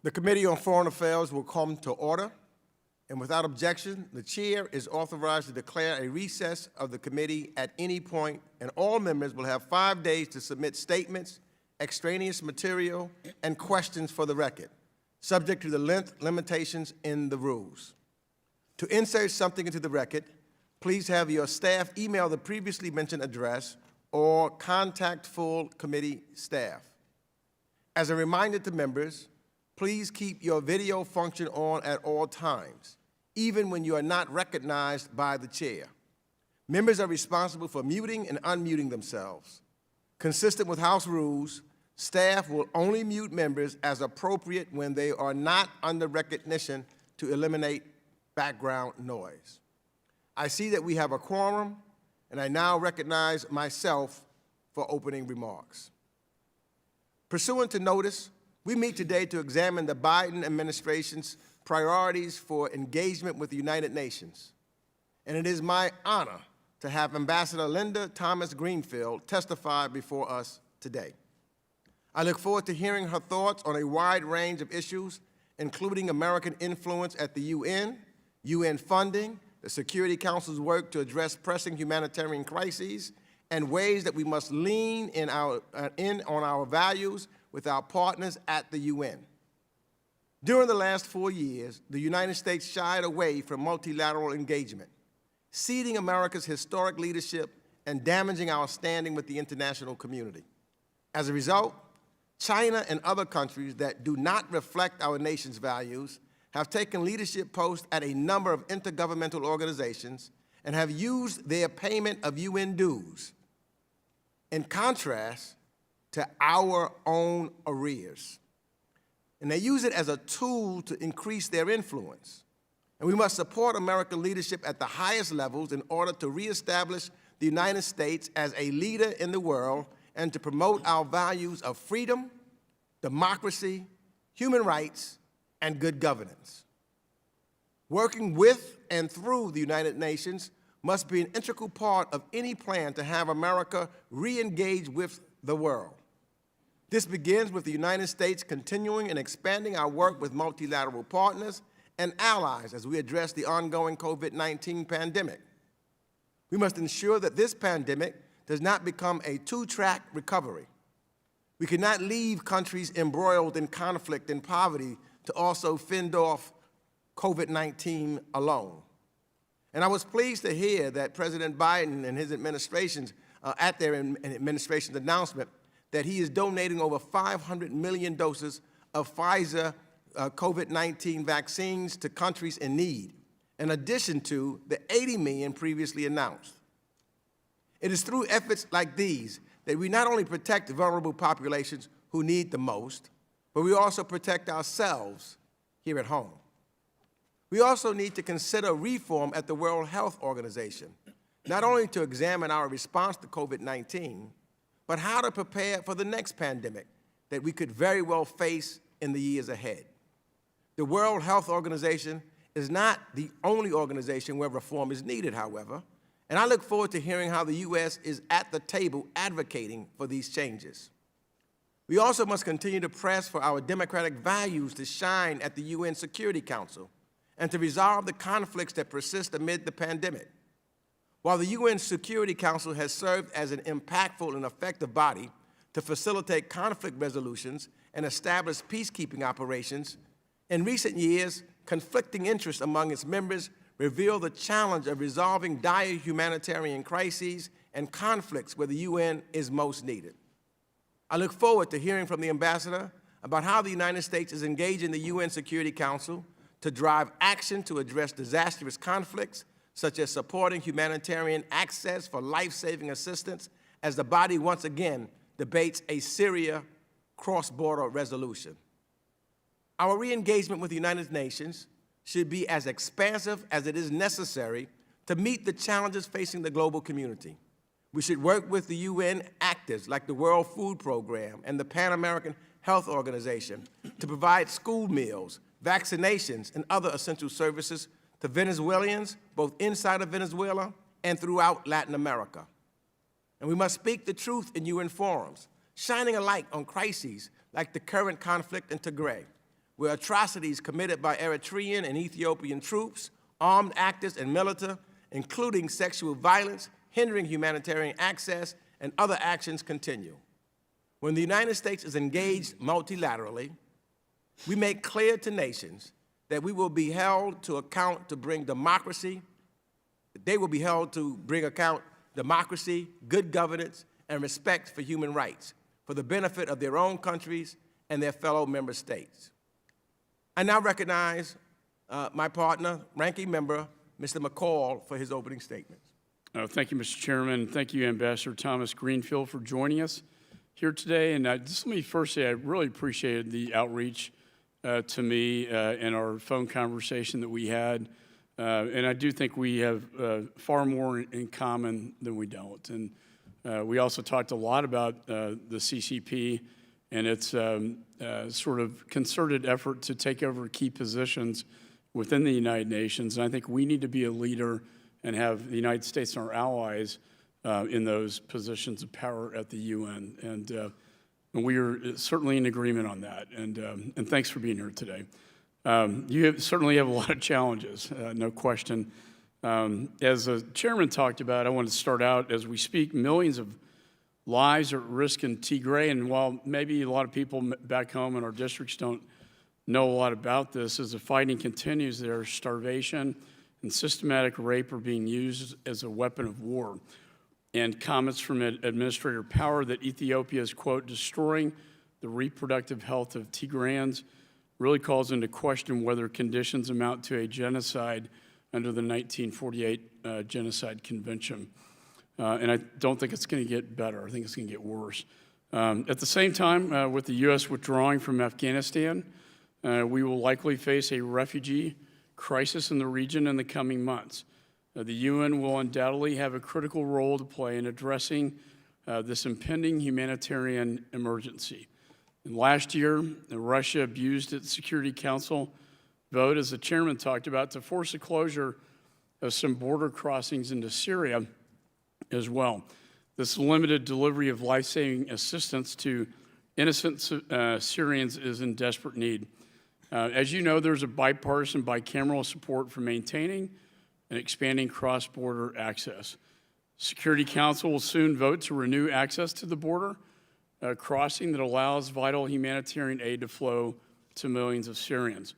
The Committee on Foreign Affairs will come to order, and without objection, the chair is authorized to declare a recess of the committee at any point, and all members will have 5 days to submit statements, extraneous material, and questions for the record, subject to the length limitations in the rules. To insert something into the record, please have your staff email the previously mentioned address or contact full committee staff. As a reminder to members, please keep your video function on at all times, even when you are not recognized by the chair. Members are responsible for muting and unmuting themselves. Consistent with House rules, staff will only mute members as appropriate when they are not under recognition to eliminate background noise. I see that we have a quorum, and I now recognize myself for opening remarks. Pursuant to notice, we meet today to examine the Biden administration's priorities for engagement with the United Nations. And it is my honor to have Ambassador Linda Thomas-Greenfield testify before us today. I look forward to hearing her thoughts on a wide range of issues, including American influence at the UN, UN funding, the Security Council's work to address pressing humanitarian crises, and ways that we must lean in on our values with our partners at the UN. During the last 4 years, the United States shied away from multilateral engagement, ceding America's historic leadership and damaging our standing with the international community. As a result, China and other countries that do not reflect our nation's values have taken leadership posts at a number of intergovernmental organizations and have used their payment of UN dues, in contrast to our own arrears. And they use it as a tool to increase their influence. And we must support American leadership at the highest levels in order to reestablish the United States as a leader in the world and to promote our values of freedom, democracy, human rights, and good governance. Working with and through the United Nations must be an integral part of any plan to have America re-engage with the world. This begins with the United States continuing and expanding our work with multilateral partners and allies as we address the ongoing COVID-19 pandemic. We must ensure that this pandemic does not become a two-track recovery. We cannot leave countries embroiled in conflict and poverty to also fend off COVID-19 alone. And I was pleased to hear that President Biden and his administration's at their administration's announcement that he is donating over 500 million doses of Pfizer COVID-19 vaccines to countries in need, in addition to the 80 million previously announced. It is through efforts like these that we not only protect vulnerable populations who need the most, but we also protect ourselves here at home. We also need to consider reform at the World Health Organization, not only to examine our response to COVID-19, but how to prepare for the next pandemic that we could very well face in the years ahead. The World Health Organization is not the only organization where reform is needed, however, and I look forward to hearing how the U.S. is at the table advocating for these changes. We also must continue to press for our democratic values to shine at the UN Security Council and to resolve the conflicts that persist amid the pandemic. While the UN Security Council has served as an impactful and effective body to facilitate conflict resolutions and establish peacekeeping operations, in recent years, conflicting interests among its members reveal the challenge of resolving dire humanitarian crises and conflicts where the UN is most needed. I look forward to hearing from the Ambassador about how the United States is engaging the UN Security Council to drive action to address disastrous conflicts, such as supporting humanitarian access for life-saving assistance as the body once again debates a Syria cross-border resolution. Our re-engagement with the United Nations should be as expansive as it is necessary to meet the challenges facing the global community. We should work with the UN actors like the World Food Program and the Pan American Health Organization to provide school meals, vaccinations, and other essential services to Venezuelans, both inside of Venezuela and throughout Latin America. And we must speak the truth in UN forums, shining a light on crises like the current conflict in Tigray, where atrocities committed by Eritrean and Ethiopian troops, armed actors, and militants, including sexual violence, hindering humanitarian access, and other actions continue. When the United States is engaged multilaterally, we make clear to nations that we will be held to account to bring democracy, they will be held to bring account democracy, good governance, and respect for human rights for the benefit of their own countries and their fellow member states. I now recognize my partner, Ranking Member, Mr. McCall, for his opening statements. Thank you, Mr. Chairman. Thank you, Ambassador Thomas Greenfield, for joining us here today. And just let me first say I really appreciated the outreach to me and our phone conversation that we had. And I do think we have far more in common than we don't. And we also talked a lot about the CCP and its sort of concerted effort to take over key positions within the United Nations. And I think we need to be a leader and have the United States and our allies in those positions of power at the UN. And we are certainly in agreement on that. And thanks for being here today. You certainly have a lot of challenges, no question. As the chairman talked about, I want to start out as we speak, millions of lives are at risk in Tigray. And while maybe a lot of people back home in our districts don't know a lot about this, as the fighting continues, there starvation and systematic rape are being used as a weapon of war. And comments from Administrator Power that Ethiopia is, quote, destroying the reproductive health of Tigrayans really calls into question whether conditions amount to a genocide under the 1948 Genocide Convention. And I don't think it's going to get better. I think it's going to get worse. At the same time, with the U.S. withdrawing from Afghanistan, we will likely face a refugee crisis in the region in the coming months. The UN will undoubtedly have a critical role to play in addressing this impending humanitarian emergency. And last year, Russia abused its Security Council vote, as the chairman talked about, to force the closure of some border crossings into Syria as well. This limited delivery of life-saving assistance to innocent Syrians is in desperate need. As you know, there's a bipartisan, bicameral support for maintaining and expanding cross-border access. Security Council will soon vote to renew access to the border crossing that allows vital humanitarian aid to flow to millions of Syrians.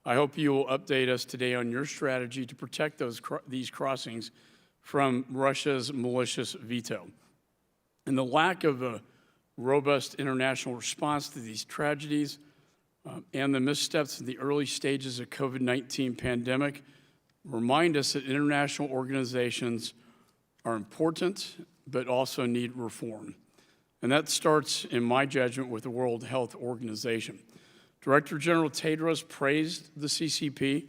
I hope you will update us today on your strategy to protect these crossings from Russia's malicious veto. And the lack of a robust international response to these tragedies and the missteps in the early stages of COVID-19 pandemic remind us that international organizations are important, but also need reform. And that starts, in my judgment, with the World Health Organization. Director General Tedros praised the CCP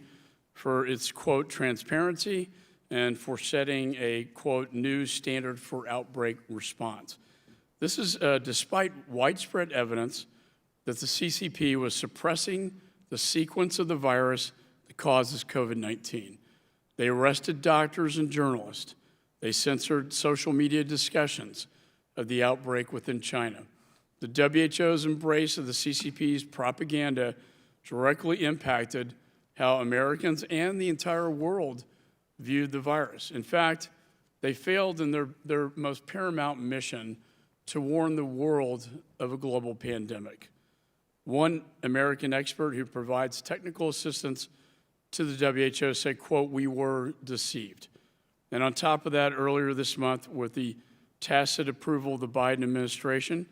for its, quote, transparency and for setting a, quote, new standard for outbreak response. This is despite widespread evidence that the CCP was suppressing the sequence of the virus that causes COVID-19. They arrested doctors and journalists. They censored social media discussions of the outbreak within China. The WHO's embrace of the CCP's propaganda directly impacted how Americans and the entire world viewed the virus. In fact, they failed in their most paramount mission to warn the world of a global pandemic. One American expert who provides technical assistance to the WHO said, quote, "We were deceived." And on top of that, earlier this month, with the tacit approval of the Biden administration,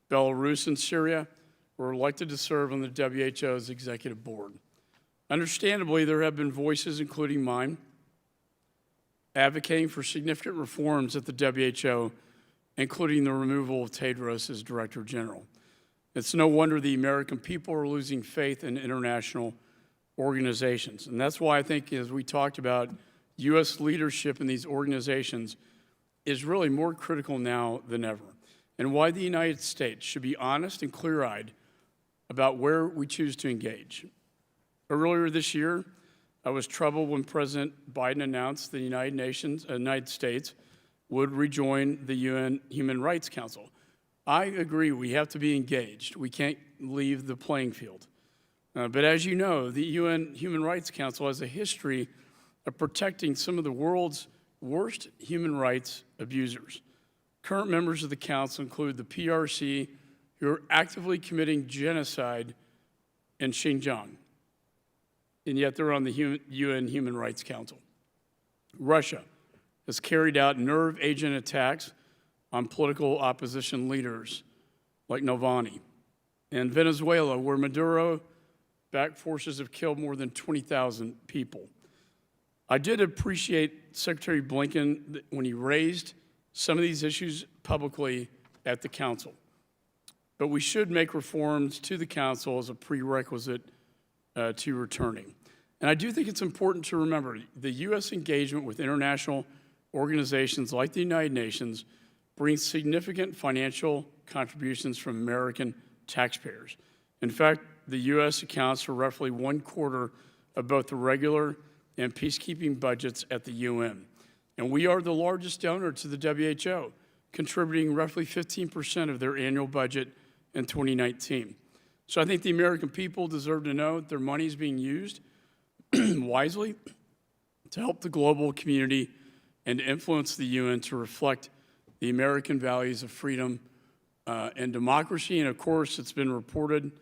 Belarus and Syria were elected to serve on the WHO's executive board. Understandably, there have been voices, including mine, advocating for significant reforms at the WHO, including the removal of Tedros as Director General. It's no wonder the American people are losing faith in international organizations. And that's why I think, as we talked about, U.S. leadership in these organizations is really more critical now than ever, and why the United States should be honest and clear-eyed about where we choose to engage. Earlier this year, I was troubled when President Biden announced the United States would rejoin the UN Human Rights Council. I agree we have to be engaged. We can't leave the playing field. But as you know, the UN Human Rights Council has a history of protecting some of the world's worst human rights abusers. Current members of the council include the PRC, who are actively committing genocide in Xinjiang, and yet they're on the UN Human Rights Council. Russia has carried out nerve agent attacks on political opposition leaders like Navalny. And Venezuela, where Maduro-backed forces have killed more than 20,000 people. I did appreciate Secretary Blinken when he raised some of these issues publicly at the council. But we should make reforms to the council as a prerequisite to returning. And I do think it's important to remember the U.S. engagement with international organizations like the United Nations brings significant financial contributions from American taxpayers. In fact, the U.S. accounts for roughly 1/4 of both the regular and peacekeeping budgets at the UN. And we are the largest donor to the WHO, contributing roughly 15% of their annual budget in 2019. So I think the American people deserve to know that their money is being used wisely to help the global community and to influence the UN to reflect the American values of freedom and democracy. And of course, it's been reported,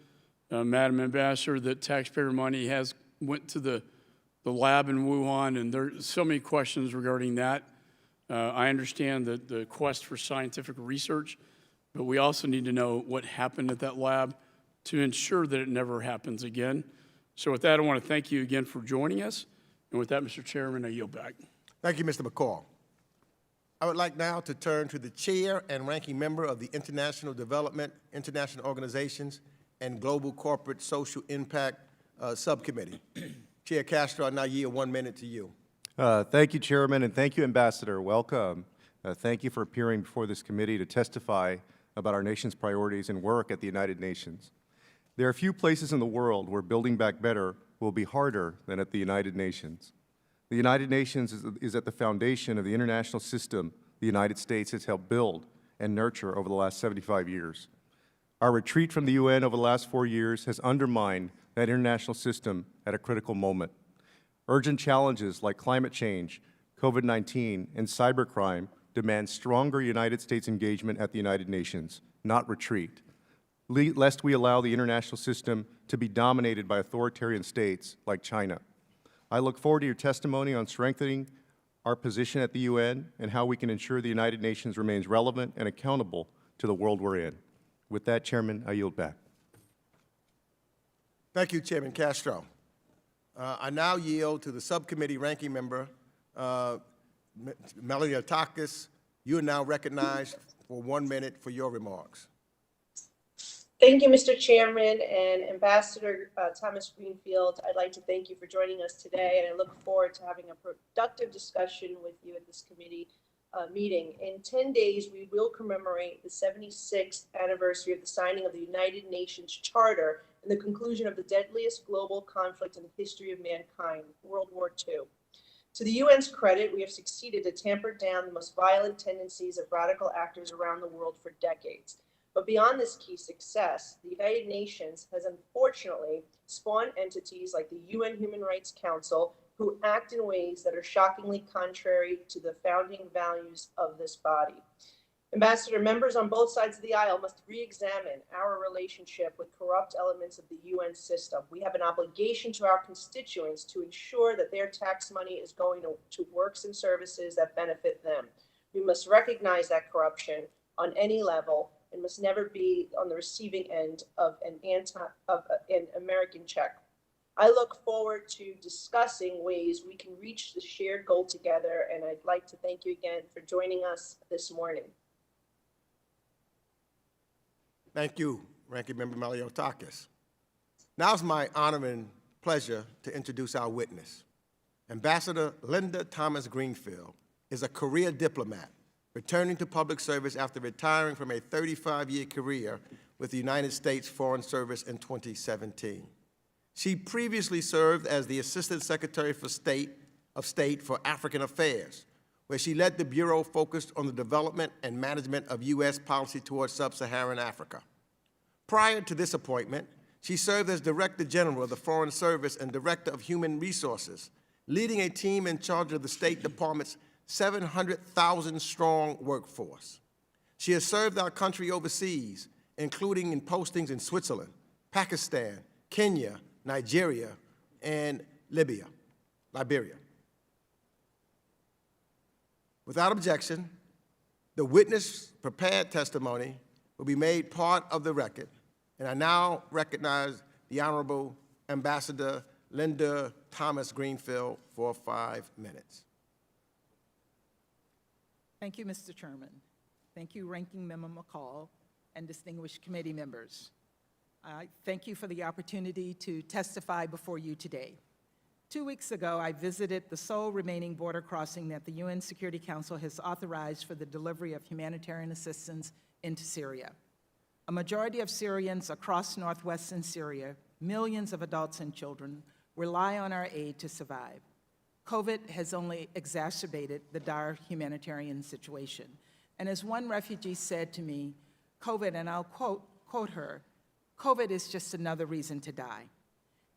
Madam Ambassador, that taxpayer money has went to the lab in Wuhan, and there's so many questions regarding that. I understand that the quest for scientific research, but we also need to know what happened at that lab to ensure that it never happens again. So with that, I want to thank you again for joining us. And with that, Mr. Chairman, I yield back. Thank you, Mr. McCall. I would like now to turn to the chair and ranking member of the International Development, International Organizations, and Global Corporate Social Impact Subcommittee. Chair Castro, I now yield 1 minute to you. Thank you, Chairman, and thank you, Ambassador. Welcome. Thank you for appearing before this committee to testify about our nation's priorities and work at the United Nations. There are few places in the world where building back better will be harder than at the United Nations. The United Nations is at the foundation of the international system the United States has helped build and nurture over the last 75 years. Our retreat from the UN over the last 4 years has undermined that international system at a critical moment. Urgent challenges like climate change, COVID-19, and cybercrime demand stronger United States engagement at the United Nations, not retreat, lest we allow the international system to be dominated by authoritarian states like China. I look forward to your testimony on strengthening our position at the UN and how we can ensure the United Nations remains relevant and accountable to the world we're in. With that, Chairman, I yield back. Thank you, Chairman Castro. I now yield to the subcommittee ranking member, Malliotakis. You are now recognized for 1 minute for your remarks. Thank you, Mr. Chairman, and Ambassador Thomas Greenfield. I'd like to thank you for joining us today, and I look forward to having a productive discussion with you at this committee meeting. In 10 days, we will commemorate the 76th anniversary of the signing of the United Nations Charter and the conclusion of the deadliest global conflict in the history of mankind, World War II. To the UN's credit, we have succeeded to tamper down the most violent tendencies of radical actors around the world for decades. But beyond this key success, the United Nations has unfortunately spawned entities like the UN Human Rights Council who act in ways that are shockingly contrary to the founding values of this body. Ambassador, members on both sides of the aisle must re-examine our relationship with corrupt elements of the UN system. We have an obligation to our constituents to ensure that their tax money is going to works and services that benefit them. We must recognize that corruption on any level and must never be on the receiving end of an American check. I look forward to discussing ways we can reach the shared goal together, and I'd like to thank you again for joining us this morning. Thank you, Ranking Member Malliotakis. Now it's my honor and pleasure to introduce our witness. Ambassador Linda Thomas Greenfield is a career diplomat, returning to public service after retiring from a 35-year career with the United States Foreign Service in 2017. She previously served as the Assistant Secretary of State for African Affairs, where she led the Bureau focused on the development and management of U.S. policy towards sub-Saharan Africa. Prior to this appointment, She served as Director General of the Foreign Service and Director of Human Resources, leading a team in charge of the State Department's 700,000-strong workforce. She has served our country overseas, including in postings in Switzerland, Pakistan, Kenya, Nigeria, and Liberia. Without objection, the witness-prepared testimony will be made part of the record, and I now recognize the Honorable Ambassador Linda Thomas Greenfield for 5 minutes. Thank you, Mr. Chairman. Thank you, Ranking Member McCall, and distinguished committee members. I thank you for the opportunity to testify before you today. 2 weeks ago, I visited the sole remaining border crossing that the UN Security Council has authorized for the delivery of humanitarian assistance into Syria. A majority of Syrians across northwestern Syria, millions of adults and children, rely on our aid to survive. COVID has only exacerbated the dire humanitarian situation. And as one refugee said to me, COVID, and I'll quote her, "COVID is just another reason to die."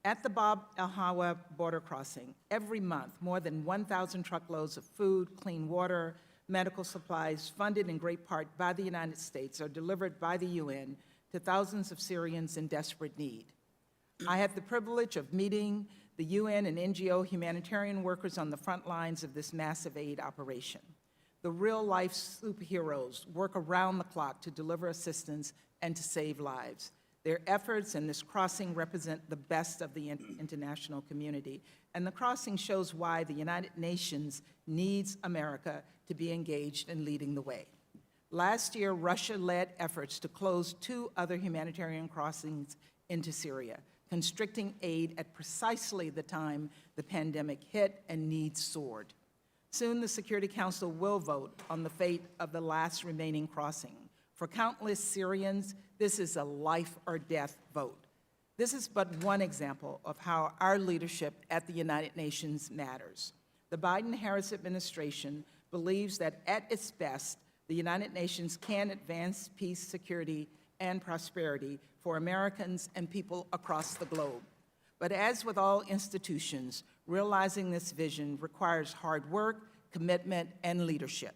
At the Bab el-Hawa border crossing, every month, more than 1,000 truckloads of food, clean water, medical supplies, funded in great part by the United States, are delivered by the UN to thousands of Syrians in desperate need. I had the privilege of meeting the UN and NGO humanitarian workers on the front lines of this massive aid operation. The real-life superheroes work around the clock to deliver assistance and to save lives. Their efforts in this crossing represent the best of the international community, and the crossing shows why the United Nations needs America to be engaged in leading the way. Last year, Russia led efforts to close 2 other humanitarian crossings into Syria, constricting aid at precisely the time the pandemic hit and needs soared. Soon, the Security Council will vote on the fate of the last remaining crossing. For countless Syrians, this is a life or death vote. This is but one example of how our leadership at the United Nations matters. The Biden-Harris administration believes that at its best, the United Nations can advance peace, security, and prosperity for Americans and people across the globe. But as with all institutions, realizing this vision requires hard work, commitment, and leadership.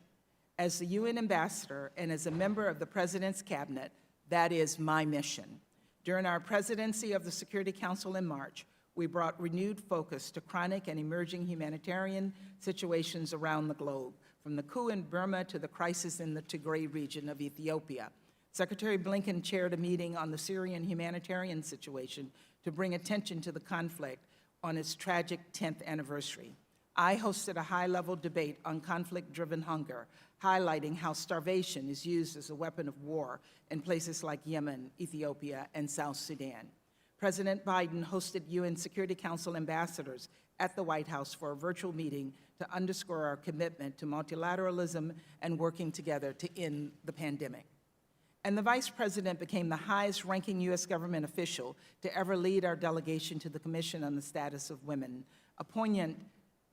As the UN ambassador and as a member of the President's cabinet, that is my mission. During our presidency of the Security Council in March, we brought renewed focus to chronic and emerging humanitarian situations around the globe, from the coup in Burma to the crisis in the Tigray region of Ethiopia. Secretary Blinken chaired a meeting on the Syrian humanitarian situation to bring attention to the conflict on its tragic 10th anniversary. I hosted a high-level debate on conflict-driven hunger, highlighting how starvation is used as a weapon of war in places like Yemen, Ethiopia, and South Sudan. President Biden hosted UN Security Council ambassadors at the White House for a virtual meeting to underscore our commitment to multilateralism and working together to end the pandemic. And the Vice President became the highest-ranking U.S. government official to ever lead our delegation to the Commission on the Status of Women, a poignant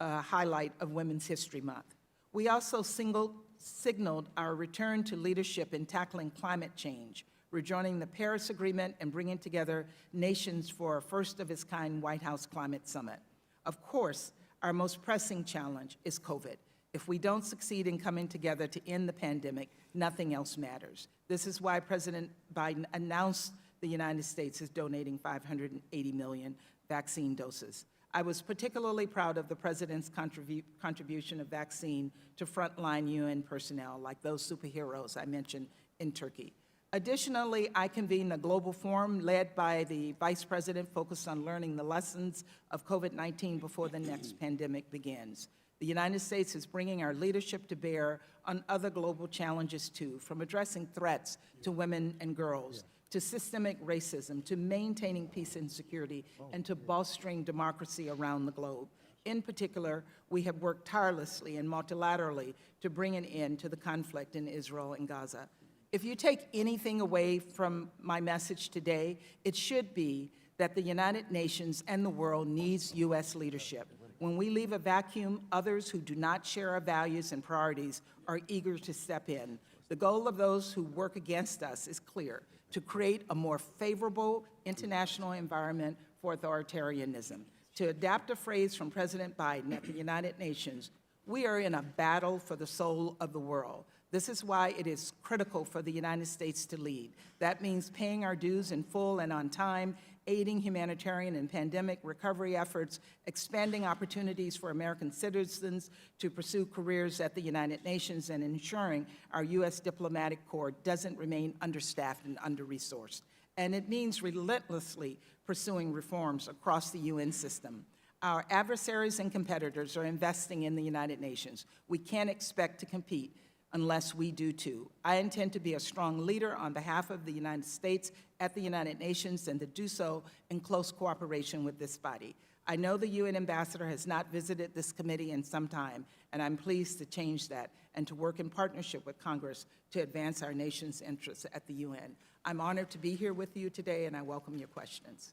highlight of Women's History Month. We also signaled our return to leadership in tackling climate change, rejoining the Paris Agreement and bringing together nations for a first-of-its-kind White House Climate Summit. Of course, our most pressing challenge is COVID. If we don't succeed in coming together to end the pandemic, nothing else matters. This is why President Biden announced the United States is donating 580 million vaccine doses. I was particularly proud of the President's contribution of vaccine to frontline UN personnel, like those superheroes I mentioned in Turkey. Additionally, I convened a global forum led by the Vice President focused on learning the lessons of COVID-19 before the next pandemic begins. The United States is bringing our leadership to bear on other global challenges too, from addressing threats to women and girls, to systemic racism, to maintaining peace and security, and to bolstering democracy around the globe. In particular, we have worked tirelessly and multilaterally to bring an end to the conflict in Israel and Gaza. If you take anything away from my message today, it should be that the United Nations and the world needs U.S. leadership. When we leave a vacuum, others who do not share our values and priorities are eager to step in. The goal of those who work against us is clear: to create a more favorable international environment for authoritarianism. To adapt a phrase from President Biden at the United Nations, we are in a battle for the soul of the world. This is why it is critical for the United States to lead. That means paying our dues in full and on time, aiding humanitarian and pandemic recovery efforts, expanding opportunities for American citizens to pursue careers at the United Nations, and ensuring our U.S. diplomatic corps doesn't remain understaffed and under-resourced. And it means relentlessly pursuing reforms across the UN system. Our adversaries and competitors are investing in the United Nations. We can't expect to compete unless we do too. I intend to be a strong leader on behalf of the United States at the United Nations, and to do so in close cooperation with this body. I know the UN ambassador has not visited this committee in some time, and I'm pleased to change that and to work in partnership with Congress to advance our nation's interests at the UN. I'm honored to be here with you today, and I welcome your questions.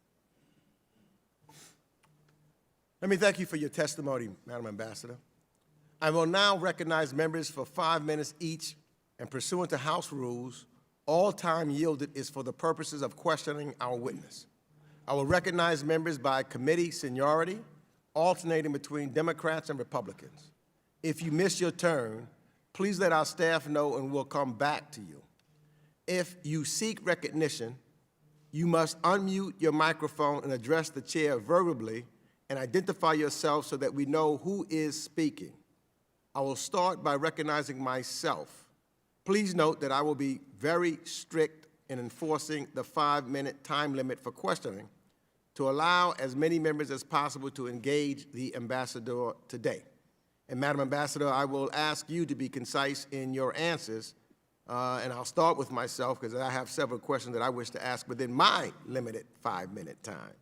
Let me thank you for your testimony, Madam Ambassador. I will now recognize members for 5 minutes each, and pursuant to House rules, all time yielded is for the purposes of questioning our witness. I will recognize members by committee seniority, alternating between Democrats and Republicans. If you miss your turn, please let our staff know and we'll come back to you. If you seek recognition, you must unmute your microphone and address the chair verbally and identify yourself so that we know who is speaking. I will start by recognizing myself. Please note that I will be very strict in enforcing the 5-minute time limit for questioning to allow as many members as possible to engage the ambassador today. And Madam Ambassador, I will ask you to be concise in your answers, and I'll start with myself because I have several questions that I wish to ask within my limited 5-minute time.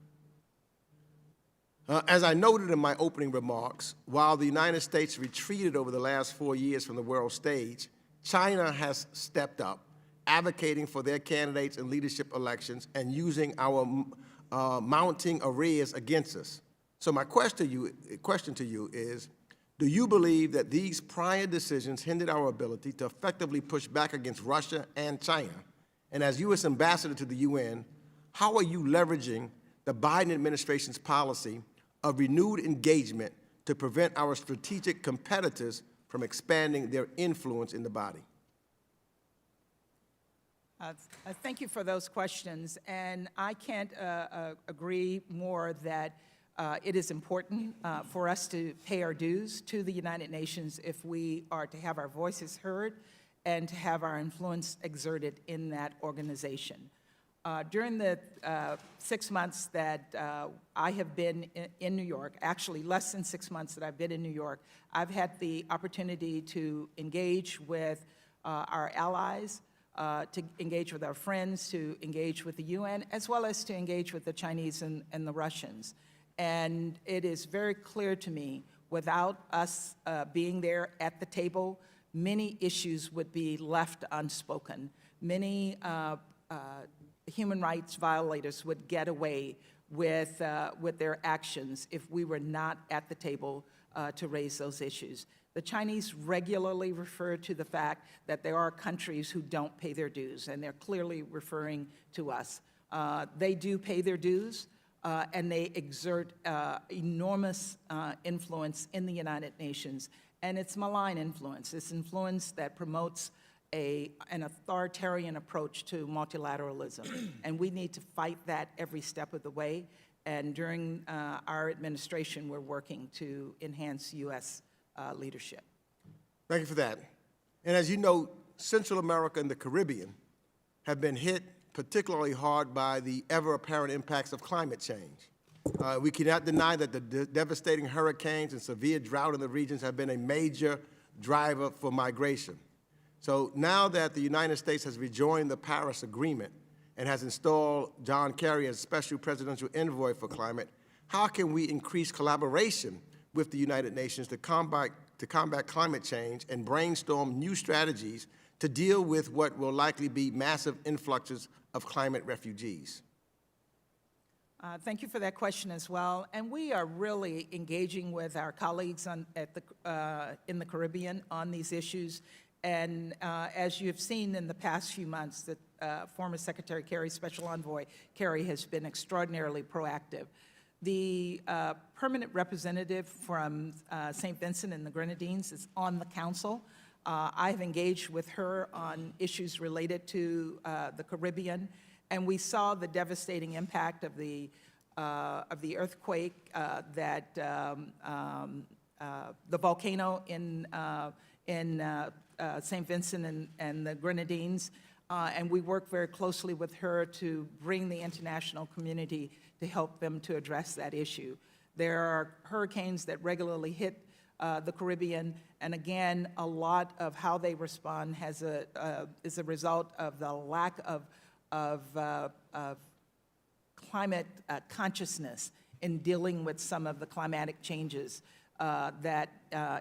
As I noted in my opening remarks, while the United States retreated over the last 4 years from the world stage, China has stepped up, advocating for their candidates in leadership elections and using our mounting arrears against us. So my question to you is, do you believe that these prior decisions hindered our ability to effectively push back against Russia and China? And as U.S. Ambassador to the UN, how are you leveraging the Biden administration's policy of renewed engagement to prevent our strategic competitors from expanding their influence in the body? Thank you for those questions, and I can't agree more that it is important for us to pay our dues to the United Nations if we are to have our voices heard and to have our influence exerted in that organization. During the 6 months that I have been in New York, actually less than 6 months that I've been in New York, I've had the opportunity to engage with our allies, to engage with our friends, to engage with the UN, as well as to engage with the Chinese and the Russians. And it is very clear to me, without us being there at the table, many issues would be left unspoken. Many human rights violators would get away with their actions if we were not at the table to raise those issues. The Chinese regularly refer to the fact that there are countries who don't pay their dues, and they're clearly referring to us. They do pay their dues, and they exert enormous influence in the United Nations, and it's malign influence. It's influence that promotes an authoritarian approach to multilateralism, and we need to fight that every step of the way. And during our administration, we're working to enhance U.S. Leadership. Thank you for that. And as you know, Central America and the Caribbean have been hit particularly hard by the ever-apparent impacts of climate change. We cannot deny that the devastating hurricanes and severe drought in the regions have been a major driver for migration. So now that the United States has rejoined the Paris Agreement and has installed John Kerry as Special Presidential Envoy for Climate, how can we increase collaboration with the United Nations to combat climate change and brainstorm new strategies to deal with what will likely be massive influxes of climate refugees? Thank you for that question as well. And we are really engaging with our colleagues in the Caribbean on these issues. And as you have seen in the past few months, that former Secretary Kerry, Special Envoy Kerry, has been extraordinarily proactive. The permanent representative from St. Vincent and the Grenadines is on the council. I've engaged with her on issues related to the Caribbean, and we saw the devastating impact of the earthquake, the volcano in St. Vincent and the Grenadines, and we work very closely with her to bring the international community to help them to address that issue. There are hurricanes that regularly hit the Caribbean, and again, a lot of how they respond is a result of the lack of climate consciousness in dealing with some of the climatic changes that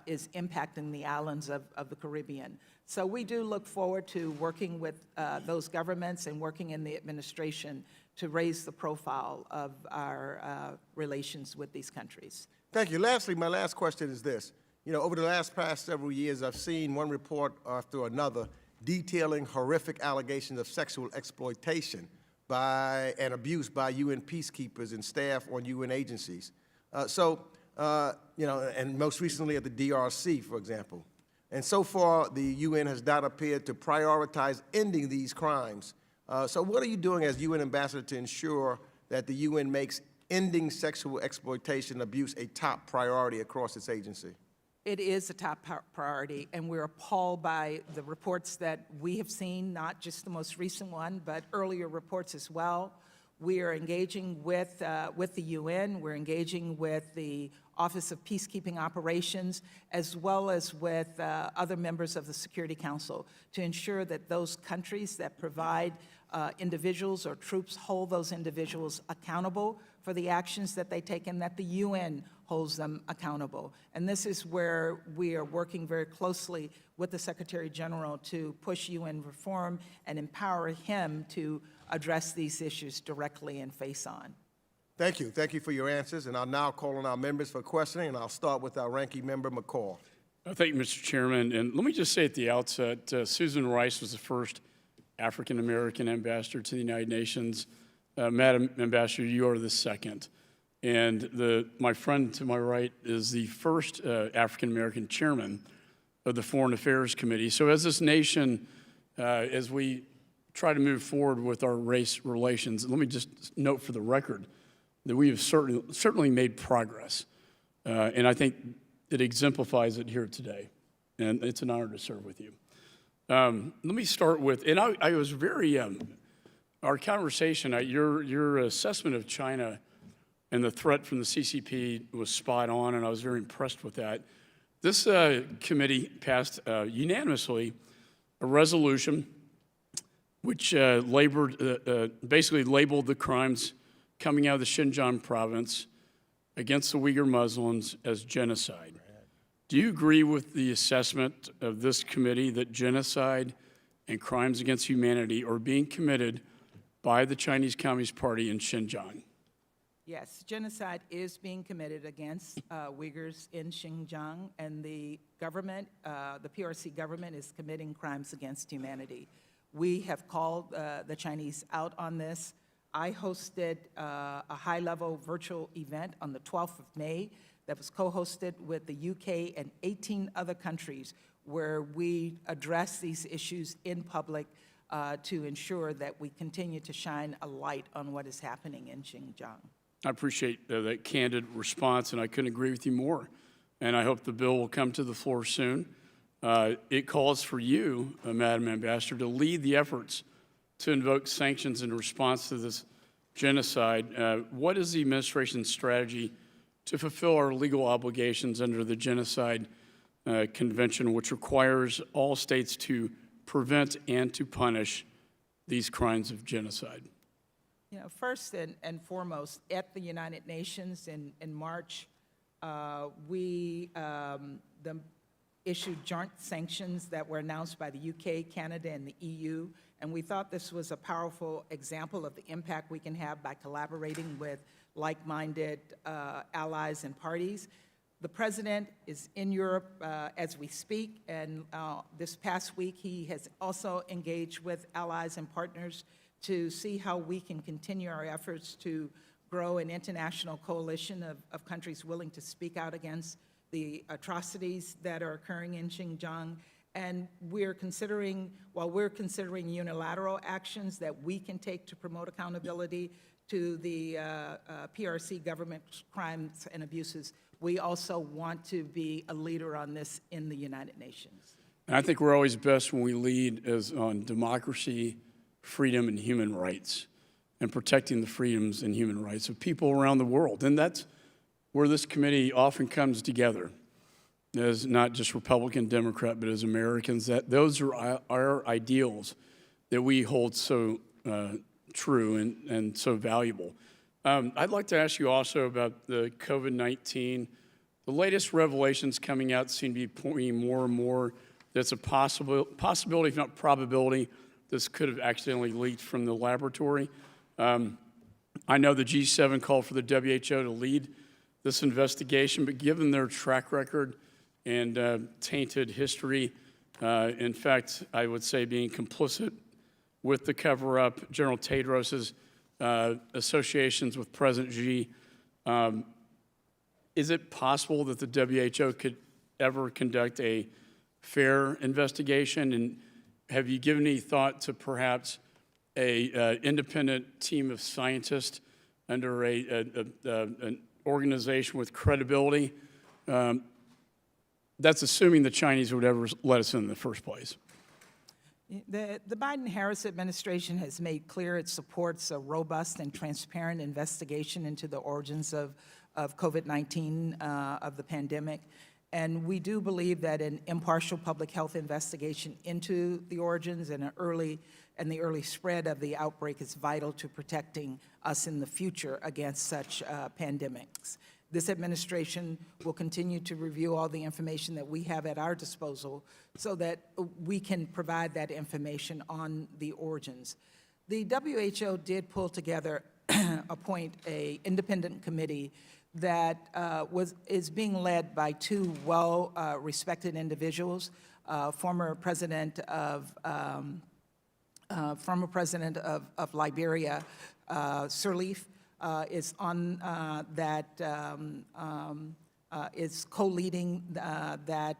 is impacting the islands of the Caribbean. So we do look forward to working with those governments and working in the administration to raise the profile of our relations with these countries. Thank you. Lastly, my last question is this. You know, over the past several years, I've seen one report after another detailing horrific allegations of sexual exploitation and abuse by UN peacekeepers and staff on UN agencies. You know, and most recently at the DRC, for example. And so far, the UN has not appeared to prioritize ending these crimes. So what are you doing as UN ambassador to ensure that the UN makes ending sexual exploitation and abuse a top priority across its agency? It is a top priority, and we're appalled by the reports that we have seen, not just the most recent one, but earlier reports as well. We are engaging with the UN, we're engaging with the Office of Peacekeeping Operations, as well as with other members of the Security Council to ensure that those countries that provide individuals or troops hold those individuals accountable for the actions that they take, and that the UN holds them accountable. And this is where we are working very closely with the Secretary General to push UN reform and empower him to address these issues directly and face on. Thank you. Thank you for your answers. And I'll now call on our members for questioning, and I'll start with our ranking member, McCall. Thank you, Mr. Chairman. And let me just say at the outset, Susan Rice was the first African-American ambassador to the United Nations. Madam Ambassador, you are the second. And my friend to my right is the first African-American chairman of the Foreign Affairs Committee. So as this nation, as we try to move forward with our race relations, let me just note for the record that we have certainly made progress. And I think it exemplifies it here today. And it's an honor to serve with you. Let me start with, and I was very, our conversation, your assessment of China and the threat from the CCP was spot on, and I was very impressed with that. This committee passed unanimously a resolution which basically labeled the crimes coming out of the Xinjiang province against the Uyghur Muslims as genocide. Do you agree with the assessment of this committee that genocide and crimes against humanity are being committed by the Chinese Communist Party in Xinjiang? Yes, genocide is being committed against Uyghurs in Xinjiang, and the government, the PRC government, is committing crimes against humanity. We have called the Chinese out on this. I hosted a high-level virtual event on the 12th of May that was co-hosted with the UK and 18 other countries, where we address these issues in public to ensure that we continue to shine a light on what is happening in Xinjiang. I appreciate that candid response, and I couldn't agree with you more. And I hope the bill will come to the floor soon. It calls for you, Madam Ambassador, to lead the efforts to invoke sanctions in response to this genocide. What is the administration's strategy to fulfill our legal obligations under the Genocide Convention, which requires all states to prevent and to punish these crimes of genocide? You know, first and foremost, at the United Nations in March, we issued joint sanctions that were announced by the UK, Canada, and the EU, and we thought this was a powerful example of the impact we can have by collaborating with like-minded allies and parties. The president is in Europe as we speak, and this past week he has also engaged with allies and partners to see how we can continue our efforts to grow an international coalition of countries willing to speak out against the atrocities that are occurring in Xinjiang. And we're considering, while we're considering unilateral actions that we can take to promote accountability to the PRC government crimes and abuses, we also want to be a leader on this in the United Nations. And I think we're always best when we lead as on democracy, freedom, and human rights, and protecting the freedoms and human rights of people around the world. And that's where this committee often comes together, as not just Republican, Democrat, but as Americans. That those are our ideals that we hold so true and so valuable. I'd like to ask you also about the COVID-19. The latest revelations coming out seem to be pointing more and more that it's a possibility, if not probability, this could have accidentally leaked from the laboratory. I know the G7 called for the WHO to lead this investigation, but given their track record and tainted history, in fact, I would say being complicit with the cover-up, General Tedros's associations with President Xi, is it possible that the WHO could ever conduct a fair investigation? And have you given any thought to perhaps an independent team of scientists under an organization with credibility? That's assuming the Chinese would ever let us in the first place. The Biden-Harris administration has made clear it supports a robust and transparent investigation into the origins of COVID-19, of the pandemic. And we do believe that an impartial public health investigation into the origins and the early spread of the outbreak is vital to protecting us in the future against such pandemics. This administration will continue to review all the information that we have at our disposal so that we can provide that information on the origins. The WHO did pull together, appoint an independent committee that is being led by two well-respected individuals, former president of Liberia, Sirleaf, is on is co-leading that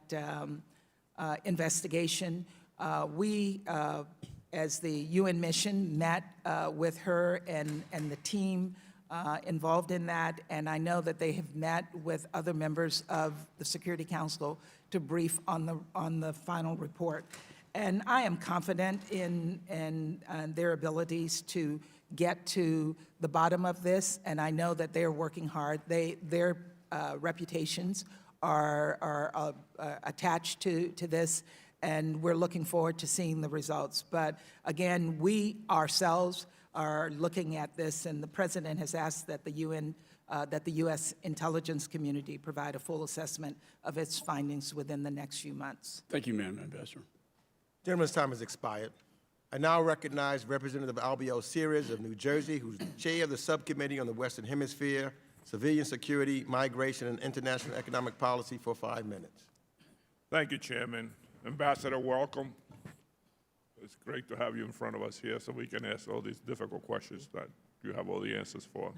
investigation. We, as the UN mission, met with her and the team involved in that, and I know that they have met with other members of the Security Council to brief on the final report. And I am confident in their abilities to get to the bottom of this, and I know that they're working hard. Their reputations are attached to this, and we're looking forward to seeing the results. But again, we ourselves are looking at this, and the President has asked that the U.S. intelligence community provide a full assessment of its findings within the next few months. Thank you, Madam Ambassador. Gentleman's time has expired. I now recognize Representative Albio Sires of New Jersey, who's the chair of the Subcommittee on the Western Hemisphere, Civilian Security, Migration, and International Economic Policy for 5 minutes. Thank you, Chairman. Ambassador, welcome. It's great to have you in front of us here so we can ask all these difficult questions that you have all the answers for.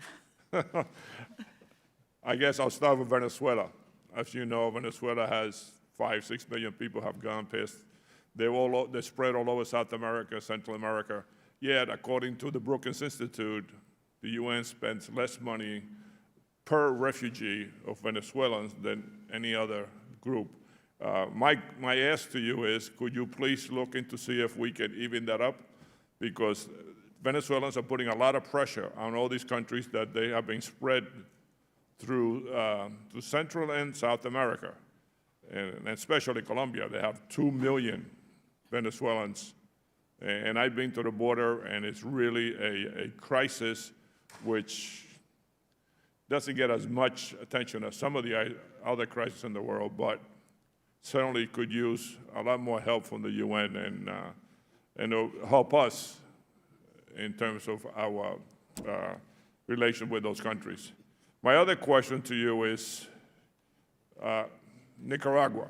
I guess I'll start with Venezuela. As you know, Venezuela has 5-6 million people have gone past. They're spread all over South America, Central America. Yet, according to the Brookings Institute, the UN spends less money per refugee of Venezuelans than any other group. My ask to you is, could you please look into see if we can even that up? Because Venezuelans are putting a lot of pressure on all these countries that they have been spread through to Central and South America, and especially Colombia. They have 2 million Venezuelans. And I've been to the border, and it's really a crisis which doesn't get as much attention as some of the other crises in the world, but certainly could use a lot more help from the UN and help us in terms of our relation with those countries. My other question to you is, Nicaragua.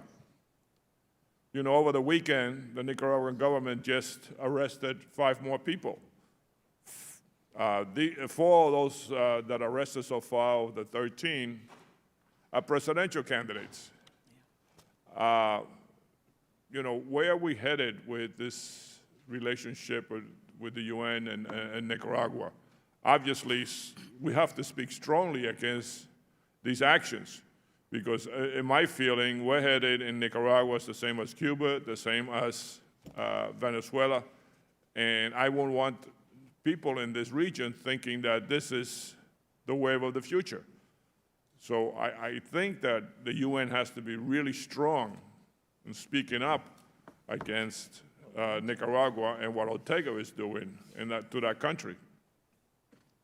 You know, over the weekend, the Nicaraguan government just arrested 5 more people. 4 of those that arrested so far, the 13, are presidential candidates. You know, where are we headed with this relationship with the UN and Nicaragua? Obviously, we have to speak strongly against these actions, because in my feeling, we're headed in Nicaragua is the same as Cuba, the same as Venezuela, and I won't want people in this region thinking that this is the wave of the future. So I think that the UN has to be really strong in speaking up against Nicaragua and what Ortega is doing to that country.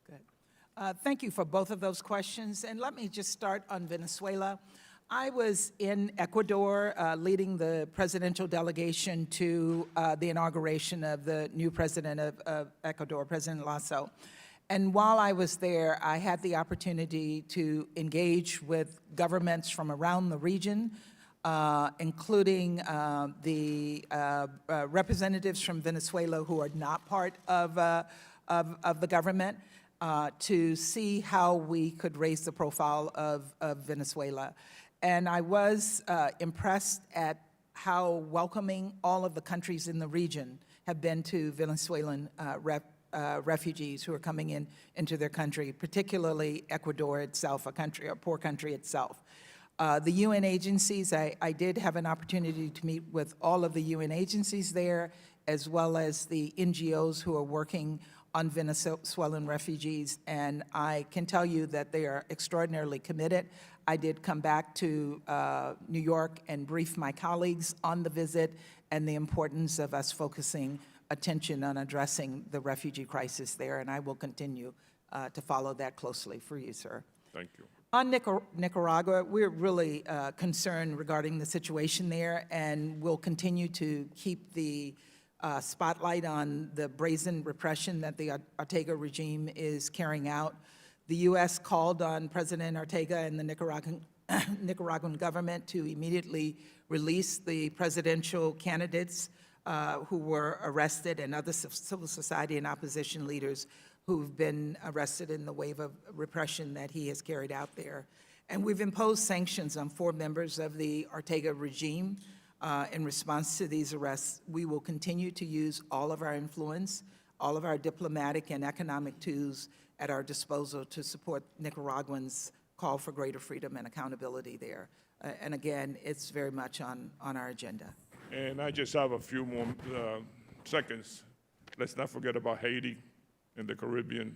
Good. Thank you for both of those questions. And let me just start on Venezuela. I was in Ecuador leading the presidential delegation to the inauguration of the new president of Ecuador, President Lasso. And while I was there, I had the opportunity to engage with governments from around the region, including the representatives from Venezuela who are not part of the government, to see how we could raise the profile of Venezuela. And I was impressed at how welcoming all of the countries in the region have been to Venezuelan refugees who are coming into their country, particularly Ecuador itself, a poor country itself. The UN agencies, I did have an opportunity to meet with all of the UN agencies there, as well as the NGOs who are working on Venezuelan refugees, and I can tell you that they are extraordinarily committed. I did come back to New York and brief my colleagues on the visit and the importance of us focusing attention on addressing the refugee crisis there, and I will continue to follow that closely for you, sir. Thank you. On Nicaragua, we're really concerned regarding the situation there, and we'll continue to keep the spotlight on the brazen repression that the Ortega regime is carrying out. The U.S. called on President Ortega and the Nicaraguan government to immediately release the presidential candidates who were arrested, and other civil society and opposition leaders who've been arrested in the wave of repression that he has carried out there. And we've imposed sanctions on 4 members of the Ortega regime in response to these arrests. We will continue to use all of our influence, all of our diplomatic and economic tools at our disposal to support Nicaraguans' call for greater freedom and accountability there. And again, it's very much on our agenda. And I just have a few more seconds. Let's not forget about Haiti and the Caribbean.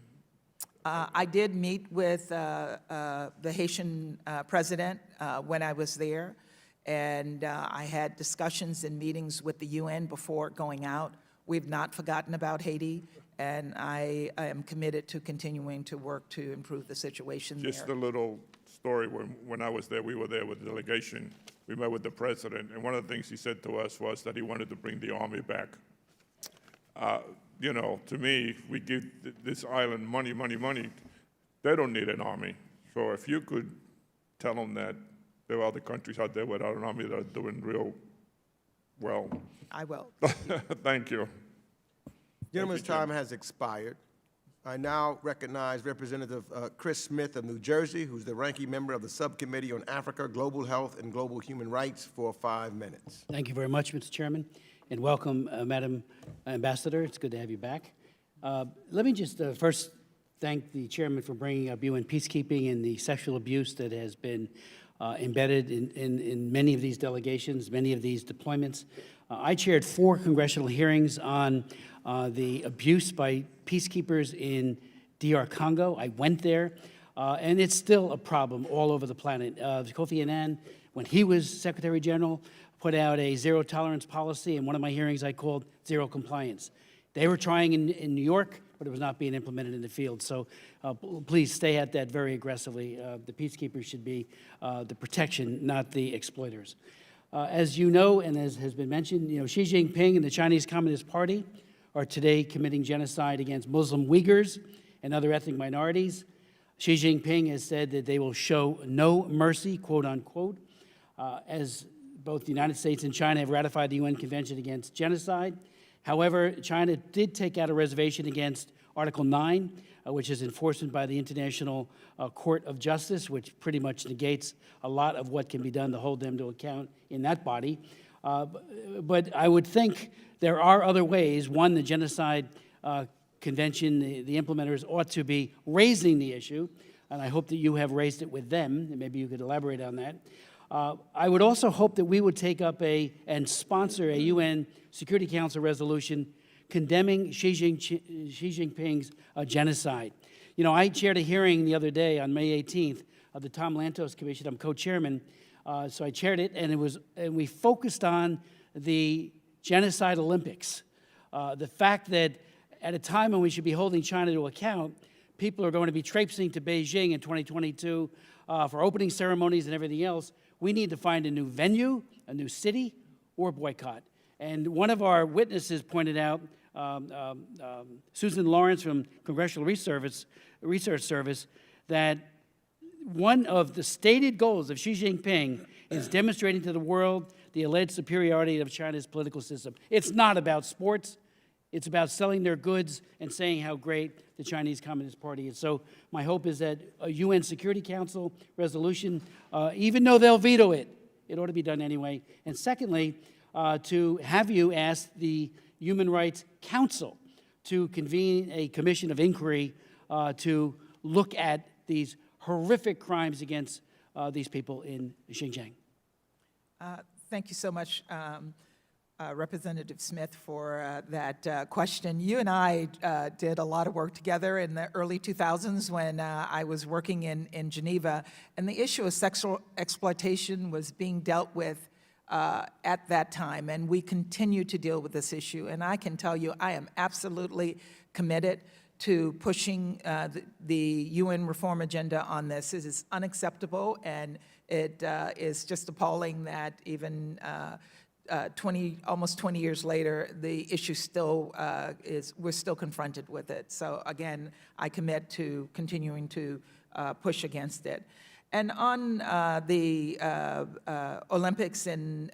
I did meet with the Haitian president when I was there, and I had discussions and meetings with the UN before going out. We've not forgotten about Haiti, and I am committed to continuing to work to improve the situation there. Just a little story, when I was there, we were there with the delegation. We met with the president, and one of the things he said to us was that he wanted to bring the army back. You know, to me, we give this island money. They don't need an army. So if you could tell them that there are other countries out there without an army that are doing real well. I will. Thank you. Gentleman's time has expired. I now recognize Representative Chris Smith of New Jersey, who's the ranking member of the Subcommittee on Africa, Global Health, and Global Human Rights, for 5 minutes. Thank you very much, Mr. Chairman, and welcome, Madam Ambassador. It's good to have you back. Let me just first thank the chairman for bringing up UN peacekeeping and the sexual abuse that has been embedded in many of these delegations, many of these deployments. I chaired 4 congressional hearings on the abuse by peacekeepers in DR Congo. I went there, and it's still a problem all over the planet. Kofi Annan, when he was Secretary General, put out a zero tolerance policy. In one of my hearings, I called zero compliance. They were trying in New York, but it was not being implemented in the field. So please stay at that very aggressively. The peacekeepers should be the protection, not the exploiters. As you know, and as has been mentioned, Xi Jinping and the Chinese Communist Party are today committing genocide against Muslim Uyghurs and other ethnic minorities. Xi Jinping has said that they will show no mercy, quote unquote, as both the United States and China have ratified the UN Convention Against Genocide. However, China did take out a reservation against Article 9, which is enforcement by the International Court of Justice, which pretty much negates a lot of what can be done to hold them to account in that body. But I would think there are other ways. One, the Genocide Convention, the implementers ought to be raising the issue, and I hope that you have raised it with them, and maybe you could elaborate on that. I would also hope that we would take up and sponsor a UN Security Council resolution condemning Xi Jinping's genocide. You know, I chaired a hearing the other day on May 18th of the Tom Lantos Commission. I'm co-chairman, so I chaired it, and we focused on the Genocide Olympics. The fact that at a time when we should be holding China to account, people are going to be traipsing to Beijing in 2022 for opening ceremonies and everything else. We need to find a new venue, a new city, or boycott. And one of our witnesses pointed out, Susan Lawrence from Congressional Research Service, that one of the stated goals of Xi Jinping is demonstrating to the world the alleged superiority of China's political system. It's not about sports. It's about selling their goods and saying how great the Chinese Communist Party is. So my hope is that a UN Security Council resolution, even though they'll veto it, it ought to be done anyway. And secondly, to have you ask the Human Rights Council to convene a commission of inquiry to look at these horrific crimes against these people in Xinjiang. Thank you so much, Representative Smith, for that question. You and I did a lot of work together in the early 2000s when I was working in Geneva, and the issue of sexual exploitation was being dealt with at that time, and we continue to deal with this issue. And I can tell you, I am absolutely committed to pushing the UN reform agenda on this. It is unacceptable, and it is just appalling that even almost 20 years later, the issue still we're still confronted with it. So again, I commit to continuing to push against it. And on the Olympics in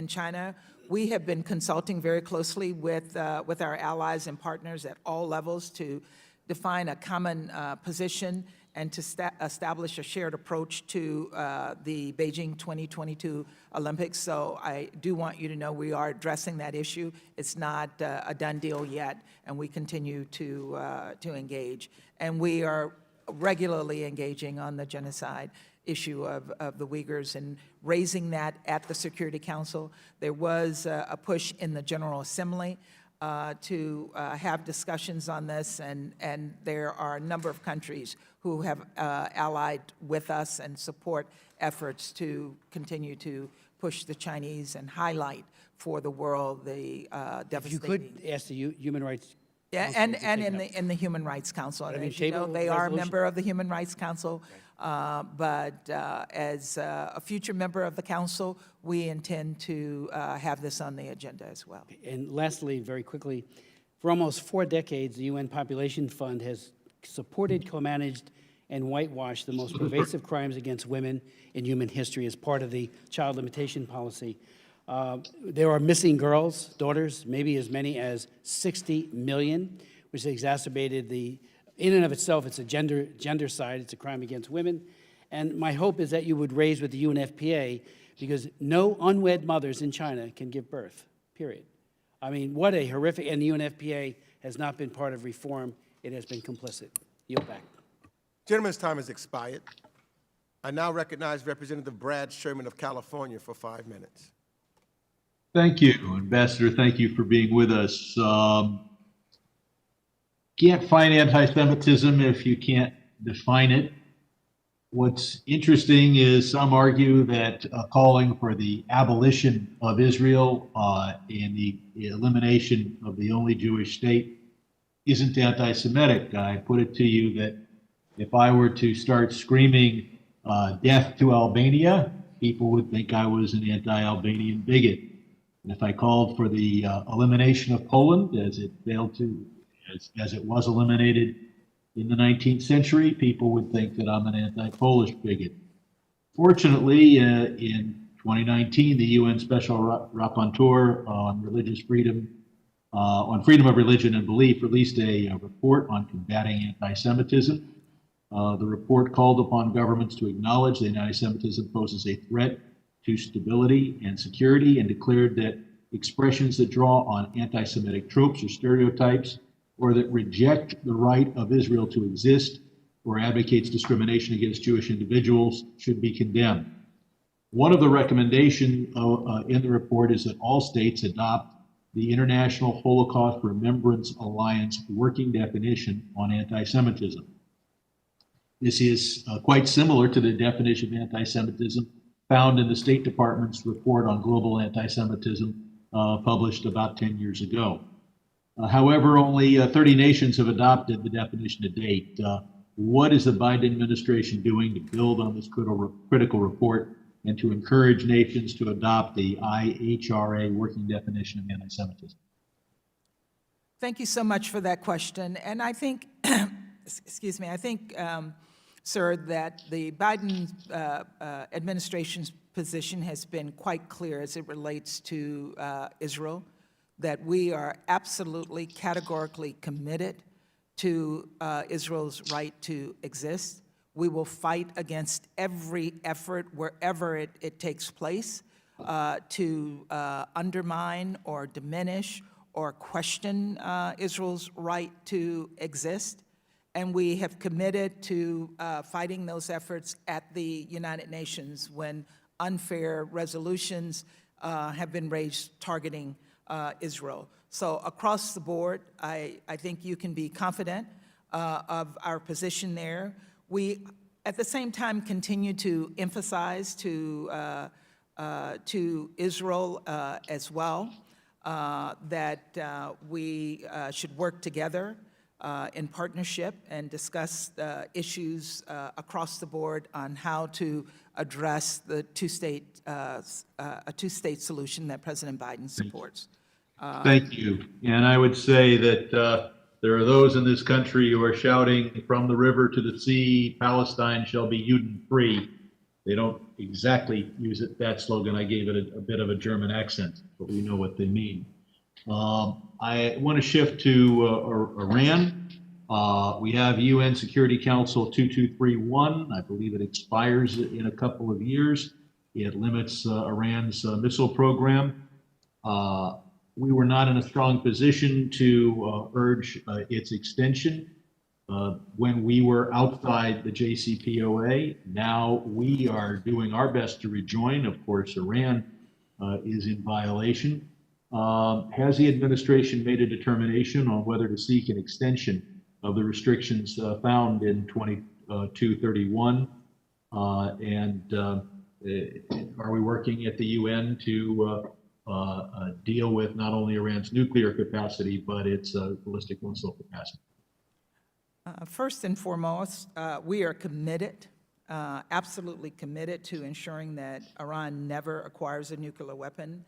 China, we have been consulting very closely with our allies and partners at all levels to define a common position and to establish a shared approach to the Beijing 2022 Olympics. So I do want you to know we are addressing that issue. It's not a done deal yet, and we continue to engage. And we are regularly engaging on the genocide issue of the Uyghurs and raising that at the Security Council. There was a push in the General Assembly to have discussions on this, and there are a number of countries who have allied with us and support efforts to continue to push the Chinese and highlight for the world the devastating. If you could ask the Human Rights Yeah, Council and to take it up. in the Human Rights Council. But I And mean, as you know, table they are a resolution? member of the Human Rights Council, but as a future member of the council, we intend to have this on the agenda as well. And lastly, very quickly, for almost 4 decades, the UN Population Fund has supported, co-managed, and whitewashed the most pervasive crimes against women in human history as part of the child limitation policy. There are missing girls, daughters, maybe as many as 60 million, which has exacerbated in and of itself, it's a gender side, it's a crime against women. And my hope is that you would raise with the UNFPA, because no unwed mothers in China can give birth, period. I mean, what a horrific, and the UNFPA has not been part of reform, it has been complicit. Yield back. Gentleman's time has expired. I now recognize Representative Brad Sherman of California for 5 minutes. Thank you, Ambassador. Thank you for being with us. Can't find anti-Semitism if you can't define it. What's interesting is some argue that calling for the abolition of Israel and the elimination of the only Jewish state isn't anti-Semitic. I put it to you that if I were to start screaming death to Albania, people would think I was an anti-Albanian bigot. And if I called for the elimination of Poland, as it failed to, as it was eliminated in the 19th century, people would think that I'm an anti-Polish bigot. Fortunately, in 2019, the UN Special Rapporteur on religious freedom, on freedom of religion and belief, released a report on combating anti-Semitism. The report called upon governments to acknowledge that anti-Semitism poses a threat to stability and security, and declared that expressions that draw on anti-Semitic tropes or stereotypes, or that reject the right of Israel to exist, or advocates discrimination against Jewish individuals, should be condemned. One of the recommendations in the report is that all states adopt the International Holocaust Remembrance Alliance working definition on anti-Semitism. This is quite similar to the definition of anti-Semitism found in the State Department's report on global anti-Semitism published about 10 years ago. However, only 30 nations have adopted the definition to date. What is the Biden administration doing to build on this critical report and to encourage nations to adopt the IHRA working definition of anti-Semitism? Thank you so much for that question. And I think, excuse me, I think, sir, that the Biden administration's position has been quite clear as it relates to Israel, that we are absolutely categorically committed to Israel's right to exist. We will fight against every effort, wherever it takes place, to undermine or diminish or question Israel's right to exist. And we have committed to fighting those efforts at the United Nations when unfair resolutions have been raised targeting Israel. So across the board, I think you can be confident of our position there. We, at the same time, continue to emphasize to Israel as well that we should work together in partnership and discuss issues across the board on how to address the a two-state solution that President Biden supports. Thank you. And I would say that there are those in this country who are shouting from the river to the sea, Palestine shall be Juden free. They don't exactly use that slogan. I gave it a bit of a German accent, but we know what they mean. I want to shift to Iran. We have UN Security Council 2231. I believe it expires in a couple of years. It limits Iran's missile program. We were not in a strong position to urge its extension when we were outside the JCPOA. Now we are doing our best to rejoin. Of course, Iran is in violation. Has the administration made a determination on whether to seek an extension of the restrictions found in 2231? And are we working at the UN to deal with not only Iran's nuclear capacity, but its ballistic missile capacity? First and foremost, we are committed, absolutely committed to ensuring that Iran never acquires a nuclear weapon.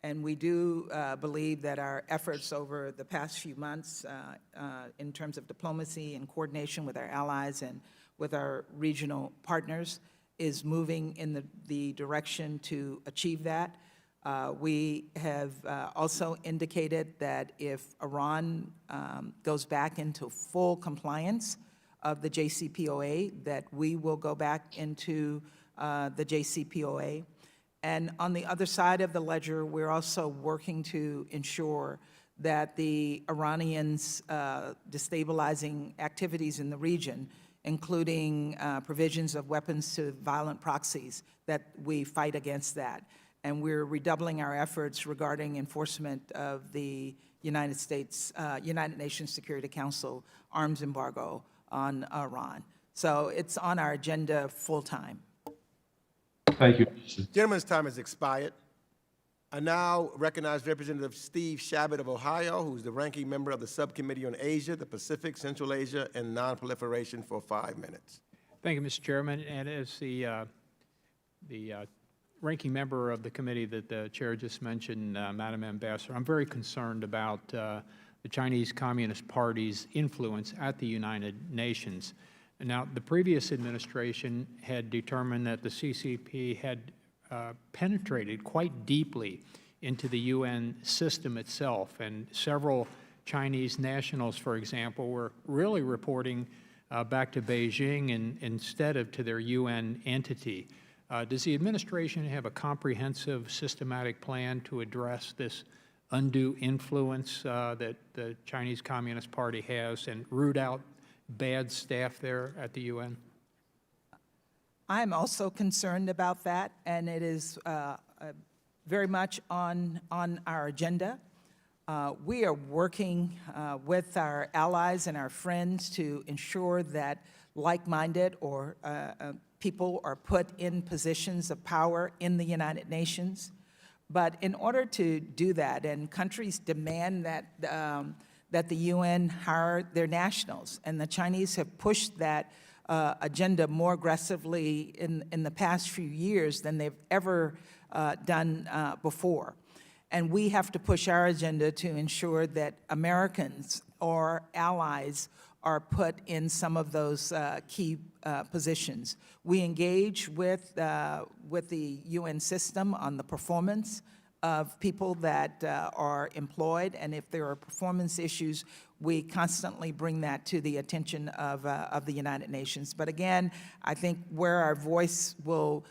And we do believe that our efforts over the past few months in terms of diplomacy and coordination with our allies and with our regional partners is moving in the direction to achieve that. We have also indicated that if Iran goes back into full compliance of the JCPOA, that we will go back into the JCPOA. And on the other side of the ledger, we're also working to ensure that the Iranians' destabilizing activities in the region, including provisions of weapons to violent proxies, that we fight against that. And we're redoubling our efforts regarding enforcement of the United Nations Security Council arms embargo on Iran. So it's on our agenda full-time. Thank you. Gentleman's time has expired. I now recognize Representative Steve Chabot of Ohio, who's the ranking member of the Subcommittee on Asia, the Pacific, Central Asia, and Nonproliferation for 5 minutes. Thank you, Mr. Chairman. And as the ranking member of the committee that the chair just mentioned, Madam Ambassador, I'm very concerned about the Chinese Communist Party's influence at the United Nations. Now, the previous administration had determined that the CCP had penetrated quite deeply into the UN system itself, and several Chinese nationals, for example, were really reporting back to Beijing instead of to their UN entity. Does the administration have a comprehensive, systematic plan to address this undue influence that the Chinese Communist Party has and root out bad staff there at the UN? I'm also concerned about that, and it is very much on our agenda. We are working with our allies and our friends to ensure that like-minded or people are put in positions of power in the United Nations. But in order to do that, and countries demand that that the UN hire their nationals, and the Chinese have pushed that agenda more aggressively in the past few years than they've ever done before. And we have to push our agenda to ensure that Americans or allies are put in some of those key positions. We engage with the UN system on the performance of people that are employed, and if there are performance issues, we constantly bring that to the attention of the United Nations. But again, I think where our voice will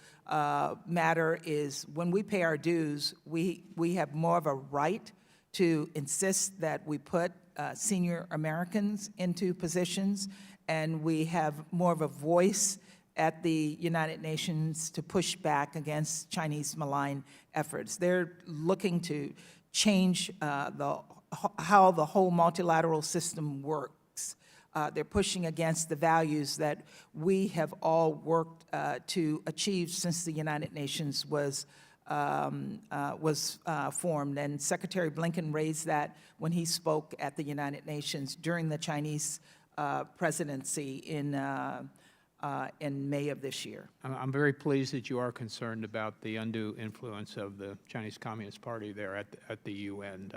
matter is when we pay our dues, we have more of a right to insist that we put senior Americans into positions, and we have more of a voice at the United Nations to push back against Chinese malign efforts. They're looking to change how the whole multilateral system works. They're pushing against the values that we have all worked to achieve since the United Nations was formed. And Secretary Blinken raised that when he spoke at the United Nations during the Chinese presidency in May of this year. I'm very pleased that you are concerned about the undue influence of the Chinese Communist Party there at the UN.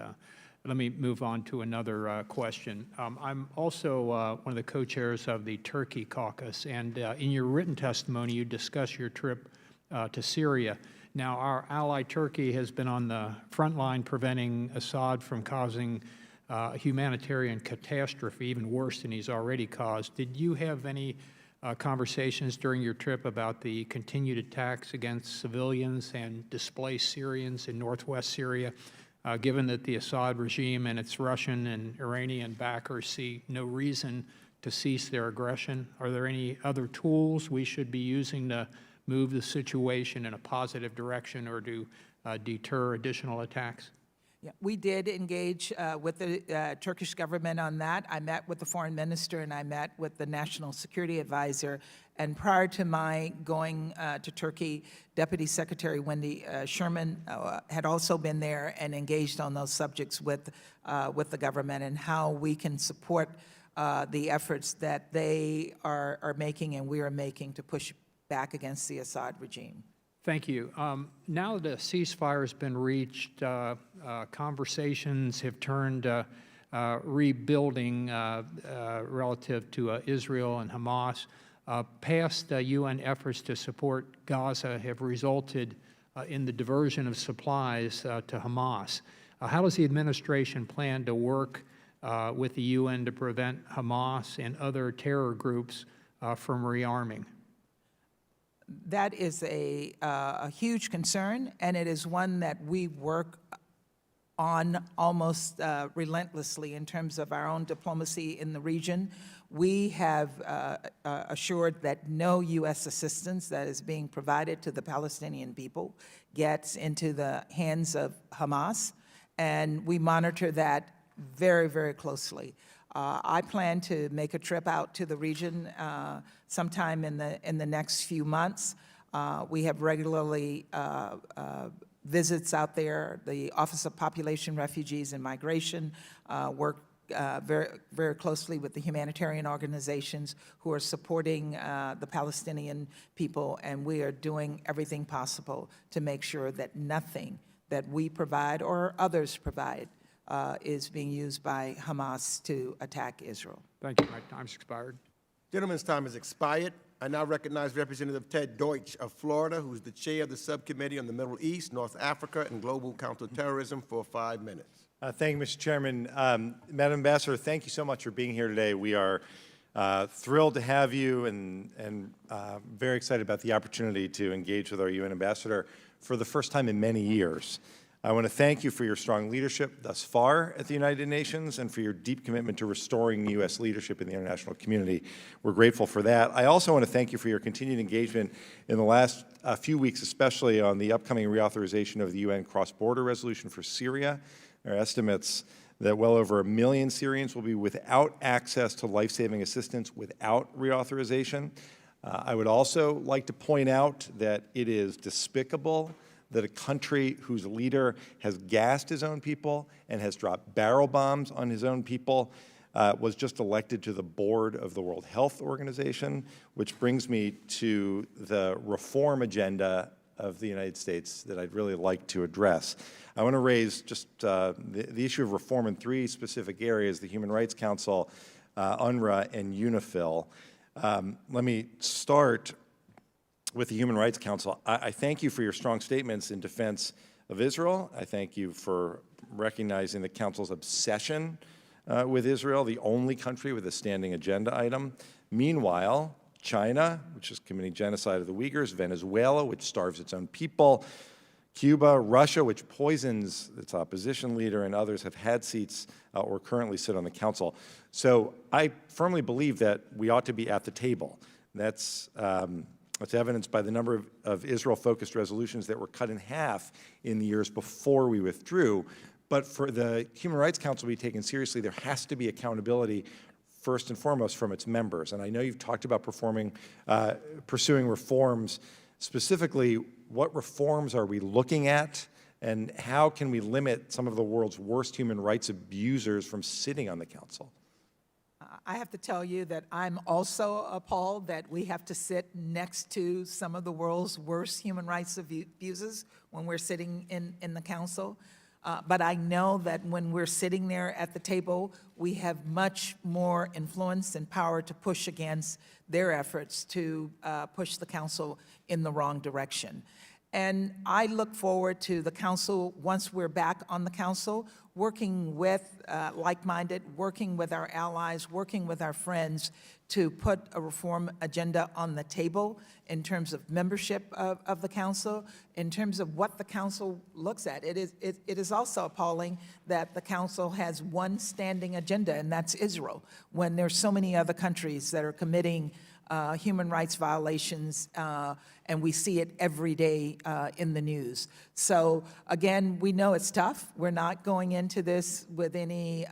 Let me move on to another question. I'm also one of the co-chairs of the Turkey Caucus, and in your written testimony, you discuss your trip to Syria. Now, our ally Turkey has been on the front line preventing Assad from causing a humanitarian catastrophe, even worse than he's already caused. Did you have any conversations during your trip about the continued attacks against civilians and displaced Syrians in northwest Syria, given that the Assad regime and its Russian and Iranian backers see no reason to cease their aggression? Are there any other tools we should be using to move the situation in a positive direction or to deter additional attacks? Yeah, we did engage with the Turkish government on that. I met with the foreign minister and I met with the national security advisor. And prior to my going to Turkey, Deputy Secretary Wendy Sherman had also been there and engaged on those subjects with the government and how we can support the efforts that they are making and we are making to push back against the Assad regime. Thank you. Now that a ceasefire has been reached, conversations have turned rebuilding relative to Israel and Hamas. Past UN efforts to support Gaza have resulted in the diversion of supplies to Hamas. How does the administration plan to work with the UN to prevent Hamas and other terror groups from rearming? That is a huge concern, and it is one that we work on almost relentlessly in terms of our own diplomacy in the region. We have assured that no U.S. assistance that is being provided to the Palestinian people gets into the hands of Hamas, and we monitor that very, very closely. I plan to make a trip out to the region sometime in the next few months. We have regularly visits out there. The Office of Population, Refugees, and Migration work very, very closely with the humanitarian organizations who are supporting the Palestinian people, and we are doing everything possible to make sure that nothing that we provide or others provide is being used by Hamas to attack Israel. Thank you. My time's expired. Gentleman's time has expired. I now recognize Representative Ted Deutsch of Florida, who's the chair of the Subcommittee on the Middle East, North Africa, and Global Counterterrorism, for 5 minutes. Thank you, Mr. Chairman. Madam Ambassador, thank you so much for being here today. We are thrilled to have you and very excited about the opportunity to engage with our UN ambassador for the first time in many years. I want to thank you for your strong leadership thus far at the United Nations and for your deep commitment to restoring U.S. leadership in the international community. We're grateful for that. I also want to thank you for your continued engagement in the last few weeks, especially on the upcoming reauthorization of the UN cross-border resolution for Syria. There are estimates that well over 1 million Syrians will be without access to life-saving assistance without reauthorization. I would also like to point out that it is despicable that a country whose leader has gassed his own people and has dropped barrel bombs on his own people was just elected to the board of the World Health Organization, which brings me to the reform agenda of the United States that I'd really like to address. I want to raise just the issue of reform in 3 specific areas: the Human Rights Council, UNRWA, and UNIFIL. Let me start with the Human Rights Council. I thank you for your strong statements in defense of Israel. I thank you for recognizing the Council's obsession with Israel, the only country with a standing agenda item. Meanwhile, China, which is committing genocide of the Uyghurs, Venezuela, which starves its own people, Cuba, Russia, which poisons its opposition leader, and others have had seats or currently sit on the Council. So I firmly believe that we ought to be at the table. That's evidenced by the number of Israel-focused resolutions that were cut in half in the years before we withdrew. But for the Human Rights Council to be taken seriously, there has to be accountability first and foremost from its members. And I know you've talked about pursuing reforms. Specifically, what reforms are we looking at, and how can we limit some of the world's worst human rights abusers from sitting on the Council? I have to tell you that I'm also appalled that we have to sit next to some of the world's worst human rights abuses when we're sitting in the Council. But I know that when we're sitting there at the table, we have much more influence and power to push against their efforts to push the Council in the wrong direction. And I look forward to the Council, once we're back on the Council, working with like-minded, working with our allies, working with our friends to put a reform agenda on the table in terms of membership of the Council, in terms of what the Council looks at. It is also appalling that the Council has one standing agenda, and that's Israel, when there's so many other countries that are committing human rights violations, and we see it every day in the news. So again, we know it's tough. We're not going into this with any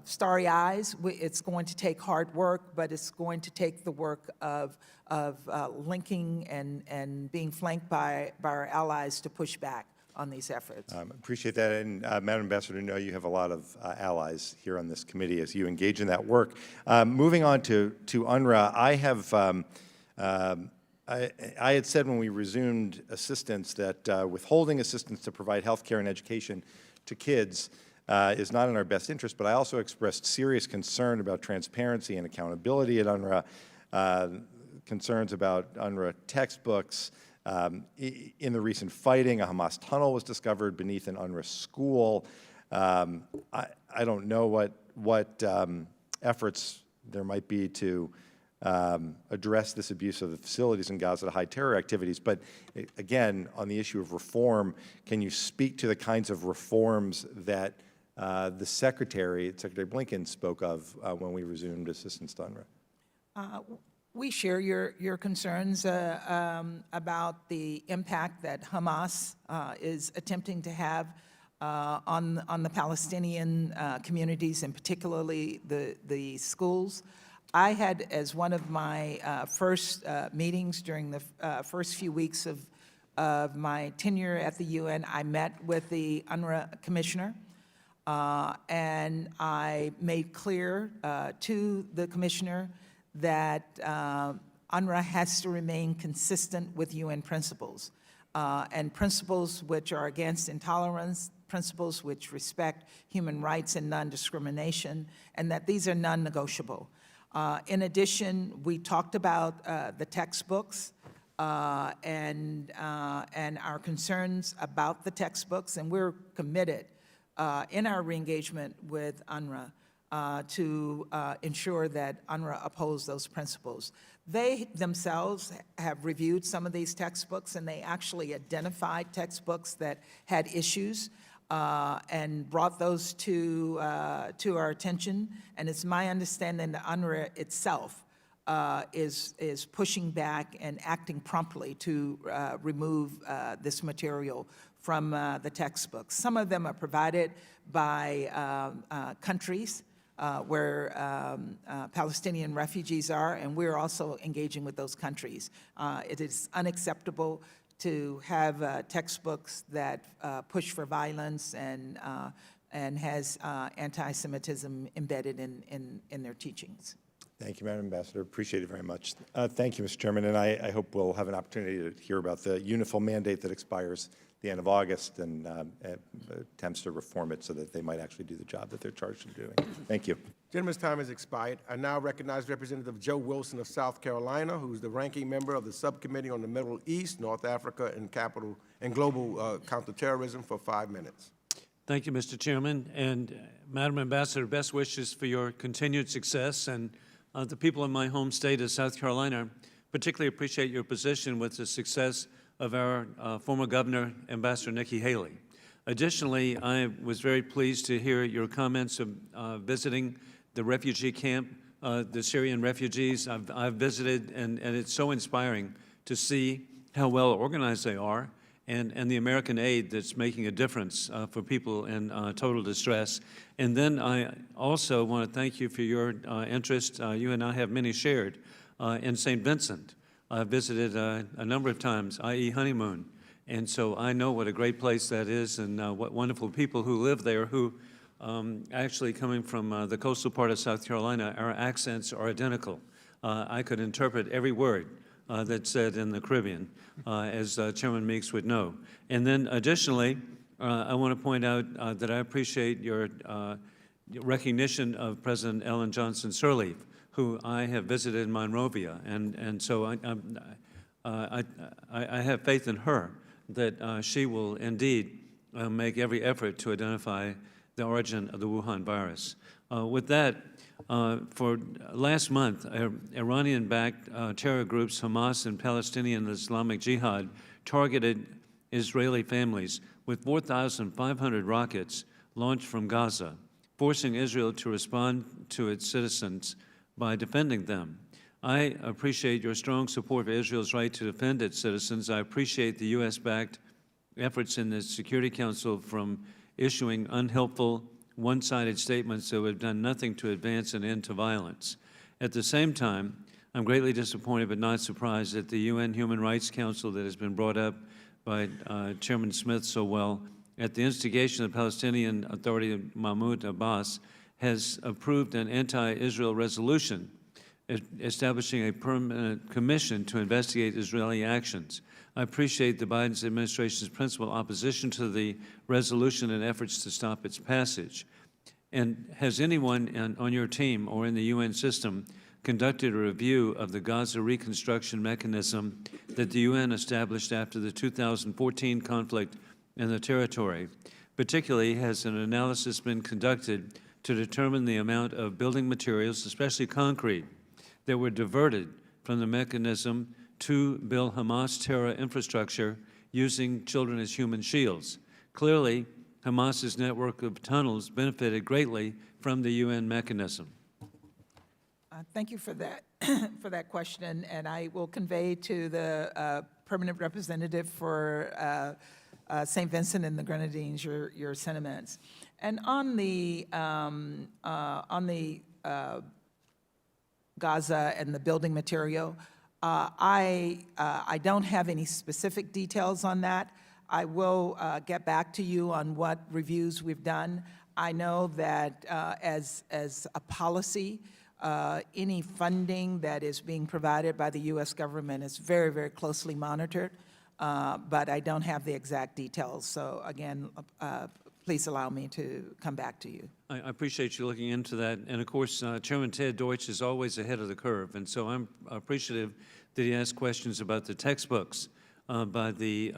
starry eyes. It's going to take hard work, but it's going to take the work of linking and being flanked by our allies to push back on these efforts. Appreciate that. And Madam Ambassador, I know you have a lot of allies here on this committee as you engage in that work. Moving on to UNRWA, I had said when we resumed assistance that withholding assistance to provide health care and education to kids is not in our best interest, but I also expressed serious concern about transparency and accountability at UNRWA, concerns about UNRWA textbooks. In the recent fighting, a Hamas tunnel was discovered beneath an UNRWA school. I don't know what efforts there might be to address this abuse of the facilities in Gaza to hide terror activities. But again, on the issue of reform, can you speak to the kinds of reforms that the Secretary Blinken spoke of when we resumed assistance to UNRWA? We share your concerns about the impact that Hamas is attempting to have on the Palestinian communities, and particularly the schools. I had, as one of my first meetings during the first few weeks of my tenure at the UN, I met with the UNRWA commissioner, and I made clear to the commissioner that UNRWA has to remain consistent with UN principles, and principles which are against intolerance, principles which respect human rights and non-discrimination, and that these are non-negotiable. In addition, we talked about the textbooks and our concerns about the textbooks, and we're committed in our reengagement with UNRWA to ensure that UNRWA upholds those principles. They themselves have reviewed some of these textbooks, and they actually identified textbooks that had issues and brought those to our attention. And it's my understanding that UNRWA itself is pushing back and acting promptly to remove this material from the textbooks. Some of them are provided by countries where Palestinian refugees are, and we're also engaging with those countries. It is unacceptable to have textbooks that push for violence and has anti-Semitism embedded in their teachings. Thank you, Madam Ambassador. Appreciate it very much. Thank you, Mr. Chairman, and I hope we'll have an opportunity to hear about the UNIFIL mandate that expires the end of August and attempts to reform it so that they might actually do the job that they're charged with doing. Thank you. Gentleman's time has expired. I now recognize Representative Joe Wilson of South Carolina, who's the ranking member of the Subcommittee on the Middle East, North Africa, and Global Counterterrorism for 5 minutes. Thank you, Mr. Chairman. And Madam Ambassador, best wishes for your continued success. And the people in my home state of South Carolina particularly appreciate your position with the success of our former governor, Ambassador Nikki Haley. Additionally, I was very pleased to hear your comments of visiting the refugee camp, the Syrian refugees. I've visited, and it's so inspiring to see how well organized they are and the American aid that's making a difference for people in total distress. And then I also want to thank you for your interest. You and I have many shared in St. Vincent. I visited a number of times, i.e. honeymoon. And so I know what a great place that is and what wonderful people who live there who actually coming from the coastal part of South Carolina, our accents are identical. I could interpret every word that's said in the Caribbean, as Chairman Meeks would know. And then additionally, I want to point out that I appreciate your recognition of President Ellen Johnson Sirleaf, who I have visited in Monrovia, and so I have faith in her that she will indeed make every effort to identify the origin of the Wuhan virus. With that, for last month, Iranian-backed terror groups Hamas and Palestinian Islamic Jihad targeted Israeli families with 4,500 rockets launched from Gaza, forcing Israel to respond to its citizens by defending them. I appreciate your strong support for Israel's right to defend its citizens. I appreciate the U.S.-backed efforts in the Security Council from issuing unhelpful, one-sided statements that would have done nothing to advance an end to violence. At the same time, I'm greatly disappointed but not surprised that the UN Human Rights Council that has been brought up by Chairman Smith so well, at the instigation of the Palestinian Authority Mahmoud Abbas, has approved an anti-Israel resolution establishing a permanent commission to investigate Israeli actions. I appreciate the Biden administration's principal opposition to the resolution and efforts to stop its passage. And has anyone on your team or in the UN system conducted a review of the Gaza reconstruction mechanism that the UN established after the 2014 conflict in the territory? Particularly, has an analysis been conducted to determine the amount of building materials, especially concrete, that were diverted from the mechanism to build Hamas terror infrastructure using children as human shields? Clearly, Hamas's network of tunnels benefited greatly from the UN mechanism. Thank you for that, for that question, and I will convey to the permanent representative for St. Vincent and the Grenadines your sentiments. And on the Gaza and the building material, I don't have any specific details on that. I will get back to you on what reviews we've done. I know that as a policy, any funding that is being provided by the U.S. government is very, very closely monitored, but I don't have the exact details. So again, please allow me to come back to you. I appreciate you looking into that. And of course, Chairman Ted Deutsch is always ahead of the curve. And so I'm appreciative that he asked questions about the textbooks by the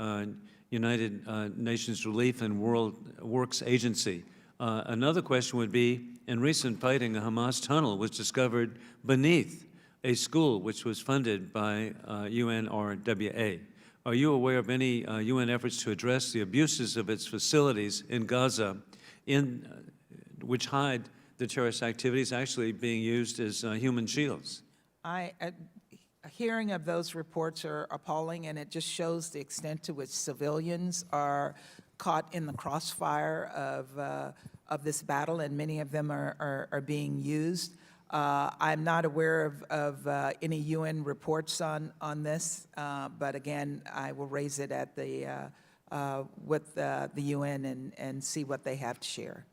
United Nations Relief and World Works Agency. Another question would be, in recent fighting, a Hamas tunnel was discovered beneath a school which was funded by UNRWA. Are you aware of any UN efforts to address the abuses of its facilities in Gaza, which hide the terrorist activities actually being used as human shields? Hearing of those reports are appalling, and it just shows the extent to which civilians are caught in the crossfire of this battle, and many of them are being used. I'm not aware of any UN reports on this, but again, I will raise it at with the UN and see what they have to share.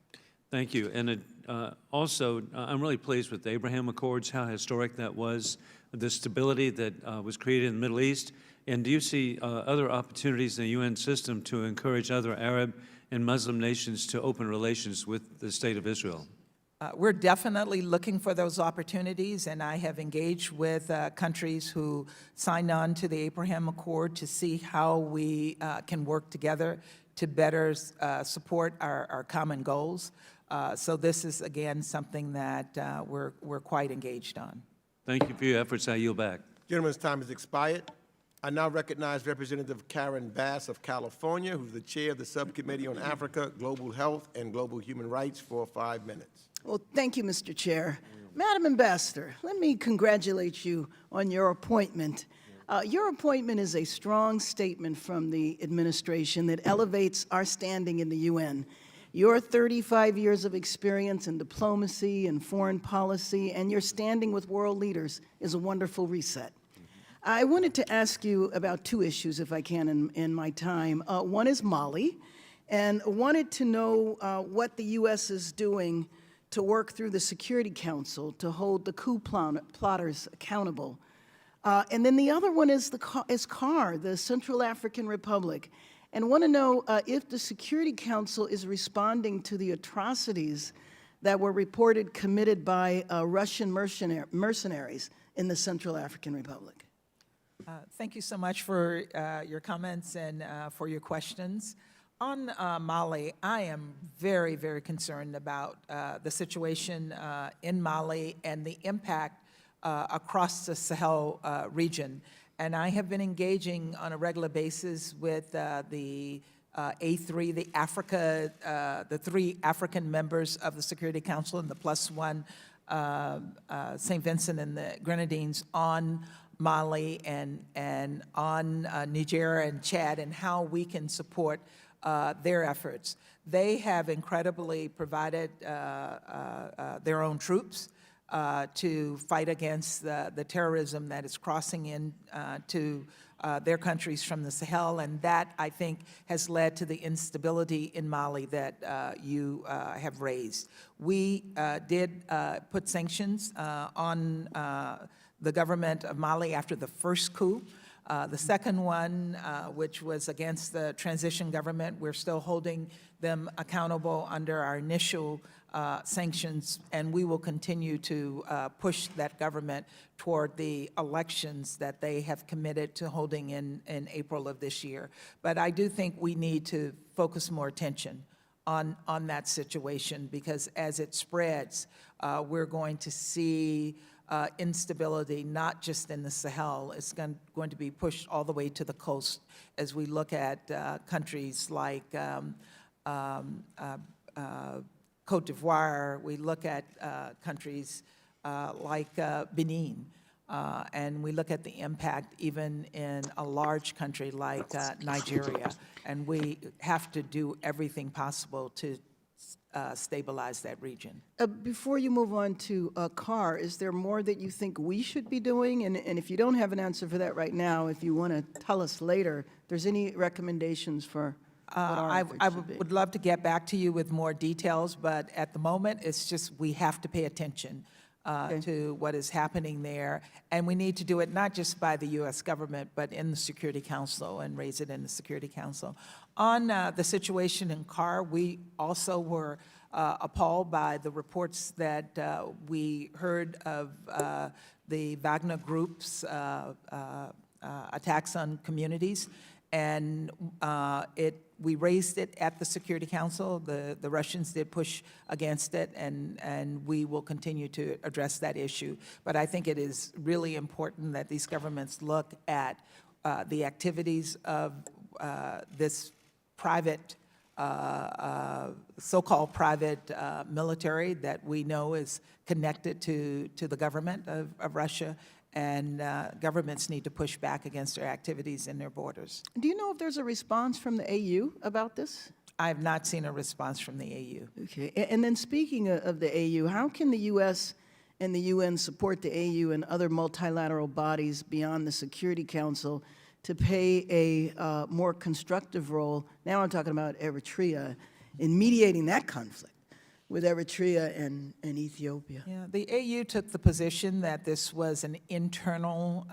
Thank you. And also, I'm really pleased with the Abraham Accords, how historic that was, the stability that was created in the Middle East. And do you see other opportunities in the UN system to encourage other Arab and Muslim nations to open relations with the State of Israel? We're definitely looking for those opportunities, and I have engaged with countries who signed on to the Abraham Accord to see how we can work together to better support our common goals. So this is, again, something that we're quite engaged on. Thank you for your efforts. I yield back. Gentleman's time has expired. I now recognize Representative Karen Bass of California, who's the chair of the Subcommittee on Africa, Global Health, and Global Human Rights, for 5 minutes. Well, thank you, Mr. Chair. Madam Ambassador, let me congratulate you on your appointment. Your appointment is a strong statement from the administration that elevates our standing in the UN. Your 35 years of experience in diplomacy and foreign policy and your standing with world leaders is a wonderful reset. I wanted to ask you about two issues, if I can, in my time. One is Mali, and wanted to know what the U.S. is doing to work through the Security Council to hold the coup plotters accountable. And then the other one is CAR, the Central African Republic, and want to know if the Security Council is responding to the atrocities that were reported committed by Russian mercenaries in the Central African Republic. Thank you so much for your comments and for your questions. On Mali, I am very, very concerned about the situation in Mali and the impact across the Sahel region. And I have been engaging on a regular basis with the A3, the three African members of the Security Council and the +1 St. Vincent and the Grenadines on Mali and on Niger and Chad, and how we can support their efforts. They have incredibly provided their own troops to fight against the terrorism that is crossing in to their countries from the Sahel, and that, I think, has led to the instability in Mali that you have raised. We did put sanctions on the government of Mali after the first coup. The second one, which was against the transition government, we're still holding them accountable under our initial sanctions, and we will continue to push that government toward the elections that they have committed to holding in April of this year. But I do think we need to focus more attention on that situation, because as it spreads, we're going to see instability, not just in the Sahel. It's going to be pushed all the way to the coast as we look at countries like Cote d'Ivoire. We look at countries like Benin, and we look at the impact even in a large country like Nigeria. And we have to do everything possible to stabilize that region. Before you move on to CAR, is there more that you think we should be doing? And if you don't have an answer for that right now, if you want to tell us later, if there's any recommendations for what our efforts I should be. would love to get back to you with more details, but at the moment, it's just we have to pay attention to what is happening there. And we need to do it not just by the U.S. government, but in the Security Council and raise it in the Security Council. On the situation in CAR, we also were appalled by the reports that we heard of the Wagner Group's attacks on communities. And we raised it at the Security Council. The Russians did push against it, and we will continue to address that issue. But I think it is really important that these governments look at the activities of this private, so-called private military that we know is connected to the government of Russia. And governments need to push back against their activities in their borders. Do you know if there's a response from the AU about this? I have not seen a response from the AU. Okay. And then speaking of the AU, how can the U.S. and the UN support the AU and other multilateral bodies beyond the Security Council to play a more constructive role, now I'm talking about Eritrea, in mediating that conflict with Eritrea and Ethiopia? Yeah, the AU took the position that this was an internal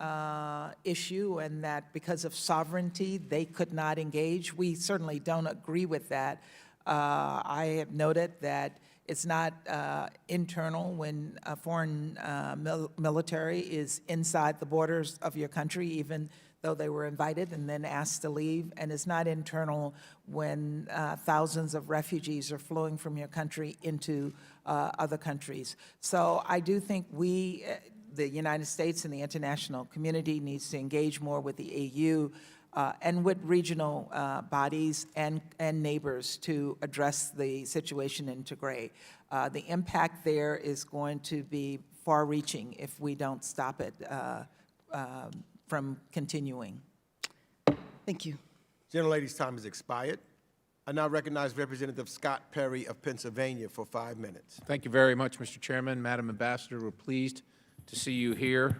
issue and that because of sovereignty, they could not engage. We certainly don't agree with that. I have noted that it's not internal when a foreign military is inside the borders of your country, even though they were invited and then asked to leave, and it's not internal when thousands of refugees are flowing from your country into other countries. So I do think we, the United States and the international community, needs to engage more with the AU and with regional bodies and neighbors to address the situation in Tigray. The impact there is going to be far-reaching if we don't stop it from continuing. Thank you. Gentlelady's time has expired. I now recognize Representative Scott Perry of Pennsylvania for 5 minutes. Thank you very much, Mr. Chairman. Madam Ambassador, we're pleased to see you here.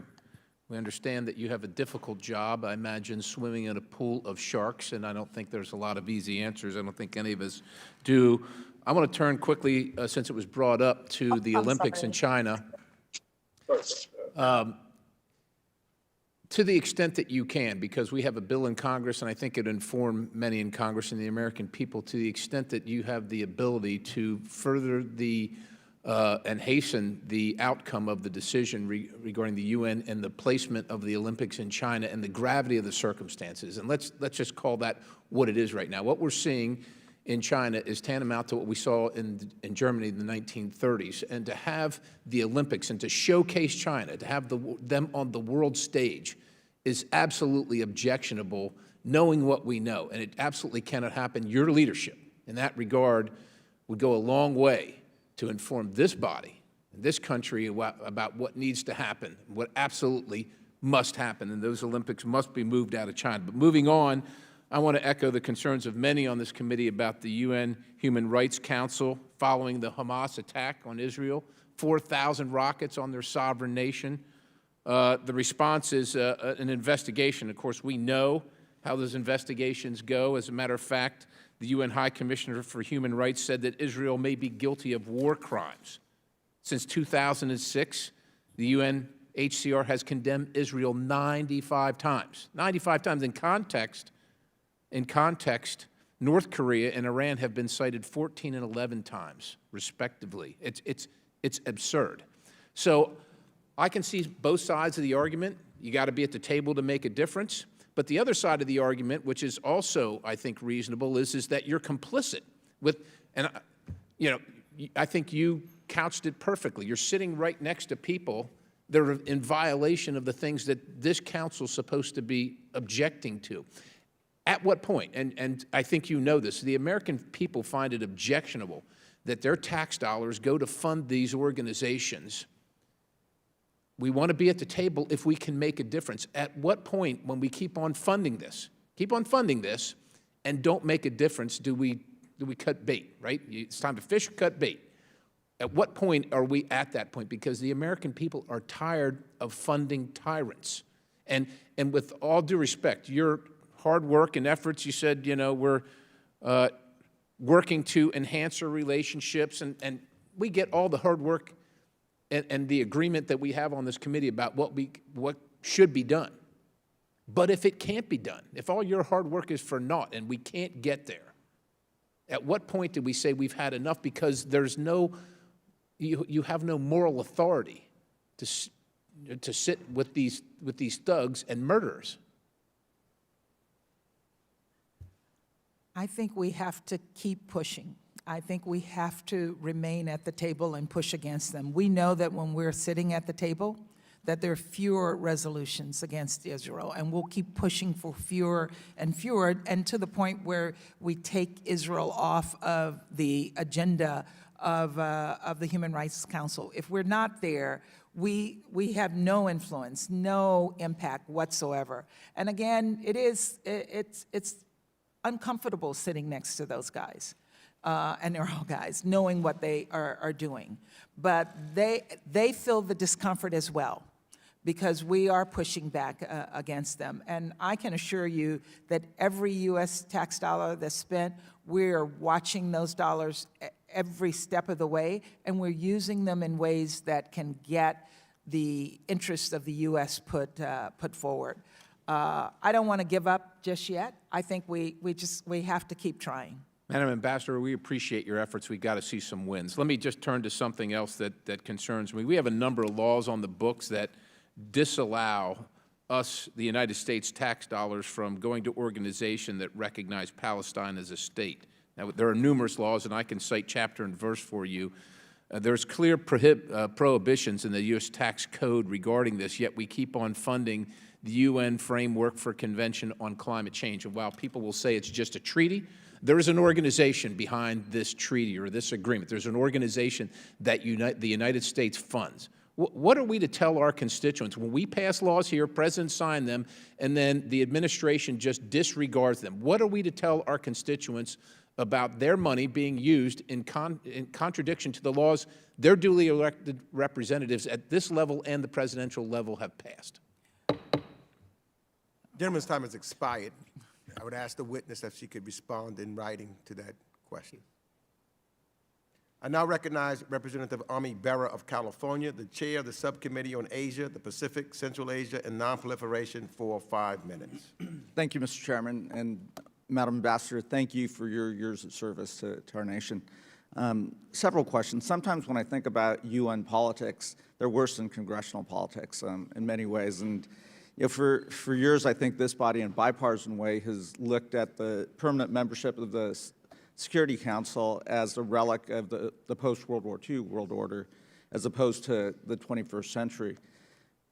We understand that you have a difficult job, I imagine, swimming in a pool of sharks, and I don't think there's a lot of easy answers. I don't think any of us do. I want to turn quickly, since it was brought up, to the Olympics in China. To the extent that you can, because we have a bill in Congress, and I think it informed many in Congress and the American people, to the extent that you have the ability to further the and hasten the outcome of the decision regarding the UN and the placement of the Olympics in China and the gravity of the circumstances. And let's just call that what it is right now. What we're seeing in China is tantamount to what we saw in Germany in the 1930s. And to have the Olympics and to showcase China, to have them on the world stage is absolutely objectionable, knowing what we know. And it absolutely cannot happen. Your leadership in that regard would go a long way to inform this body, this country, about what needs to happen, what absolutely must happen. And those Olympics must be moved out of China. But moving on, I want to echo the concerns of many on this committee about the UN Human Rights Council following the Hamas attack on Israel, 4,000 rockets on their sovereign nation. The response is an investigation. Of course, we know how those investigations go. As a matter of fact, the UN High Commissioner for Human Rights said that Israel may be guilty of war crimes. Since 2006, the UNHCR has condemned Israel 95 times. 95 times. In context, North Korea and Iran have been cited 14 and 11 times, respectively. It's absurd. So I can see both sides of the argument. You got to be at the table to make a difference. But the other side of the argument, which is also, I think, reasonable, is that you're complicit with, and I think you couched it perfectly. You're sitting right next to people that are in violation of the things that this council is supposed to be objecting to. At what point, and I think you know this, the American people find it objectionable that their tax dollars go to fund these organizations. We want to be at the table if we can make a difference. At what point, when we keep on funding this, and don't make a difference, do we cut bait, right? It's time to fish or cut bait. At what point are we at that point? Because the American people are tired of funding tyrants. And with all due respect, your hard work and efforts, you said, we're working to enhance our relationships, and we get all the hard work and the agreement that we have on this committee about what should be done. But if it can't be done, if all your hard work is for naught and we can't get there, at what point do we say we've had enough? Because there's you have no moral authority to sit with these thugs and murderers. I think we have to keep pushing. I think we have to remain at the table and push against them. We know that when we're sitting at the table, that there are fewer resolutions against Israel, and we'll keep pushing for fewer, and to the point where we take Israel off of the agenda of the Human Rights Council. If we're not there, we have no influence, no impact whatsoever. And again, it's uncomfortable sitting next to those guys. And they're all guys, knowing what they are doing. But they feel the discomfort as well, because we are pushing back against them. And I can assure you that every U.S. tax dollar that's spent, we're watching those dollars every step of the way, and we're using them in ways that can get the interests of the U.S. put forward. I don't want to give up just yet. I think we have to keep trying. Madam Ambassador, we appreciate your efforts. We've got to see some wins. Let me just turn to something else that concerns me. We have a number of laws on the books that disallow us, the United States tax dollars, from going to organizations that recognize Palestine as a state. Now, there are numerous laws, and I can cite chapter and verse for you. There's clear prohibitions in the U.S. tax code regarding this, yet we keep on funding the UN Framework for Convention on Climate Change. And while people will say it's just a treaty, there is an organization behind this treaty or this agreement. There's an organization that the United States funds. What are we to tell our constituents? When we pass laws here, presidents sign them, and then the administration just disregards them. What are we to tell our constituents about their money being used in contradiction to the laws their duly elected representatives at this level and the presidential level have passed? Gentleman's time has expired. I would ask the witness if she could respond in writing to that question. I now recognize Representative Ami Bera of California, the chair of the Subcommittee on Asia, the Pacific, Central Asia, and Nonproliferation, for 5 minutes. Thank you, Mr. Chairman. And Madam Ambassador, thank you for your years of service to our nation. Several questions. Sometimes when I think about UN politics, they're worse than congressional politics in many ways. And for years, I think this body in a bipartisan way has looked at the permanent membership of the Security Council as a relic of the post-World War II world order, as opposed to the 21st century.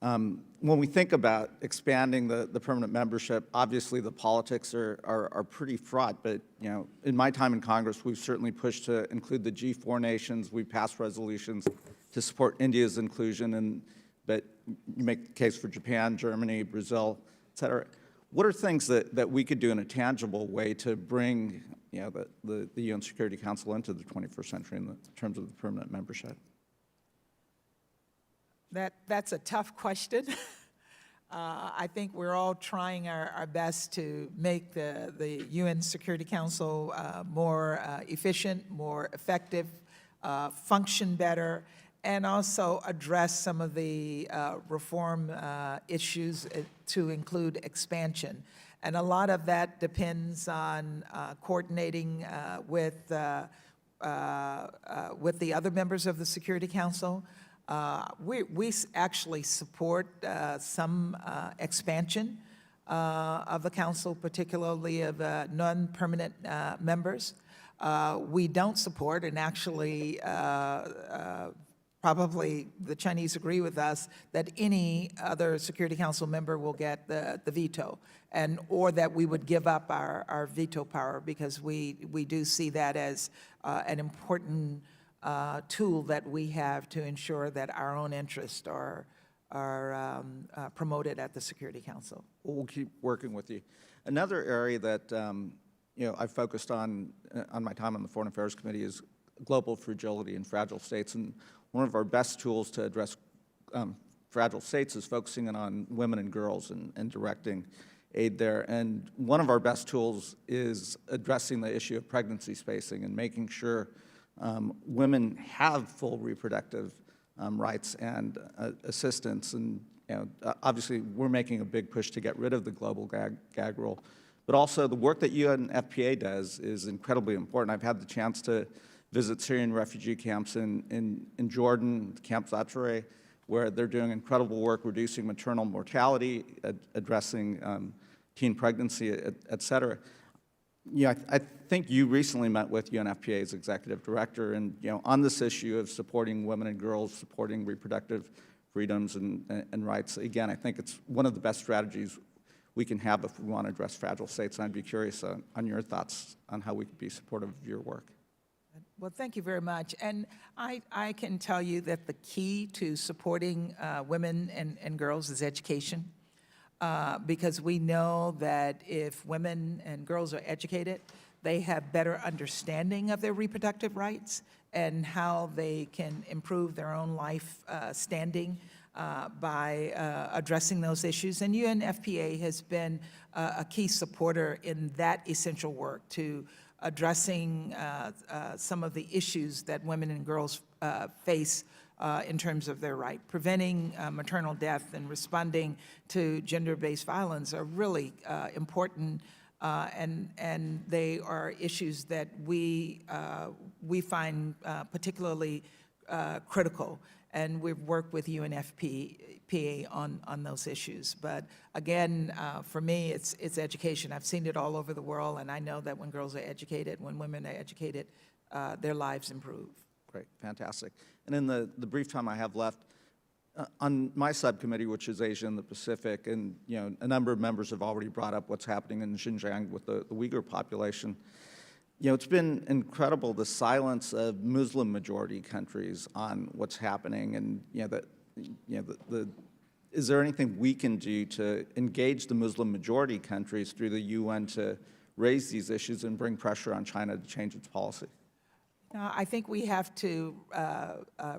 When we think about expanding the permanent membership, obviously the politics are pretty fraught, but in my time in Congress, we've certainly pushed to include the G4 nations. We've passed resolutions to support India's inclusion, but you make the case for Japan, Germany, Brazil, et cetera. What are things that we could do in a tangible way to bring the UN Security Council into the 21st century in terms of the permanent membership? That's a tough question. I think we're all trying our best to make the UN Security Council more efficient, more effective, function better, and also address some of the reform issues to include expansion. And a lot of that depends on coordinating with the other members of the Security Council. We actually support some expansion of the Council, particularly of non-permanent members. We don't support, and actually probably the Chinese agree with us, that any other Security Council member will get the veto, or that we would give up our veto power, because we do see that as an important tool that we have to ensure that our own interests are promoted at the Security Council. Well, we'll keep working with you. Another area that I focused on my time on the Foreign Affairs Committee is global fragility and fragile states. And one of our best tools to address fragile states is focusing on women and girls and directing aid there. And one of our best tools is addressing the issue of pregnancy spacing and making sure women have full reproductive rights and assistance. And obviously, we're making a big push to get rid of the global gag rule. But also, the work that UNFPA does is incredibly important. I've had the chance to visit Syrian refugee camps in Jordan, Camp Zaatari, where they're doing incredible work reducing maternal mortality, addressing teen pregnancy, et cetera. I think you recently met with UNFPA's executive director, and on this issue of supporting women and girls, supporting reproductive freedoms and rights. Again, I think it's one of the best strategies we can have if we want to address fragile states. And I'd be curious on your thoughts on how we could be supportive of your work. Well, thank you very much. And I can tell you that the key to supporting women and girls is education. Because we know that if women and girls are educated, they have better understanding of their reproductive rights and how they can improve their own life standing by addressing those issues. And UNFPA has been a key supporter in that essential work to addressing some of the issues that women and girls face in terms of their right. Preventing maternal death and responding to gender-based violence are really important, and they are issues that we find particularly critical, and we've worked with UNFPA on those issues. But again, for me, it's education. I've seen it all over the world, and I know that when girls are educated, when women are educated, their lives improve. Great, fantastic. And in the brief time I have left, on my subcommittee, which is Asia and the Pacific, and a number of members have already brought up what's happening in Xinjiang with the Uyghur population. It's been incredible, the silence of Muslim majority countries on what's happening, and is there anything we can do to engage the Muslim majority countries through the UN to raise these issues and bring pressure on China to change its policy? I think we have to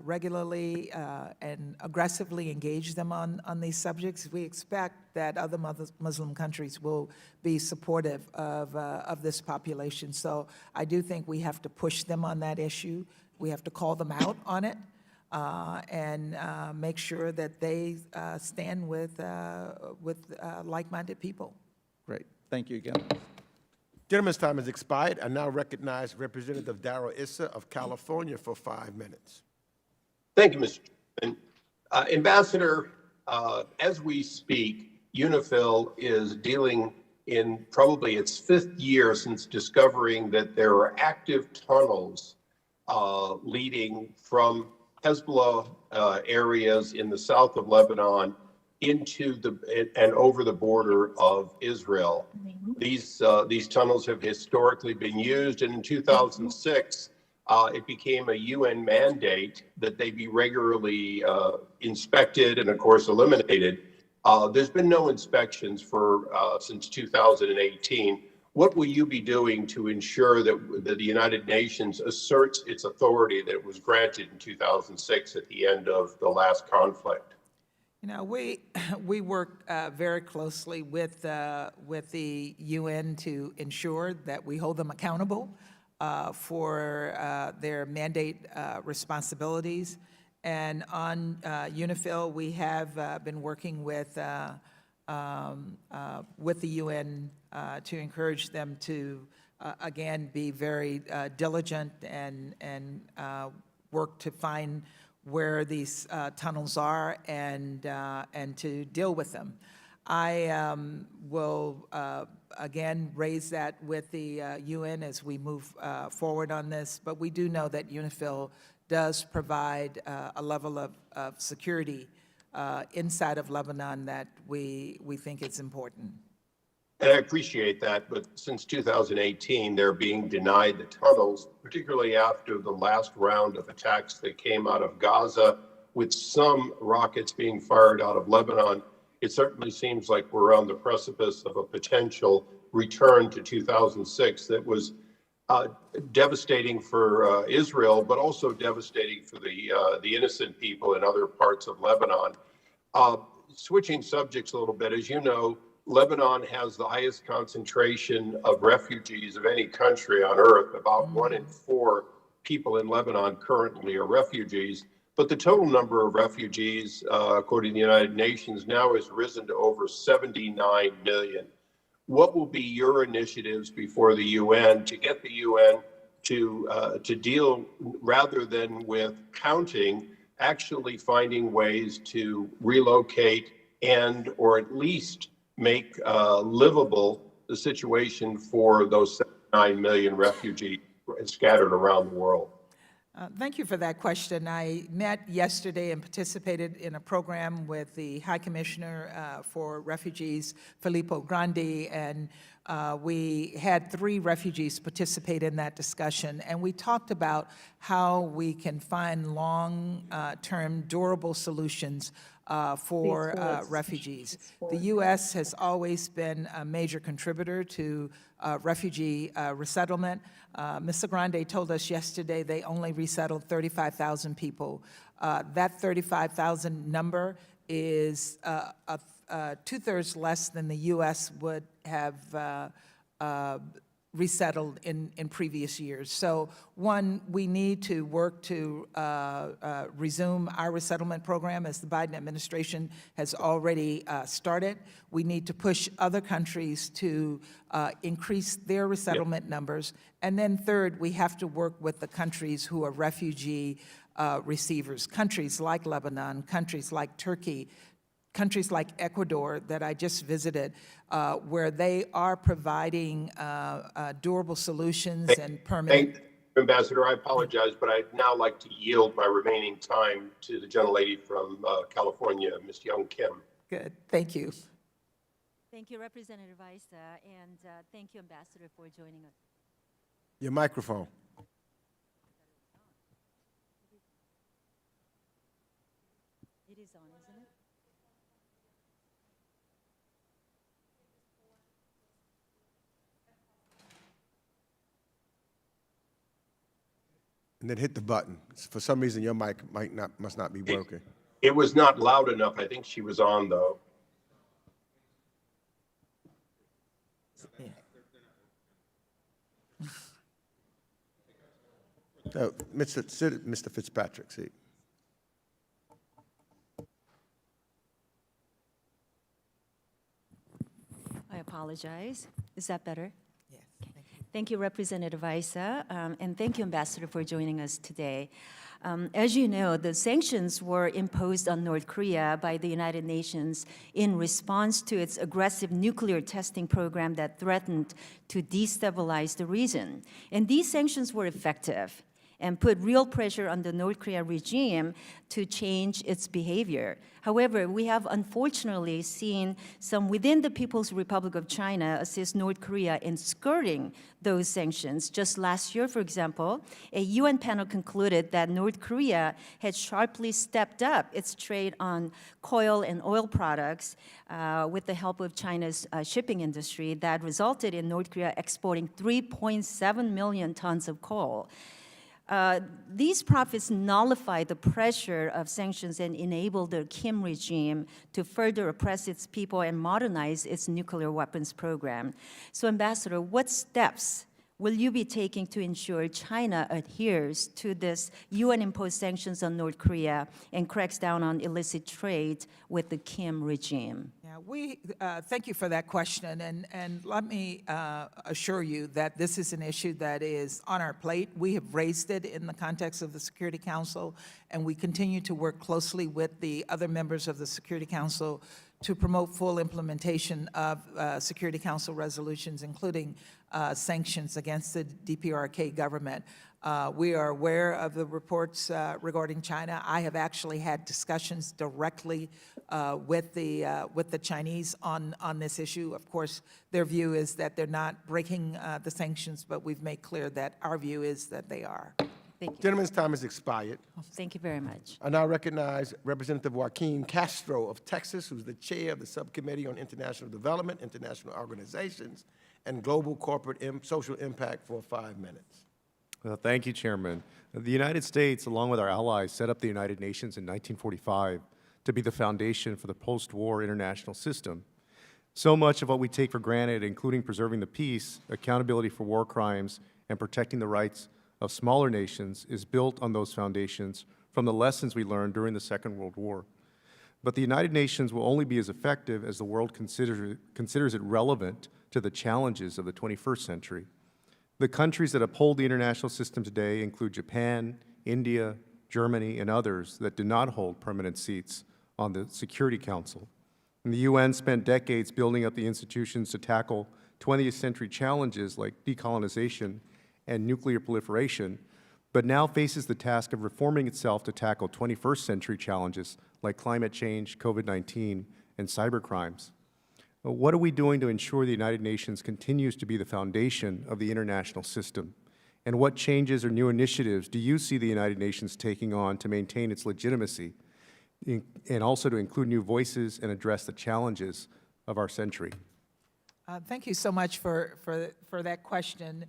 regularly and aggressively engage them on these subjects. We expect that other Muslim countries will be supportive of this population. So I do think we have to push them on that issue. We have to call them out on it and make sure that they stand with like-minded people. Great. Thank you again. Gentleman's time has expired. I now recognize Representative Darrell Issa of California for 5 minutes. Thank you, Mr. Chairman. Ambassador, as we speak, UNIFIL is dealing in probably its 5th year since discovering that there are active tunnels leading from Hezbollah areas in the south of Lebanon into and over the border of Israel. These tunnels have historically been used, and in 2006, it became a UN mandate that they be regularly inspected and, of course, eliminated. There's been no inspections since 2018. What will you be doing to ensure that the United Nations asserts its authority that it was granted in 2006 at the end of the last conflict? We work very closely with the UN to ensure that we hold them accountable for their mandate responsibilities. And on UNIFIL, we have been working with the UN to encourage them to, again, be very diligent and work to find where these tunnels are and to deal with them. I will, again, raise that with the UN as we move forward on this, but we do know that UNIFIL does provide a level of security inside of Lebanon that we think is important. And I appreciate that, but since 2018, they're being denied the tunnels, particularly after the last round of attacks that came out of Gaza, with some rockets being fired out of Lebanon. It certainly seems like we're on the precipice of a potential return to 2006 that was devastating for Israel, but also devastating for the innocent people in other parts of Lebanon. Switching subjects a little bit, as you know, Lebanon has the highest concentration of refugees of any country on earth. About 1 in 4 people in Lebanon currently are refugees. but the total number of refugees, according to the United Nations, now has risen to over 79 million. What will be your initiatives before the UN to get the UN to deal, rather than with counting, actually finding ways to relocate and or at least make livable the situation for those 9 million refugees scattered around the world? Thank you for that question. I met yesterday and participated in a program with the High Commissioner for Refugees, Filippo Grandi, and we had 3 refugees participate in that discussion. And we talked about how we can find long-term, durable solutions for refugees. The U.S. has always been a major contributor to refugee resettlement. Mr. Grande told us yesterday they only resettled 35,000 people. That 35,000 number is 2/3 less than the U.S. would have resettled in previous years. So one, we need to work to resume our resettlement program, as the Biden administration has already started. We need to push other countries to increase their resettlement numbers. And then third, we have to work with the countries who are refugee receivers, countries like Lebanon, countries like Turkey, countries like Ecuador that I just visited, where they are providing durable solutions and permanent. Ambassador, I apologize, but I'd now like to yield my remaining time to the gentlelady from California, Ms. Young Kim. Good, thank you. Thank you, Representative Issa, and thank you, Ambassador, for joining us. Your microphone. It is on, isn't it? And then hit the button. For some reason, your mic must not be working. It was not loud enough. I think she was on, though. Mr. Fitzpatrick, see. I apologize. Is that better? Yes. Thank you, Representative Issa, and thank you, Ambassador, for joining us today. As you know, the sanctions were imposed on North Korea by the United Nations in response to its aggressive nuclear testing program that threatened to destabilize the region. And these sanctions were effective and put real pressure on the North Korea regime to change its behavior. However, we have unfortunately seen some within the People's Republic of China assist North Korea in skirting those sanctions. Just last year, for example, a UN panel concluded that North Korea had sharply stepped up its trade on coal and oil products with the help of China's shipping industry that resulted in North Korea exporting 3.7 million tons of coal. These profits nullify the pressure of sanctions and enable the Kim regime to further oppress its people and modernize its nuclear weapons program. So, Ambassador, what steps will you be taking to ensure China adheres to this UN-imposed sanctions on North Korea and cracks down on illicit trade with the Kim regime? Yeah, thank you for that question, and let me assure you that this is an issue that is on our plate. We have raised it in the context of the Security Council, and we continue to work closely with the other members of the Security Council to promote full implementation of Security Council resolutions, including sanctions against the DPRK government. We are aware of the reports regarding China. I have actually had discussions directly with the Chinese on this issue. Of course, their view is that they're not breaking the sanctions, but we've made clear that our view is that they are. Thank you. Gentleman's time has expired. Thank you very much. I now recognize Representative Joaquin Castro of Texas, who's the chair of the Subcommittee on International Development, International Organizations, and Global Corporate Social Impact for 5 minutes. Well, thank you, Chairman. The United States, along with our allies, set up the United Nations in 1945 to be the foundation for the post-war international system. So much of what we take for granted, including preserving the peace, accountability for war crimes, and protecting the rights of smaller nations, is built on those foundations from the lessons we learned during the Second World War. But the United Nations will only be as effective as the world considers it relevant to the challenges of the 21st century. The countries that uphold the international system today include Japan, India, Germany, and others that do not hold permanent seats on the Security Council. And the UN spent decades building up the institutions to tackle 20th century challenges like decolonization and nuclear proliferation, but now faces the task of reforming itself to tackle 21st century challenges like climate change, COVID-19, and cybercrimes. What are we doing to ensure the United Nations continues to be the foundation of the international system? And what changes or new initiatives do you see the United Nations taking on to maintain its legitimacy and also to include new voices and address the challenges of our century? Thank you so much for that question.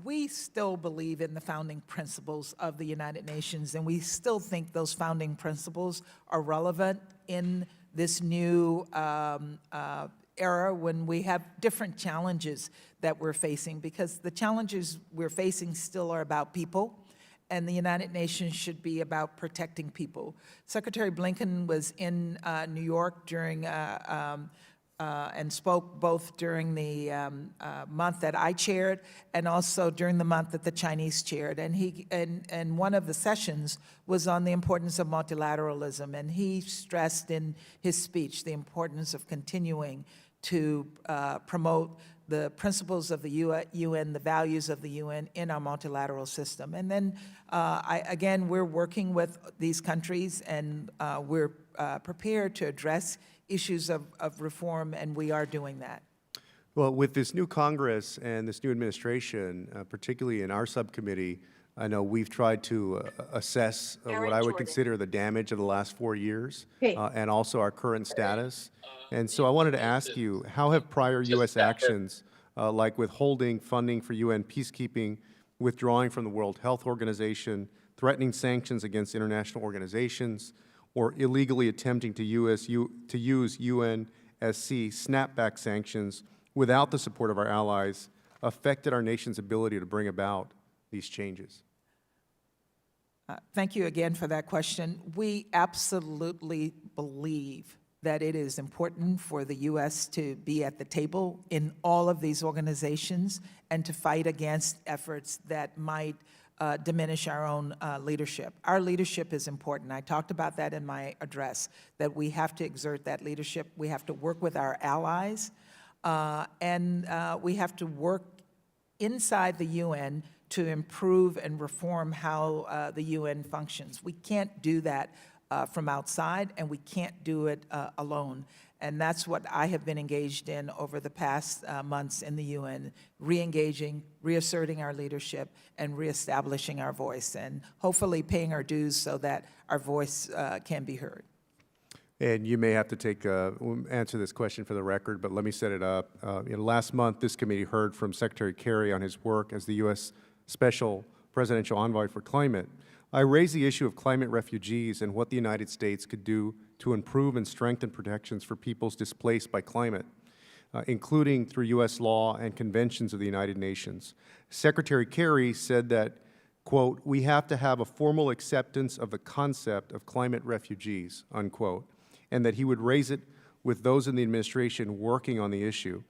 We still believe in the founding principles of the United Nations, and we still think those founding principles are relevant in this new era when we have different challenges that we're facing, because the challenges we're facing still are about people, and the United Nations should be about protecting people. Secretary Blinken was in New York during and spoke both during the month that I chaired and also during the month that the Chinese chaired. And one of the sessions was on the importance of multilateralism, and he stressed in his speech the importance of continuing to promote the principles of the UN, the values of the UN in our multilateral system. And then, again, we're working with these countries, and we're prepared to address issues of reform, and we are doing that. Well, with this new Congress and this new administration, particularly in our subcommittee, I know we've tried to assess what I would consider the damage of the last 4 years and also our current status. And so I wanted to ask you, how have prior U.S. actions like withholding funding for UN peacekeeping, withdrawing from the World Health Organization, threatening sanctions against international organizations, or illegally attempting to use UNSC snapback sanctions without the support of our allies affected our nation's ability to bring about these changes? Thank you again for that question. We absolutely believe that it is important for the U.S. to be at the table in all of these organizations and to fight against efforts that might diminish our own leadership. Our leadership is important. I talked about that in my address, that we have to exert that leadership. We have to work with our allies, and we have to work inside the UN to improve and reform how the UN functions. We can't do that from outside, and we can't do it alone. And that's what I have been engaged in over the past months in the UN, re-engaging, reasserting our leadership, and reestablishing our voice, and hopefully paying our dues so that our voice can be heard. And you may have to answer this question for the record, but let me set it up. Last month, this committee heard from Secretary Kerry on his work as the U.S. Special Presidential Envoy for Climate. I raised the issue of climate refugees and what the United States could do to improve and strengthen protections for peoples displaced by climate, including through U.S. law and conventions of the United Nations. Secretary Kerry said that, quote, "We have to have a formal acceptance of the concept of climate refugees," unquote, and that he would raise it with those in the administration working on the issue.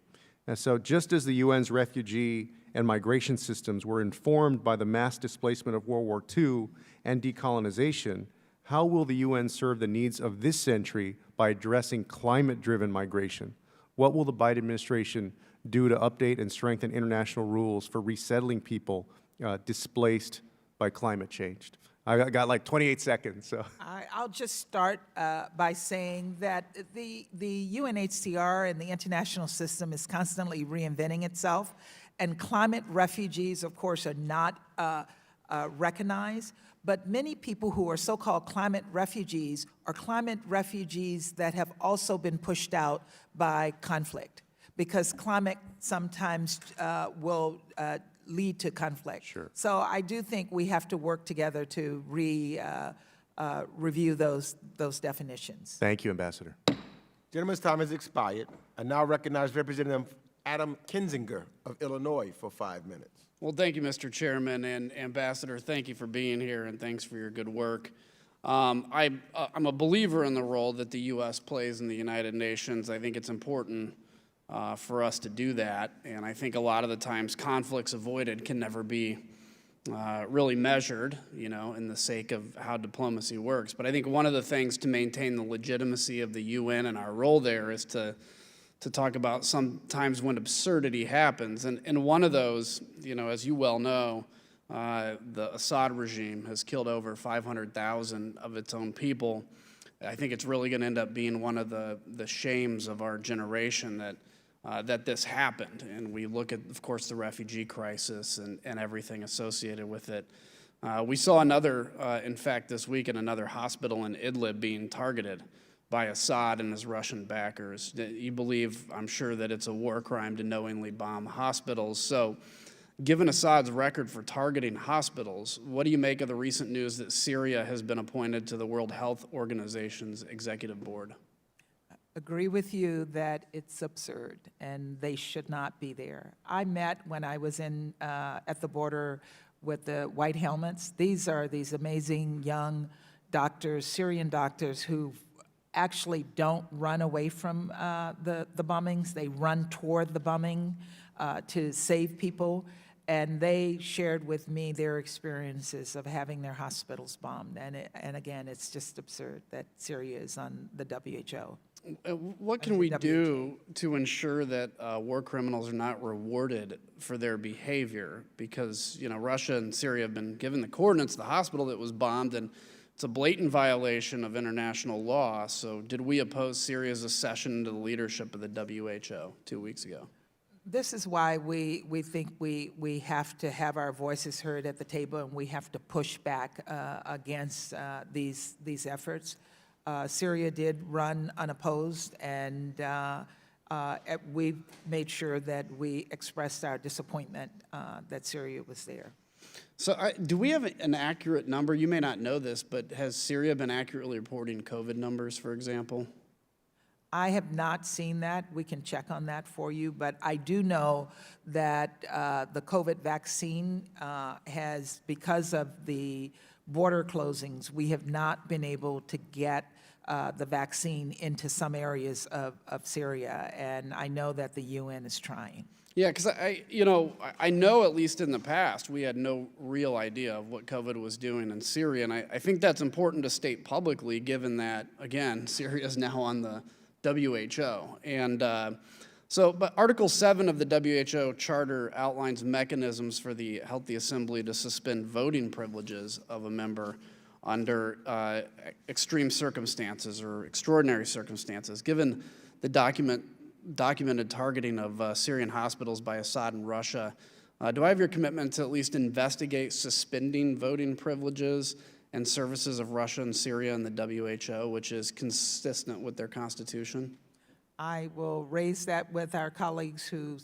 And so just as the UN's refugee and migration systems were informed by the mass displacement of World War II and decolonization, how will the UN serve the needs of this century by addressing climate-driven migration? What will the Biden administration do to update and strengthen international rules for resettling people displaced by climate change? I got like 28 seconds, so. I'll just start by saying that the UNHCR and the international system is constantly reinventing itself, and climate refugees, of course, are not recognized, but many people who are so-called climate refugees are climate refugees that have also been pushed out by conflict, because climate sometimes will lead to conflict. Sure. So I do think we have to work together to review those definitions. Thank you, Ambassador. Gentleman's time has expired. I now recognize Representative Adam Kinzinger of Illinois for 5 minutes. Well, thank you, Mr. Chairman, and Ambassador, thank you for being here, and thanks for your good work. I'm a believer in the role that the U.S. plays in the United Nations. I think it's important for us to do that, and I think a lot of the times conflicts avoided can never be really measured, you know, in the sake of how diplomacy works. But I think one of the things to maintain the legitimacy of the UN and our role there is to talk about sometimes when absurdity happens. And one of those, you know, as you well know, the Assad regime has killed over 500,000 of its own people. I think it's really going to end up being one of the shames of our generation that this happened. And we look at, of course, the refugee crisis and everything associated with it. We saw another, in fact, this week in another hospital in Idlib being targeted by Assad and his Russian backers. You believe, I'm sure, that it's a war crime to knowingly bomb hospitals. So given Assad's record for targeting hospitals, what do you make of the recent news that Syria has been appointed to the World Health Organization's executive board? Agree with you that it's absurd and they should not be there. I met when I was at the border with the white helmets. These are these amazing young doctors, Syrian doctors, who actually don't run away from the bombings. They run toward the bombing to save people. And they shared with me their experiences of having their hospitals bombed. And again, it's just absurd that Syria is on the WHO. What can we do to ensure that war criminals are not rewarded for their behavior? Because, you know, Russia and Syria have been given the coordinates of the hospital that was bombed, and it's a blatant violation of international law. So did we oppose Syria's accession to the leadership of the WHO 2 weeks ago? This is why we think we have to have our voices heard at the table, and we have to push back against these efforts. Syria did run unopposed, and we made sure that we expressed our disappointment that Syria was there. So do we have an accurate number? You may not know this, but has Syria been accurately reporting COVID numbers, for example? I have not seen that. We can check on that for you, but I do know that the COVID vaccine has, because of the border closings, we have not been able to get the vaccine into some areas of Syria, and I know that the UN is trying. Yeah, because I know at least in the past we had no real idea of what COVID was doing in Syria, and I think that's important to state publicly, given that, again, Syria is now on the WHO. And but Article 7 of the WHO Charter outlines mechanisms for the Healthy Assembly to suspend voting privileges of a member under extreme circumstances or extraordinary circumstances. Given the documented targeting of Syrian hospitals by Assad and Russia, do I have your commitment to at least investigate suspending voting privileges and services of Russia and Syria in the WHO, which is consistent with their constitution? I will raise that with our colleagues who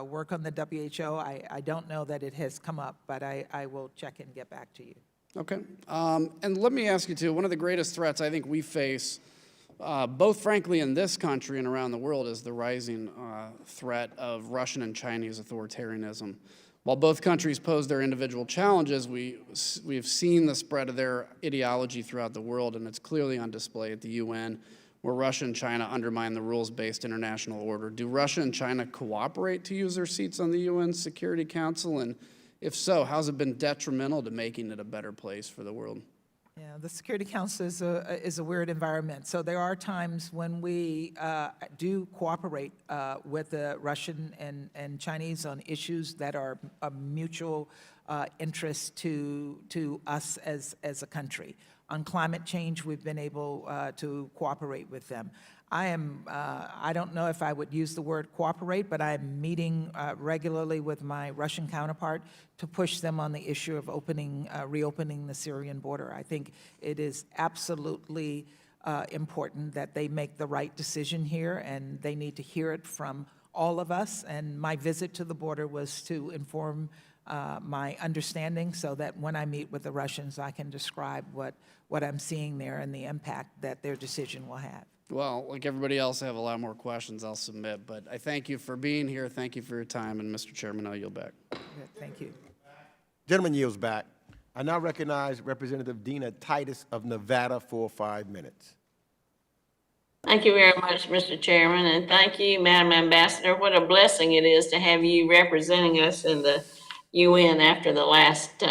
work on the WHO. I don't know that it has come up, but I will check and get back to you. Okay. And let me ask you, too, one of the greatest threats I think we face, both frankly in this country and around the world, is the rising threat of Russian and Chinese authoritarianism. While both countries pose their individual challenges, we've seen the spread of their ideology throughout the world, and it's clearly on display at the UN, where Russia and China undermine the rules-based international order. Do Russia and China cooperate to use their seats on the UN Security Council? And if so, how's it been detrimental to making it a better place for the world? Yeah, the Security Council is a weird environment. So there are times when we do cooperate with the Russian and Chinese on issues that are of mutual interest to us as a country. On climate change, we've been able to cooperate with them. I don't know if I would use the word cooperate, but I'm meeting regularly with my Russian counterpart to push them on the issue of reopening the Syrian border. I think it is absolutely important that they make the right decision here, and they need to hear it from all of us. And my visit to the border was to inform my understanding so that when I meet with the Russians, I can describe what I'm seeing there and the impact that their decision will have. Well, like everybody else, I have a lot more questions I'll submit, but I thank you for being here. Thank you for your time, and Mr. Chairman, I'll yield back. Thank you. Gentleman yields back. I now recognize Representative Dina Titus of Nevada for 5 minutes. Thank you very much, Mr. Chairman, and thank you, Madam Ambassador. What a blessing it is to have you representing us in the UN after the last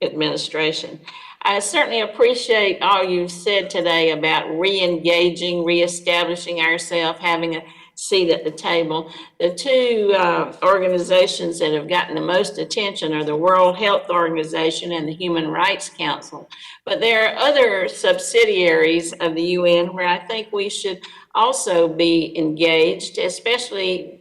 administration. I certainly appreciate all you've said today about re-engaging, reestablishing ourselves, having a seat at the table. The two organizations that have gotten the most attention are the World Health Organization and the Human Rights Council. But there are other subsidiaries of the UN where I think we should also be engaged, especially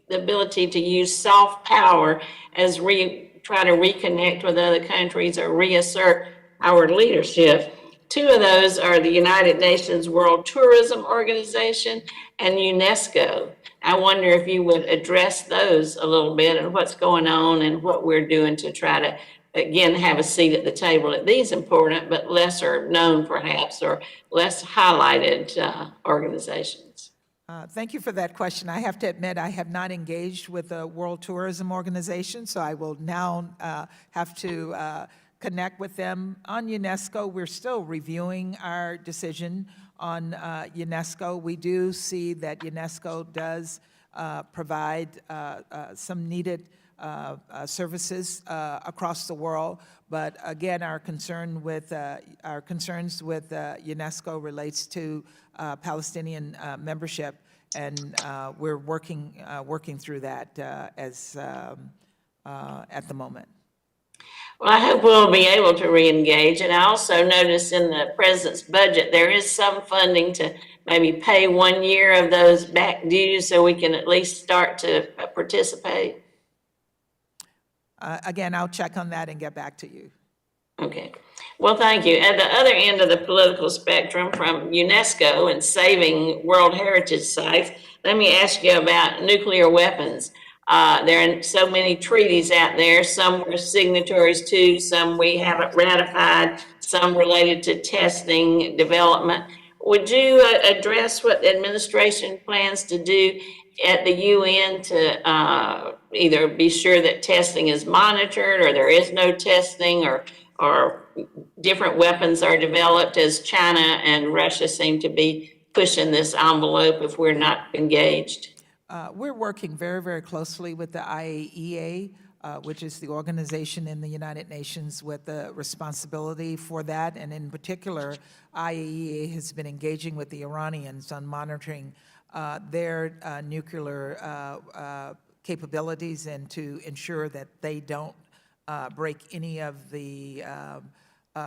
the ability to use soft power as try to reconnect with other countries or reassert our leadership. Two of those are the United Nations World Tourism Organization and UNESCO. I wonder if you would address those a little bit and what's going on and what we're doing to try to, again, have a seat at the table at these important but lesser known perhaps or less highlighted organizations. Thank you for that question. I have to admit I have not engaged with the World Tourism Organization, so I will now have to connect with them. On UNESCO, we're still reviewing our decision on UNESCO. We do see that UNESCO does provide some needed services across the world, but again, our concerns with UNESCO relates to Palestinian membership, and we're working through that at the moment. Well, I hope we'll be able to re-engage. And I also noticed in the president's budget, there is some funding to maybe pay 1 year of those back dues so we can at least start to participate. Again, I'll check on that and get back to you. Okay. Well, thank you. At the other end of the political spectrum, from UNESCO and saving World Heritage Sites, let me ask you about nuclear weapons. There are so many treaties out there. Some we're signatories to, some we haven't ratified, some related to testing, development. Would you address what the administration plans to do at the UN to either be sure that testing is monitored or there is no testing or different weapons are developed as China and Russia seem to be pushing this envelope if we're not engaged? We're working very, very closely with the IAEA, which is the organization in the United Nations with the responsibility for that. And in particular, IAEA has been engaging with the Iranians on monitoring their nuclear capabilities and to ensure that they don't break any of the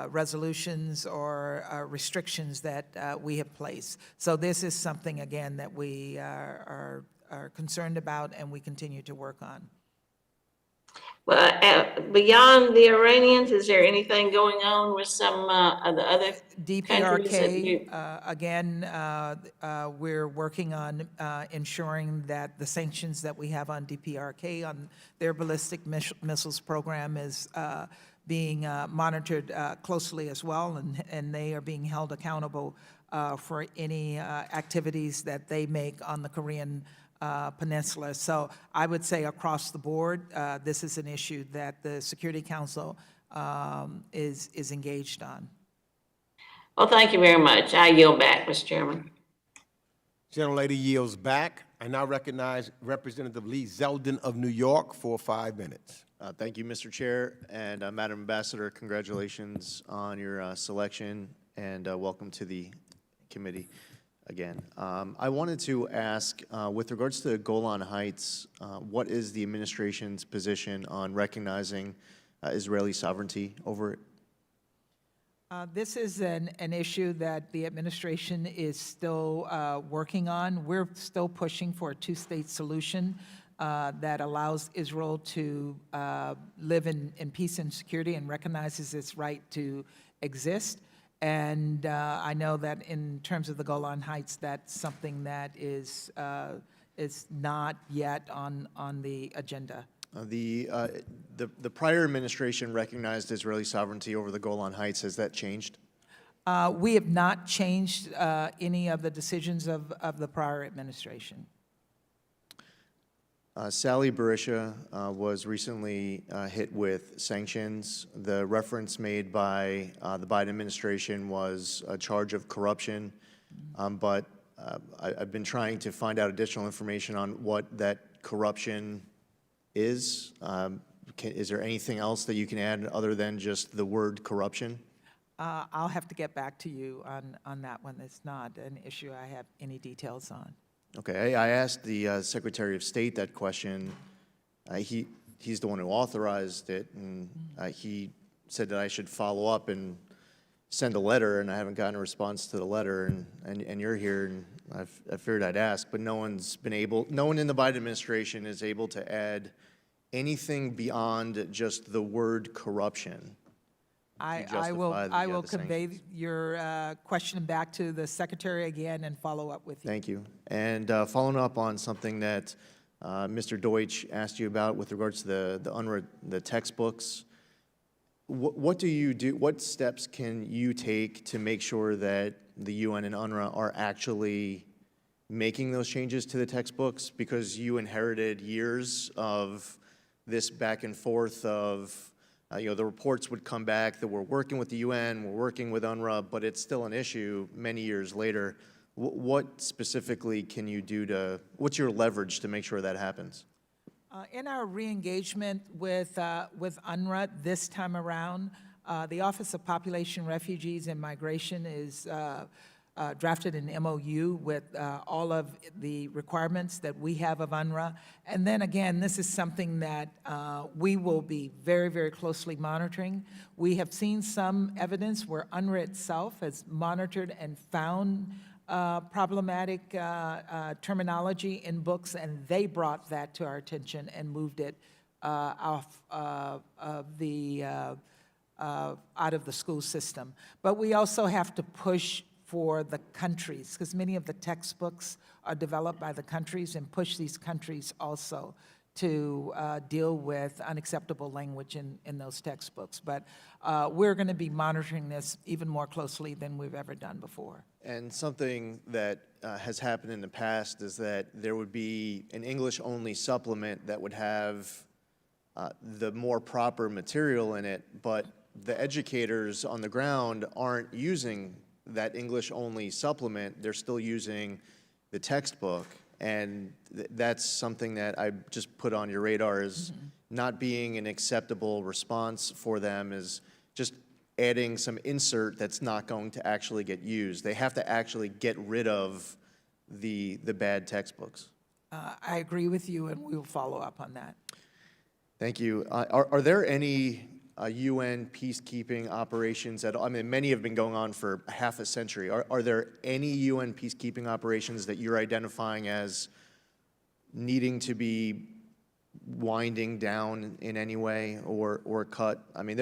resolutions or restrictions that we have placed. So this is something, again, that we are concerned about and we continue to work on. Well, beyond the Iranians, is there anything going on with some of the other countries that you... DPRK, again, we're working on ensuring that the sanctions that we have on DPRK on their ballistic missiles program is being monitored closely as well, and they are being held accountable for any activities that they make on the Korean Peninsula. So I would say across the board, this is an issue that the Security Council is engaged on. Well, thank you very much. I yield back, Mr. Chairman. Gentlelady yields back. I now recognize Representative Lee Zeldin of New York for 5 minutes. Thank you, Mr. Chair, and Madam Ambassador, congratulations on your selection, and welcome to the committee again. I wanted to ask, with regards to Golan Heights, what is the administration's position on recognizing Israeli sovereignty over it? This is an issue that the administration is still working on. We're still pushing for a two-state solution that allows Israel to live in peace and security and recognizes its right to exist. And I know that in terms of the Golan Heights, that's something that is not yet on the agenda. The prior administration recognized Israeli sovereignty over the Golan Heights. Has that changed? We have not changed any of the decisions of the prior administration. Sally Berisha was recently hit with sanctions. The reference made by the Biden administration was a charge of corruption, but I've been trying to find out additional information on what that corruption is. Is there anything else that you can add other than just the word corruption? I'll have to get back to you on that one. It's not an issue I have any details on. Okay, I asked the Secretary of State that question. He's the one who authorized it, and he said that I should follow up and send a letter, and I haven't gotten a response to the letter, and you're here, and I figured I'd ask, but no one in the Biden administration is able to add anything beyond just the word corruption. I will convey your question back to the Secretary again and follow up with you. Thank you. And following up on something that Mr. Deutsch asked you about with regards to the UNRWA, the textbooks, what do you do? What steps can you take to make sure that the UN and UNRWA are actually making those changes to the textbooks? Because you inherited years of this back and forth of the reports would come back that we're working with the UN, we're working with UNRWA, but it's still an issue many years later. What specifically can you do what's your leverage to make sure that happens? In our re-engagement with UNRWA this time around, the Office of Population, Refugees, and Migration is drafted an MOU with all of the requirements that we have of UNRWA. And then again, this is something that we will be very, very closely monitoring. We have seen some evidence where UNRWA itself has monitored and found problematic terminology in books, and they brought that to our attention and moved it off of out of the school system. But we also have to push for the countries, because many of the textbooks are developed by the countries, and push these countries also to deal with unacceptable language in those textbooks. But we're going to be monitoring this even more closely than we've ever done before. And something that has happened in the past is that there would be an English-only supplement that would have the more proper material in it, but the educators on the ground aren't using that English-only supplement. They're still using the textbook, and that's something that I just put on your radar as not being an acceptable response for them, is just adding some insert that's not going to actually get used. They have to actually get rid of the bad textbooks. I agree with you, and we will follow up on that. Thank you. Are there any UN peacekeeping operations at all? I mean, many have been going on for half a century. Are there any UN peacekeeping operations that you're identifying as needing to be winding down in any way or cut? I mean,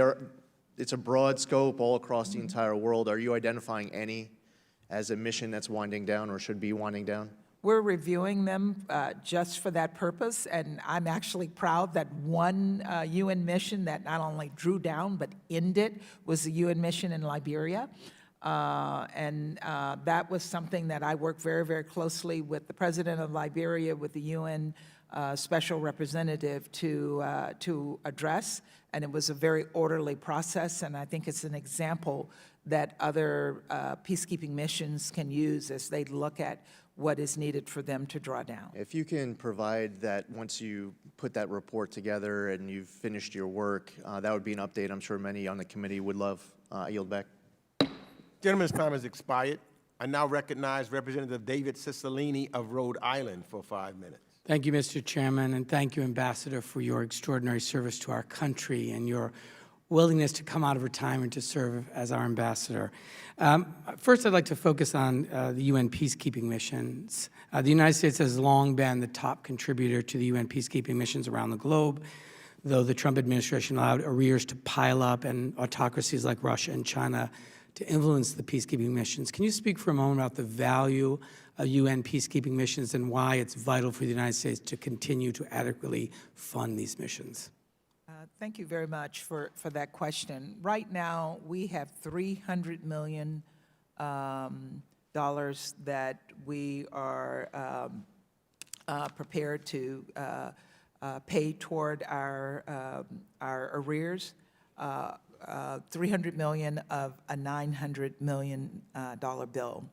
it's a broad scope all across the entire world. Are you identifying any as a mission that's winding down or should be winding down? We're reviewing them just for that purpose, and I'm actually proud that one UN mission that not only drew down but ended was the UN mission in Liberia. And that was something that I worked very, very closely with the president of Liberia, with the UN special representative to address, and it was a very orderly process, and I think it's an example that other peacekeeping missions can use as they look at what is needed for them to draw down. If you can provide that once you put that report together and you've finished your work, that would be an update I'm sure many on the committee would love. I yield back. Gentleman's time has expired. I now recognize Representative David Cicilline of Rhode Island for 5 minutes. Thank you, Mr. Chairman, and thank you, Ambassador, for your extraordinary service to our country and your willingness to come out of retirement to serve as our ambassador. First, I'd like to focus on the UN peacekeeping missions. The United States has long been the top contributor to the UN peacekeeping missions around the globe, though the Trump administration allowed arrears to pile up and autocracies like Russia and China to influence the peacekeeping missions. Can you speak for a moment about the value of UN peacekeeping missions and why it's vital for the United States to continue to adequately fund these missions? Thank you very much for that question. Right now, we have $300 million that we are prepared to pay toward our arrears, $300 million of a $900 million bill.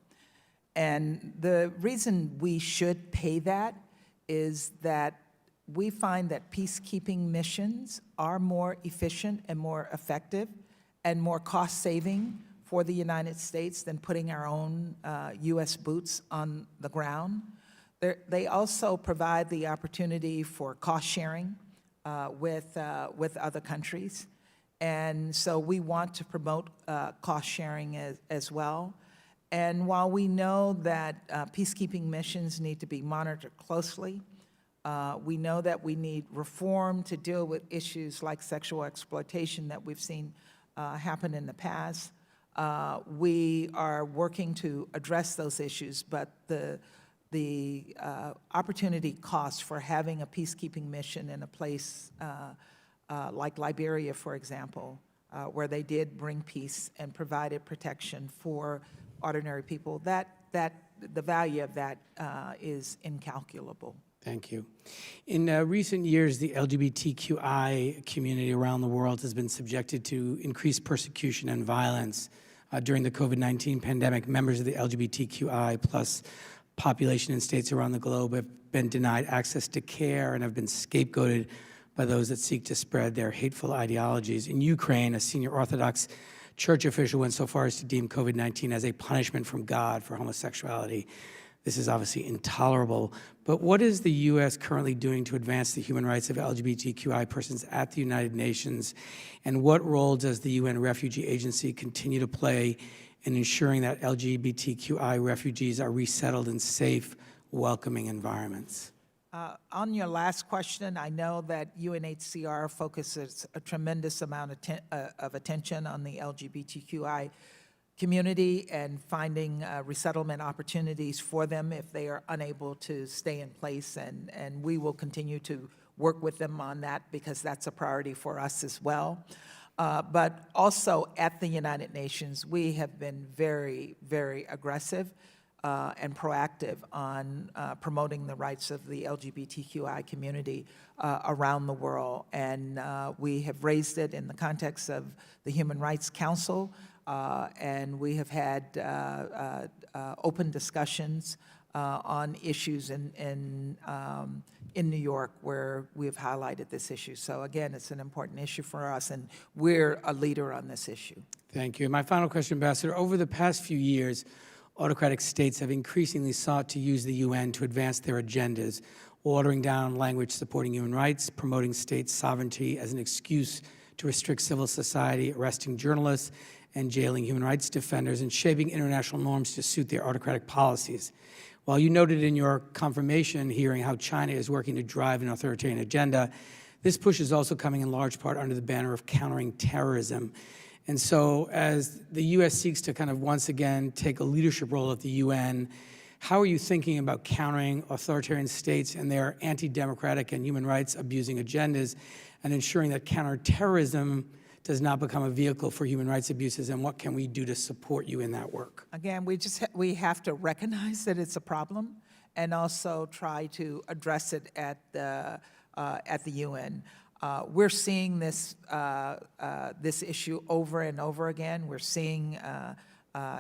And the reason we should pay that is that we find that peacekeeping missions are more efficient and more effective and more cost-saving for the United States than putting our own U.S. boots on the ground. They also provide the opportunity for cost-sharing with other countries. And so we want to promote cost-sharing as well. And while we know that peacekeeping missions need to be monitored closely, we know that we need reform to deal with issues like sexual exploitation that we've seen happen in the past. We are working to address those issues, but the opportunity cost for having a peacekeeping mission in a place like Liberia, for example, where they did bring peace and provided protection for ordinary people, that the value of that is incalculable. Thank you. In recent years, the LGBTQI community around the world has been subjected to increased persecution and violence. During the COVID-19 pandemic, members of the LGBTQI plus population in states around the globe have been denied access to care and have been scapegoated by those that seek to spread their hateful ideologies. In Ukraine, a senior Orthodox church official went so far as to deem COVID-19 as a punishment from God for homosexuality. This is obviously intolerable, but what is the U.S. currently doing to advance the human rights of LGBTQI persons at the United Nations, and what role does the UN Refugee Agency continue to play in ensuring that LGBTQI refugees are resettled in safe, welcoming environments? On your last question, I know that UNHCR focuses a tremendous amount of attention on the LGBTQI community and finding resettlement opportunities for them if they are unable to stay in place, and we will continue to work with them on that because that's a priority for us as well. But also at the United Nations, we have been very, very aggressive and proactive on promoting the rights of the LGBTQI community around the world. And we have raised it in the context of the Human Rights Council, and we have had open discussions on issues in New York where we have highlighted this issue. So again, it's an important issue for us, and we're a leader on this issue. Thank you. My final question, Ambassador. Over the past few years, autocratic states have increasingly sought to use the UN to advance their agendas, watering down language supporting human rights, promoting state sovereignty as an excuse to restrict civil society, arresting journalists, and jailing human rights defenders, and shaping international norms to suit their autocratic policies. While you noted in your confirmation hearing how China is working to drive an authoritarian agenda, this push is also coming in large part under the banner of countering terrorism. And so as the U.S. seeks to kind of once again take a leadership role at the UN, how are you thinking about countering authoritarian states and their anti-democratic and human rights abusing agendas, and ensuring that counterterrorism does not become a vehicle for human rights abuses, and what can we do to support you in that work? Again, we have to recognize that it's a problem and also try to address it at the UN. We're seeing this issue over and over again. We're seeing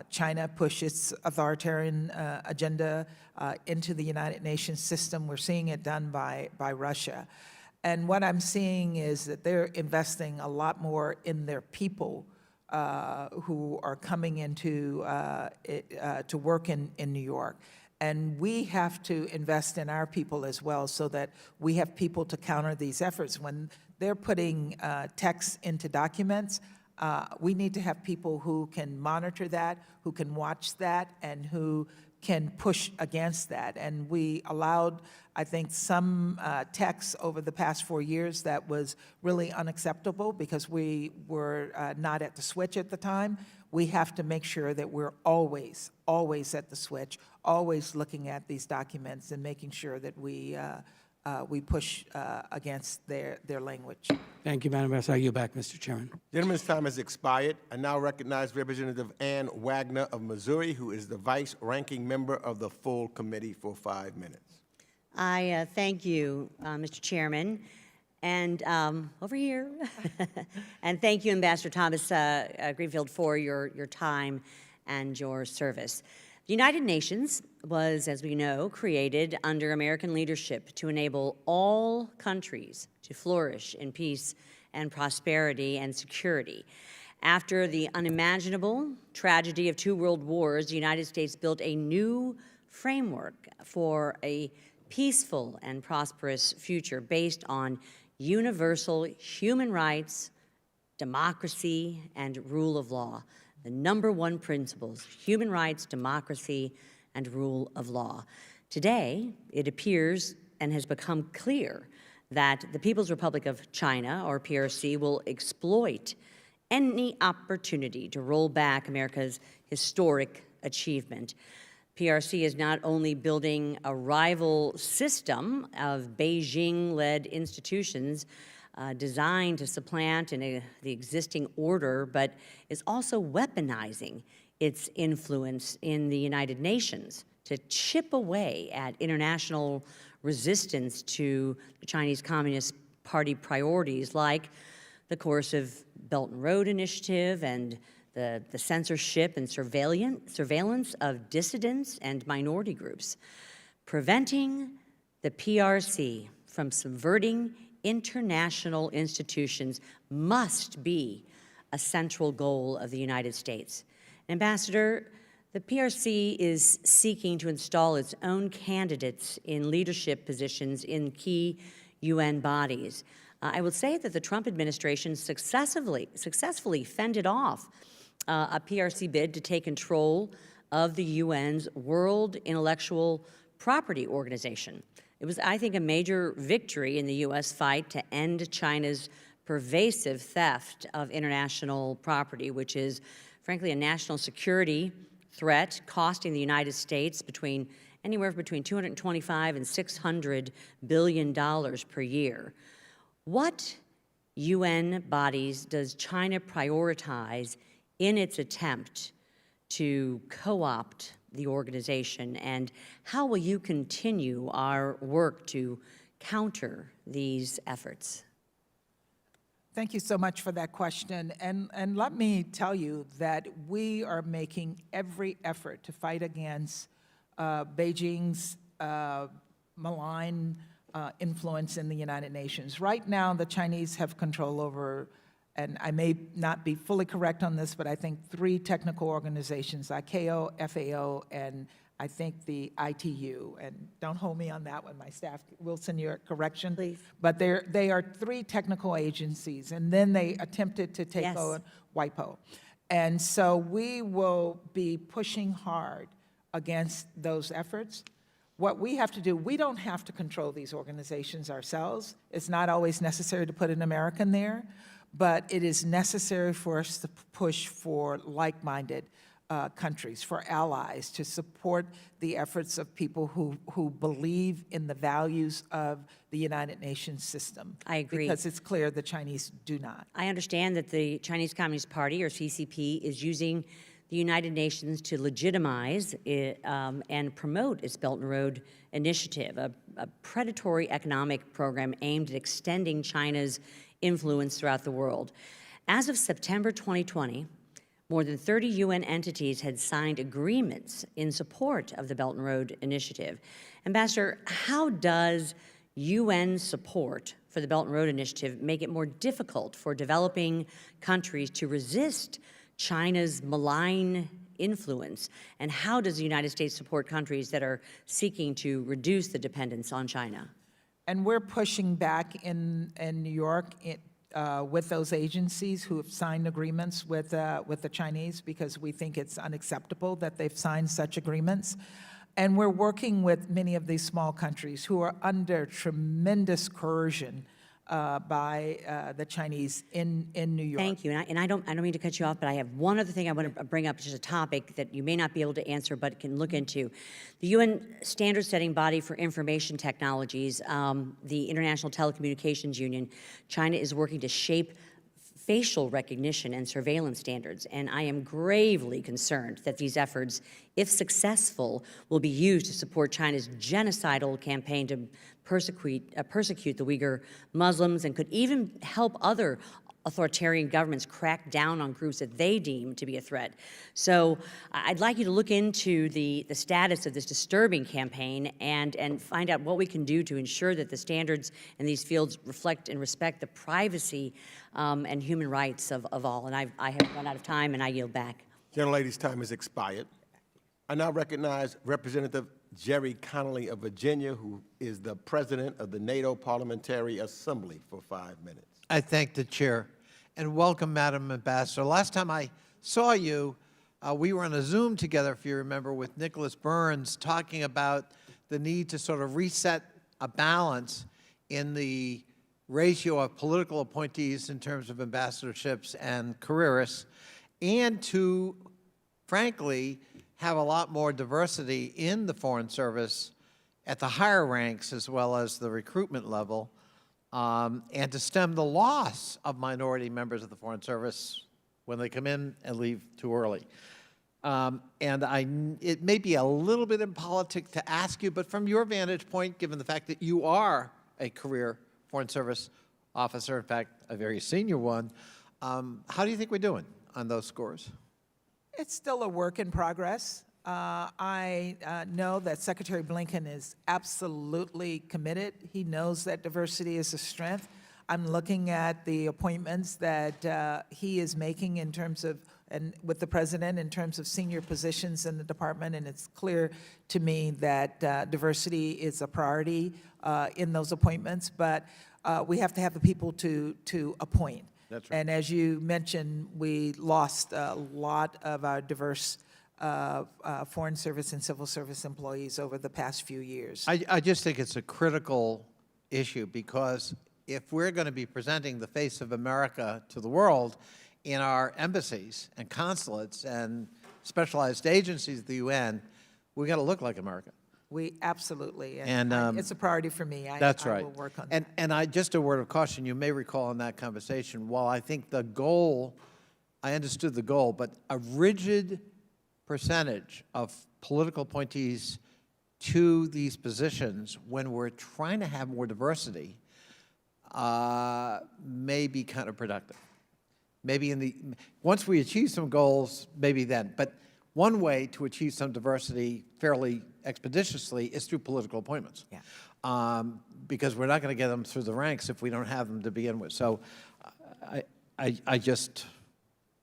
China push its authoritarian agenda into the United Nations system. We're seeing it done by Russia. And what I'm seeing is that they're investing a lot more in their people who are coming into to work in New York. And we have to invest in our people as well so that we have people to counter these efforts. When they're putting text into documents, we need to have people who can monitor that, who can watch that, and who can push against that. And we allowed, I think, some text over the past 4 years that was really unacceptable because we were not at the switch at the time. We have to make sure that we're always, always at the switch, always looking at these documents and making sure that we push against their language. Thank you, Madam Ambassador. I yield back, Mr. Chairman. Gentleman's time has expired. I now recognize Representative Ann Wagner of Missouri, who is the vice-ranking member of the full committee, for 5 minutes. I thank you, Mr. Chairman, and over here, and thank you, Ambassador Thomas Greenfield, for your time and your service. The United Nations was, as we know, created under American leadership to enable all countries to flourish in peace and prosperity and security. After the unimaginable tragedy of 2 world wars, the United States built a new framework for a peaceful and prosperous future based on universal human rights, democracy, and rule of law. The #1 principles: human rights, democracy, and rule of law. Today, it appears and has become clear that the People's Republic of China, or PRC, will exploit any opportunity to roll back America's historic achievement. PRC is not only building a rival system of Beijing-led institutions designed to supplant the existing order, but is also weaponizing its influence in the United Nations to chip away at international resistance to the Chinese Communist Party priorities like the coercive Belt and Road Initiative and the censorship and surveillance of dissidents and minority groups. Preventing the PRC from subverting international institutions must be a central goal of the United States. Ambassador, the PRC is seeking to install its own candidates in leadership positions in key UN bodies. I will say that the Trump administration successfully fended off a PRC bid to take control of the UN's World Intellectual Property Organization. It was, I think, a major victory in the U.S. fight to end China's pervasive theft of international property, which is, frankly, a national security threat costing the United States anywhere between $225 and $600 billion per year. What UN bodies does China prioritize in its attempt to co-opt the organization, and how will you continue our work to counter these efforts? Thank you so much for that question. And let me tell you that we are making every effort to fight against Beijing's malign influence in the United Nations. Right now, the Chinese have control over, and I may not be fully correct on this, but I think 3 technical organizations, ICAO, FAO, and I think the ITU. And don't hold me on that one, my staff will send you a correction. Please. But they are 3 technical agencies, and then they attempted to take over WIPO. And so we will be pushing hard against those efforts. What we have to do, we don't have to control these organizations ourselves. It's not always necessary to put an American there, but it is necessary for us to push for like-minded countries, for allies, to support the efforts of people who believe in the values of the United Nations system. I agree. Because it's clear the Chinese do not. I understand that the Chinese Communist Party, or CCP, is using the United Nations to legitimize and promote its Belt and Road Initiative, a predatory economic program aimed at extending China's influence throughout the world. As of September 2020, more than 30 UN entities had signed agreements in support of the Belt and Road Initiative. Ambassador, how does UN support for the Belt and Road Initiative make it more difficult for developing countries to resist China's malign influence? And how does the United States support countries that are seeking to reduce the dependence on China? And we're pushing back in New York with those agencies who have signed agreements with the Chinese, because we think it's unacceptable that they've signed such agreements. And we're working with many of these small countries who are under tremendous coercion by the Chinese in New York. Thank you. And I don't mean to cut you off, but I have one other thing I want to bring up, just a topic that you may not be able to answer but can look into. The UN standard-setting body for information technologies, the International Telecommunications Union, China is working to shape facial recognition and surveillance standards, and I am gravely concerned that these efforts, if successful, will be used to support China's genocidal campaign to persecute the Uyghur Muslims and could even help other authoritarian governments crack down on groups that they deem to be a threat. So I'd like you to look into the status of this disturbing campaign and find out what we can do to ensure that the standards in these fields reflect and respect the privacy and human rights of all. And I have run out of time, and I yield back. Gentlelady's time has expired. I now recognize Representative Jerry Connolly of Virginia, who is the president of the NATO Parliamentary Assembly, for 5 minutes. I thank the chair and welcome, Madam Ambassador. Last time I saw you, we were on a Zoom together, if you remember, with Nicholas Burns, talking about the need to sort of reset a balance in the ratio of political appointees in terms of ambassadorships and careerists, and to, frankly, have a lot more diversity in the Foreign Service at the higher ranks as well as the recruitment level, and to stem the loss of minority members of the Foreign Service when they come in and leave too early. It may be a little bit impolitic to ask you, but from your vantage point, given the fact that you are a career Foreign Service officer, in fact, a very senior one, how do you think we're doing on those scores? It's still a work in progress. I know that Secretary Blinken is absolutely committed. He knows that diversity is a strength. I'm looking at the appointments that he is making in terms of, and with the president in terms of senior positions in the department, and it's clear to me that diversity is a priority in those appointments, but we have to have the people to appoint. That's right. And as you mentioned, we lost a lot of our diverse Foreign Service and Civil Service employees over the past few years. I just think it's a critical issue, because if we're going to be presenting the face of America to the world in our embassies and consulates and specialized agencies of the UN, we got to look like America. We absolutely, And, it's a priority for me. That's I right. will work on that. And just a word of caution, you may recall in that conversation, while I think the goal, I understood the goal, but a rigid percentage of political appointees to these positions when we're trying to have more diversity may be counterproductive. Maybe once we achieve some goals, maybe then. But one way to achieve some diversity fairly expeditiously is through political appointments. Yeah. Because we're not going to get them through the ranks if we don't have them to begin with. So I just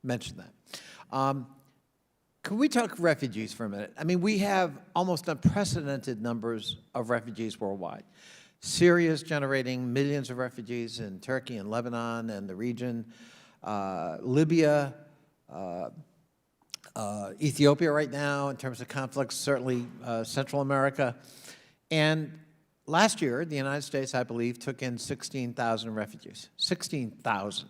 mentioned that. Can we talk refugees for a minute? I mean, we have almost unprecedented numbers of refugees worldwide. Syria is generating millions of refugees in Turkey and Lebanon and the region. Libya, Ethiopia right now in terms of conflicts, certainly Central America. And last year, the United States, I believe, took in 16,000 refugees. 16,000.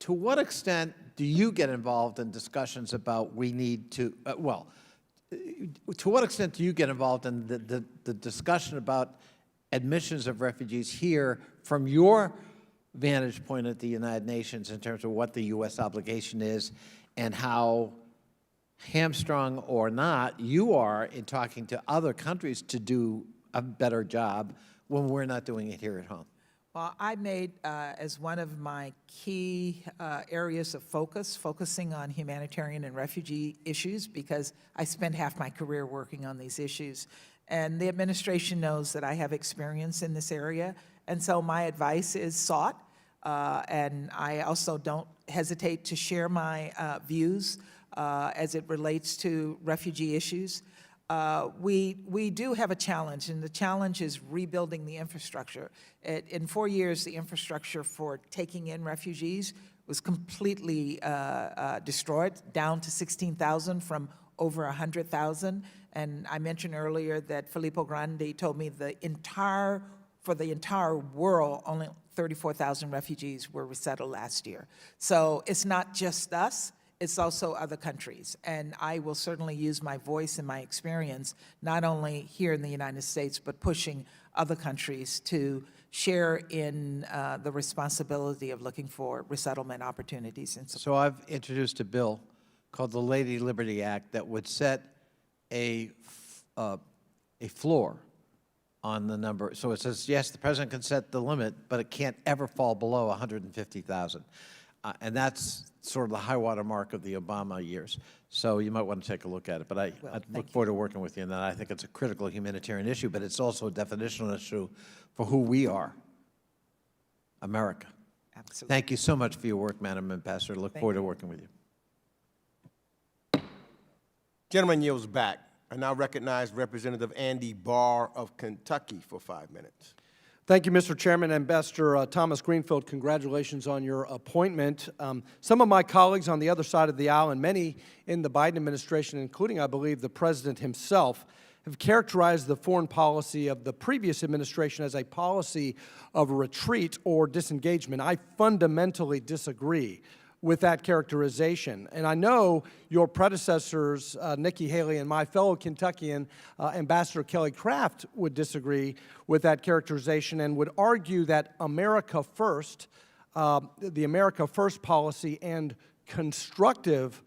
To what extent do you get involved in discussions about we need to, to what extent do you get involved in the discussion about admissions of refugees here from your vantage point at the United Nations in terms of what the U.S. obligation is and how hamstrung or not you are in talking to other countries to do a better job when we're not doing it here at home? Well, I made as one of my key areas of focusing on humanitarian and refugee issues, because I spent half my career working on these issues. And the administration knows that I have experience in this area, and so my advice is sought. And I also don't hesitate to share my views as it relates to refugee issues. We do have a challenge, and the challenge is rebuilding the infrastructure. In 4 years, the infrastructure for taking in refugees was completely destroyed, down to 16,000 from over 100,000. And I mentioned earlier that Filippo Grandi told me for the entire world, only 34,000 refugees were resettled last year. So it's not just us. It's also other countries. And I will certainly use my voice and my experience, not only here in the United States, but pushing other countries to share in the responsibility of looking for resettlement opportunities and support. So I've introduced a bill called the Lady Liberty Act that would set a floor on the number. So it says, yes, the president can set the limit, but it can't ever fall below 150,000. And that's sort of the high water mark of the Obama years. So you might want to take a look at it. But I look forward to working with you on that. I think it's a critical humanitarian issue, but it's also a definitional issue for who we are, America. Absolutely. Thank you so much for your work, Madam Ambassador. Look forward to working with you. Gentleman yields back. I now recognize Representative Andy Barr of Kentucky for 5 minutes. Thank you, Mr. Chairman. Ambassador Thomas Greenfield, congratulations on your appointment. Some of my colleagues on the other side of the aisle and many in the Biden administration, including, I believe, the President himself, have characterized the foreign policy of the previous administration as a policy of retreat or disengagement. I fundamentally disagree with that characterization. And I know your predecessors, Nikki Haley and my fellow Kentuckian, Ambassador Kelly Craft, would disagree with that characterization and would argue that America First, the America First policy and constructive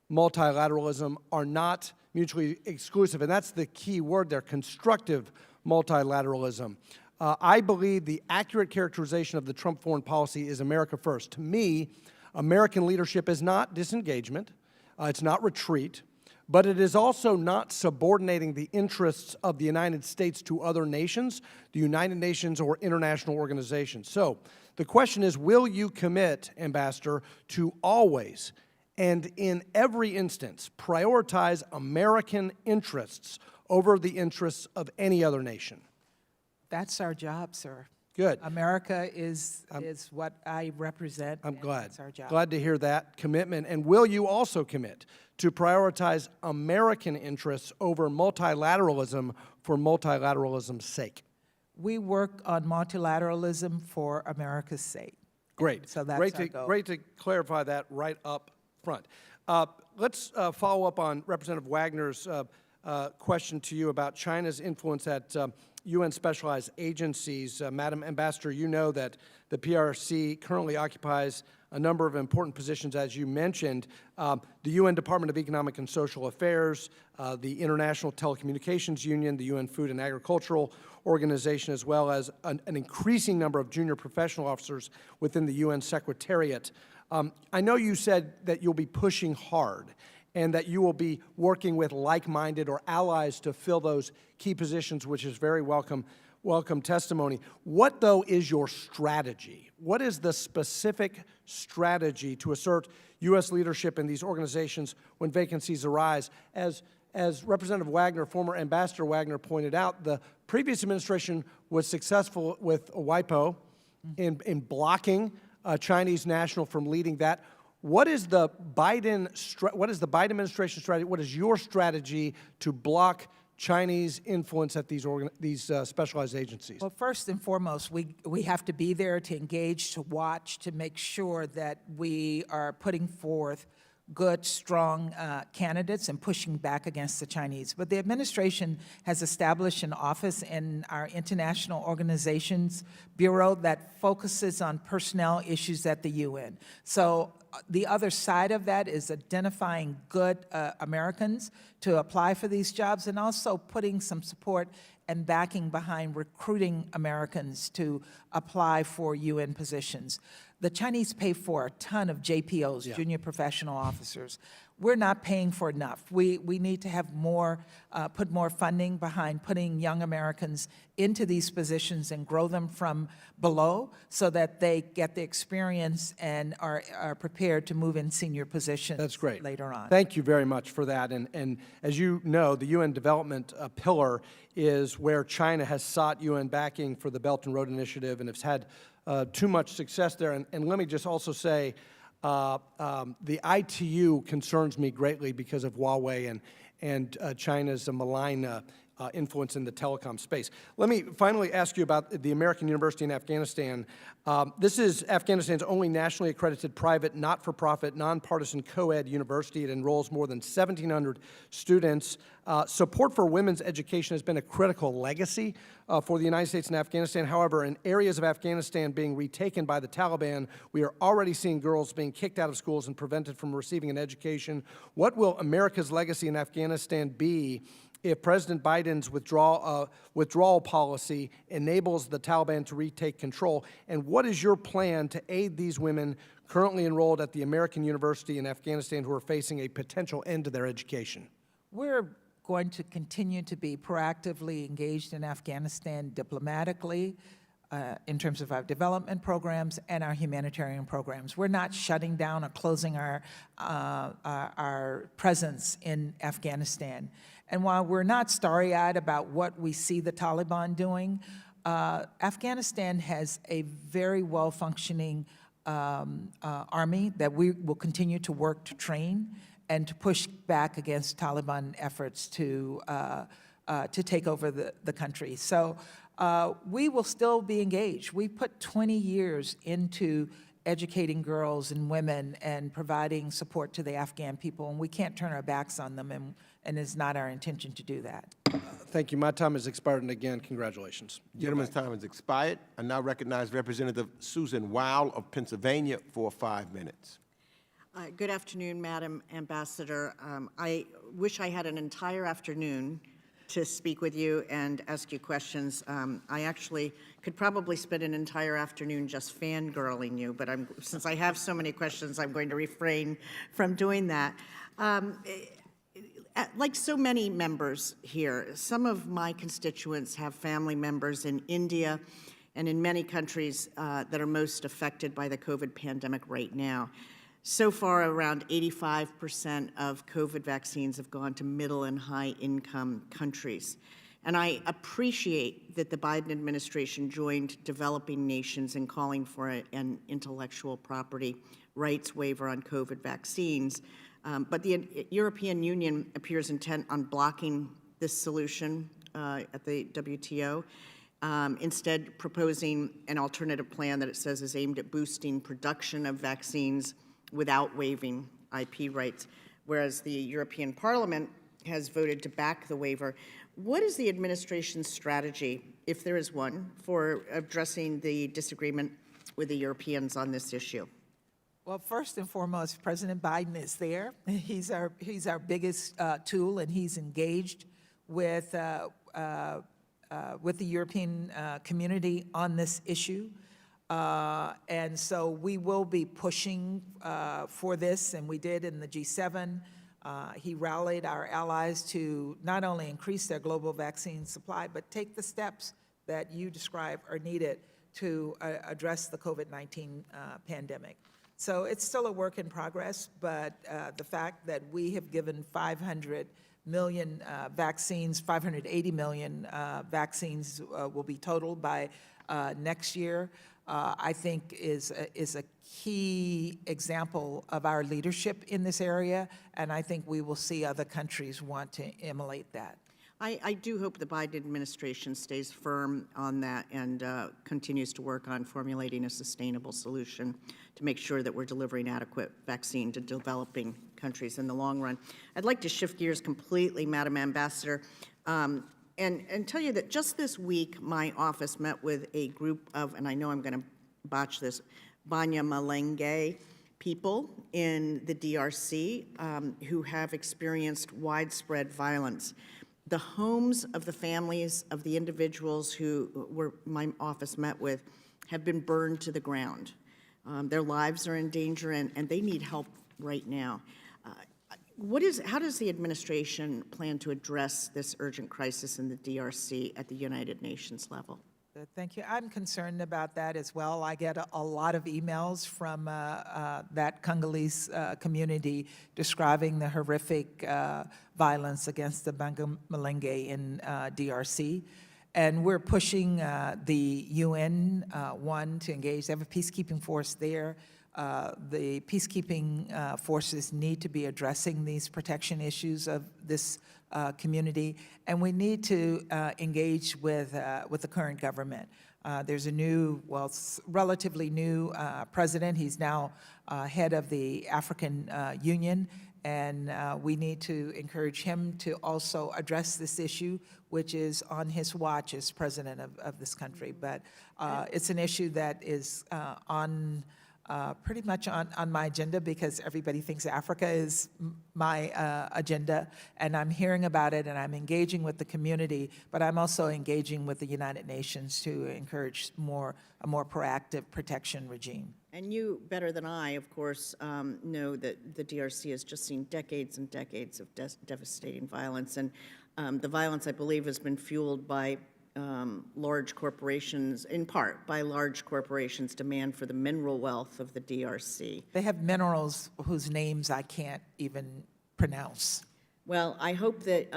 multilateralism are not mutually exclusive. And that's the key word there, constructive multilateralism. I believe the accurate characterization of the Trump foreign policy is America First. To me, American leadership is not disengagement, it's not retreat, but it is also not subordinating the interests of the United States to other nations, the United Nations or international organizations. So the question is, will you commit, Ambassador, to always and in every instance prioritize American interests over the interests of any other nation? That's our job, sir. Good. America is what I represent. I'm glad. That's our job. Glad to hear that commitment. And will you also commit to prioritize American interests over multilateralism for multilateralism's sake? We work on multilateralism for America's sake. Great. So that's great our to, goal. Great to clarify that right up front. Let's follow up on Representative Wagner's question to you about China's influence at UN specialized agencies. Madam Ambassador, you know that the PRC currently occupies a number of important positions, as you mentioned. The UN Department of Economic and Social Affairs, the International Telecommunications Union, the UN Food and Agricultural Organization, as well as an increasing number of junior professional officers within the UN Secretariat. I know you said that you'll be pushing hard and that you will be working with like-minded or allies to fill those key positions, which is very welcome testimony. What, though, is your strategy? What is the specific strategy to assert U.S. leadership in these organizations when vacancies arise? As Representative Wagner, former Ambassador Wagner, pointed out, the previous administration was successful with WIPO in blocking a Chinese national from leading that. What is the Biden administration strategy? What is your strategy to block Chinese influence at these specialized agencies? Well, first and foremost, we have to be there to engage, to watch, to make sure that we are putting forth good, strong candidates and pushing back against the Chinese. But the administration has established an office in our International Organizations Bureau that focuses on personnel issues at the UN. So the other side of that is identifying good Americans to apply for these jobs and also putting some support and backing behind recruiting Americans to apply for UN positions. The Chinese pay for a ton of JPOs, junior professional officers. We're not paying for enough. We need to have more, put more funding behind putting young Americans into these positions and grow them from below so that they get the experience and are prepared to move in senior positions. That's great. Later on. Thank you very much for that. And as you know, the UN Development Pillar is where China has sought UN backing for the Belt and Road Initiative and has had too much success there. And let me just also say, the ITU concerns me greatly because of Huawei and China's malign influence in the telecom space. Let me finally ask you about the American University in Afghanistan. This is Afghanistan's only nationally accredited private, not-for-profit, nonpartisan co-ed university. It enrolls more than 1,700 students. Support for women's education has been a critical legacy for the United States and Afghanistan. However, in areas of Afghanistan being retaken by the Taliban, we are already seeing girls being kicked out of schools and prevented from receiving an education. What will America's legacy in Afghanistan be if President Biden's withdrawal policy enables the Taliban to retake control? And what is your plan to aid these women currently enrolled at the American University in Afghanistan who are facing a potential end to their education? We're going to continue to be proactively engaged in Afghanistan diplomatically, in terms of our development programs and our humanitarian programs. We're not shutting down or closing our presence in Afghanistan. And while we're not starry-eyed about what we see the Taliban doing, Afghanistan has a very well-functioning army that we will continue to work to train and to push back against Taliban efforts to take over the country. So we will still be engaged. We put 20 years into educating girls and women and providing support to the Afghan people, and we can't turn our backs on them, and it's not our intention to do that. Thank you. My time has expired, and again, congratulations. Gentleman's time has expired. I now recognize Representative Susan Weil of Pennsylvania for 5 minutes. Good afternoon, Madam Ambassador. I wish I had an entire afternoon to speak with you and ask you questions. I actually could probably spend an entire afternoon just fangirling you, but since I have so many questions, I'm going to refrain from doing that. Like so many members here, some of my constituents have family members in India and in many countries that are most affected by the COVID pandemic right now. So far, around 85% of COVID vaccines have gone to middle and high-income countries. And I appreciate that the Biden administration joined developing nations in calling for an intellectual property rights waiver on COVID vaccines. But the European Union appears intent on blocking this solution at the WTO, instead proposing an alternative plan that it says is aimed at boosting production of vaccines without waiving IP rights, whereas the European Parliament has voted to back the waiver. What is the administration's strategy, if there is one, for addressing the disagreement with the Europeans on this issue? Well, first and foremost, President Biden is there. He's our biggest tool, and he's engaged with the European community on this issue. And so we will be pushing for this, and we did in the G7. He rallied our allies to not only increase their global vaccine supply, but take the steps that you describe are needed to address the COVID-19 pandemic. So it's still a work in progress, but the fact that we have given 500 million vaccines, 580 million vaccines will be totaled by next year, I think is a key example of our leadership in this area, and I think we will see other countries want to emulate that. I do hope the Biden administration stays firm on that and continues to work on formulating a sustainable solution to make sure that we're delivering adequate vaccine to developing countries in the long run. I'd like to shift gears completely, Madam Ambassador, and tell you that just this week, my office met with a group of, and I know I'm going to botch this, Banyamulenge people in the DRC who have experienced widespread violence. The homes of the families of the individuals who my office met with have been burned to the ground. Their lives are in danger, and they need help right now. How does the administration plan to address this urgent crisis in the DRC at the United Nations level? Thank you. I'm concerned about that as well. I get a lot of emails from that Congolese community describing the horrific violence against the Banyamulenge in DRC. And we're pushing the UN, to engage. They have a peacekeeping force there. the peacekeeping forces need to be addressing these protection issues of this community, and we need to engage with the current government. There's a new, well, relatively new president. He's now head of the African Union, and we need to encourage him to also address this issue, which is on his watch as president of this country. But it's an issue that is pretty much on my agenda because everybody thinks Africa is my agenda, and I'm hearing about it and I'm engaging with the community, but I'm also engaging with the United Nations to encourage a more proactive protection regime. And you, better than I, of course, know that the DRC has just seen decades and decades of devastating violence, and the violence, I believe, has been fueled by large corporations, in part by large corporations' demand for the mineral wealth of the DRC. They have minerals whose names I can't even pronounce. Well, I hope that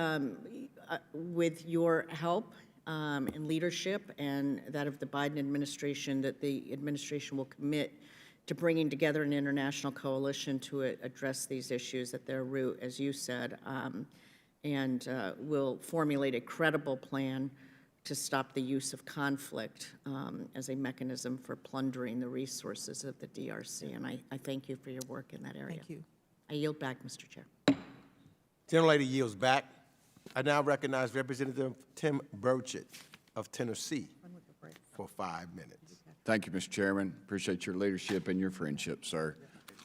with your help and leadership and that of the Biden administration, that the administration will commit to bringing together an international coalition to address these issues at their root, as you said, and will formulate a credible plan to stop the use of conflict as a mechanism for plundering the resources of the DRC. And I thank you for your work in that area. Thank you. I yield back, Mr. Chair. Gentlelady yields back. I now recognize Representative Tim Burchett of Tennessee for 5 minutes. Thank you, Mr. Chairman. Appreciate your leadership and your friendship, sir.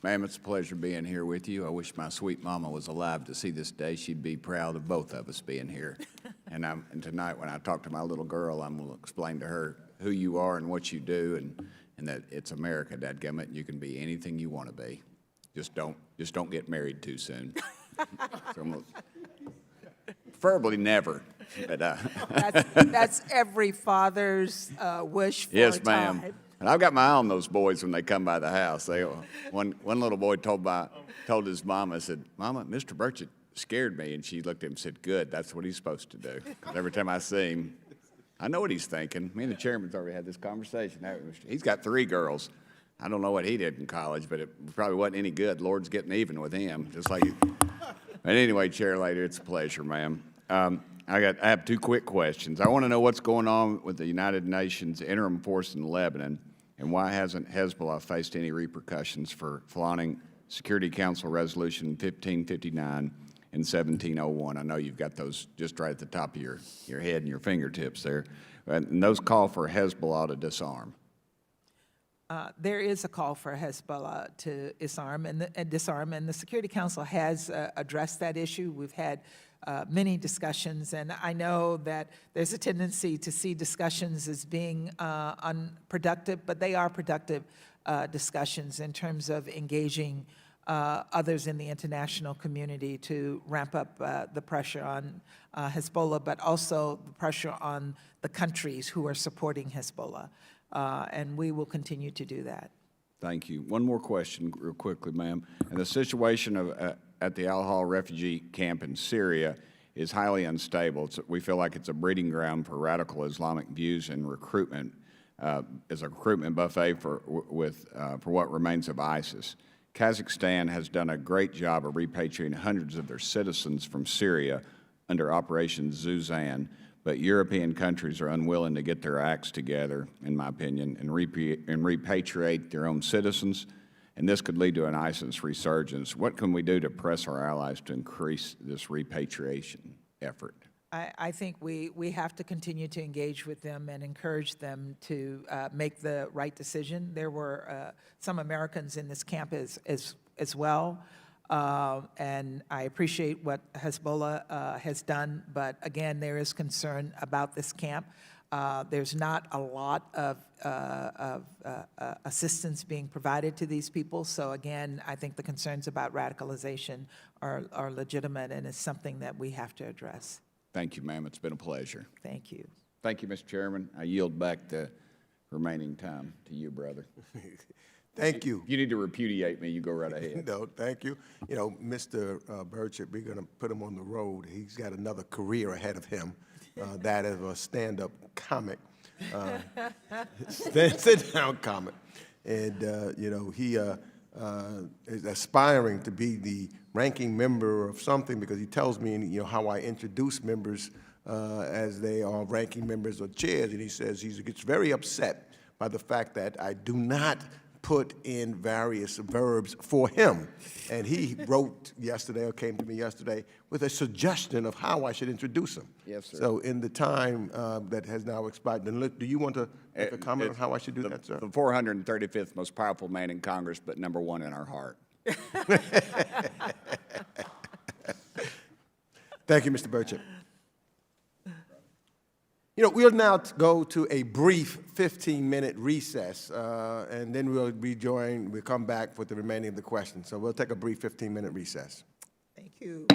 Ma'am, it's a pleasure being here with you. I wish my sweet mama was alive to see this day. She'd be proud of both of us being here. And tonight, when I talk to my little girl, I'm going to explain to her who you are and what you do, and that it's America, dadgummit, and you can be anything you want to be. Just don't get married too soon. So preferably never. But, that's every father's wish for yes, a ma'am. time. And I've got my eye on those boys when they come by the house. One little boy told his mama, said, "Mama, Mr. Burchett scared me," and she looked at him and said, "Good, that's what he's supposed to do." 'Cause every time I see him, I know what he's thinking. Me and the chairman's already had this conversation. He's got 3 girls. I don't know what he did in college, but it probably wasn't any good. Lord's getting even with him, just like. But anyway, Chair Lady, it's a pleasure, ma'am. I have 2 quick questions. I want to know what's going on with the United Nations interim force in Lebanon, and why hasn't Hezbollah faced any repercussions for flaunting Security Council Resolution 1559 and 1701? I know you've got those just right at the top of your head and your fingertips there. And those call for Hezbollah to disarm. There is a call for Hezbollah to disarm, and the Security Council has addressed that issue. We've had many discussions, and I know that there's a tendency to see discussions as being unproductive, but they are productive discussions in terms of engaging others in the international community to ramp up the pressure on Hezbollah, but also the pressure on the countries who are supporting Hezbollah. And we will continue to do that. Thank you. One more question real quickly, ma'am. And the situation at the Al-Hol refugee camp in Syria is highly unstable. We feel like it's a breeding ground for radical Islamic views and recruitment, as a recruitment buffet for what remains of ISIS. Kazakhstan has done a great job of repatriating hundreds of their citizens from Syria under Operation Zuzan, but European countries are unwilling to get their acts together, in my opinion, and repatriate their own citizens, and this could lead to an ISIS resurgence. What can we do to press our allies to increase this repatriation effort? I think we have to continue to engage with them and encourage them to make the right decision. There were some Americans in this camp as well. And I appreciate what Hezbollah has done, but again, there is concern about this camp. There's not a lot of assistance being provided to these people. So again, I think the concerns about radicalization are legitimate, and it's something that we have to address. Thank you, ma'am. It's been a pleasure. Thank you. Thank you, Mr. Chairman. I yield back the remaining time to you, brother. Thank you. You need to repudiate me. You go right ahead. No, thank you. You know, Mr. Burchett, we're going to put him on the road. He's got another career ahead of him, that of a stand-up comic, sit-down comic. And, you know, he is aspiring to be the ranking member of something because he tells me, you know, how I introduce members as they are ranking members or chairs. And he says he gets very upset by the fact that I do not put in various verbs for him. And he wrote yesterday, or came to me yesterday, with a suggestion of how I should introduce him. Yes, sir. So in the time that has now expired, then look, do you want to make a comment on how I should do that, sir? The 435th most powerful man in Congress, but number one in our heart. Thank you, Mr. Burchett. You know, we'll now go to a brief 15-minute recess, and then we'll rejoin. We'll come back with the remaining of the questions. So we'll take a brief 15-minute recess. Thank you.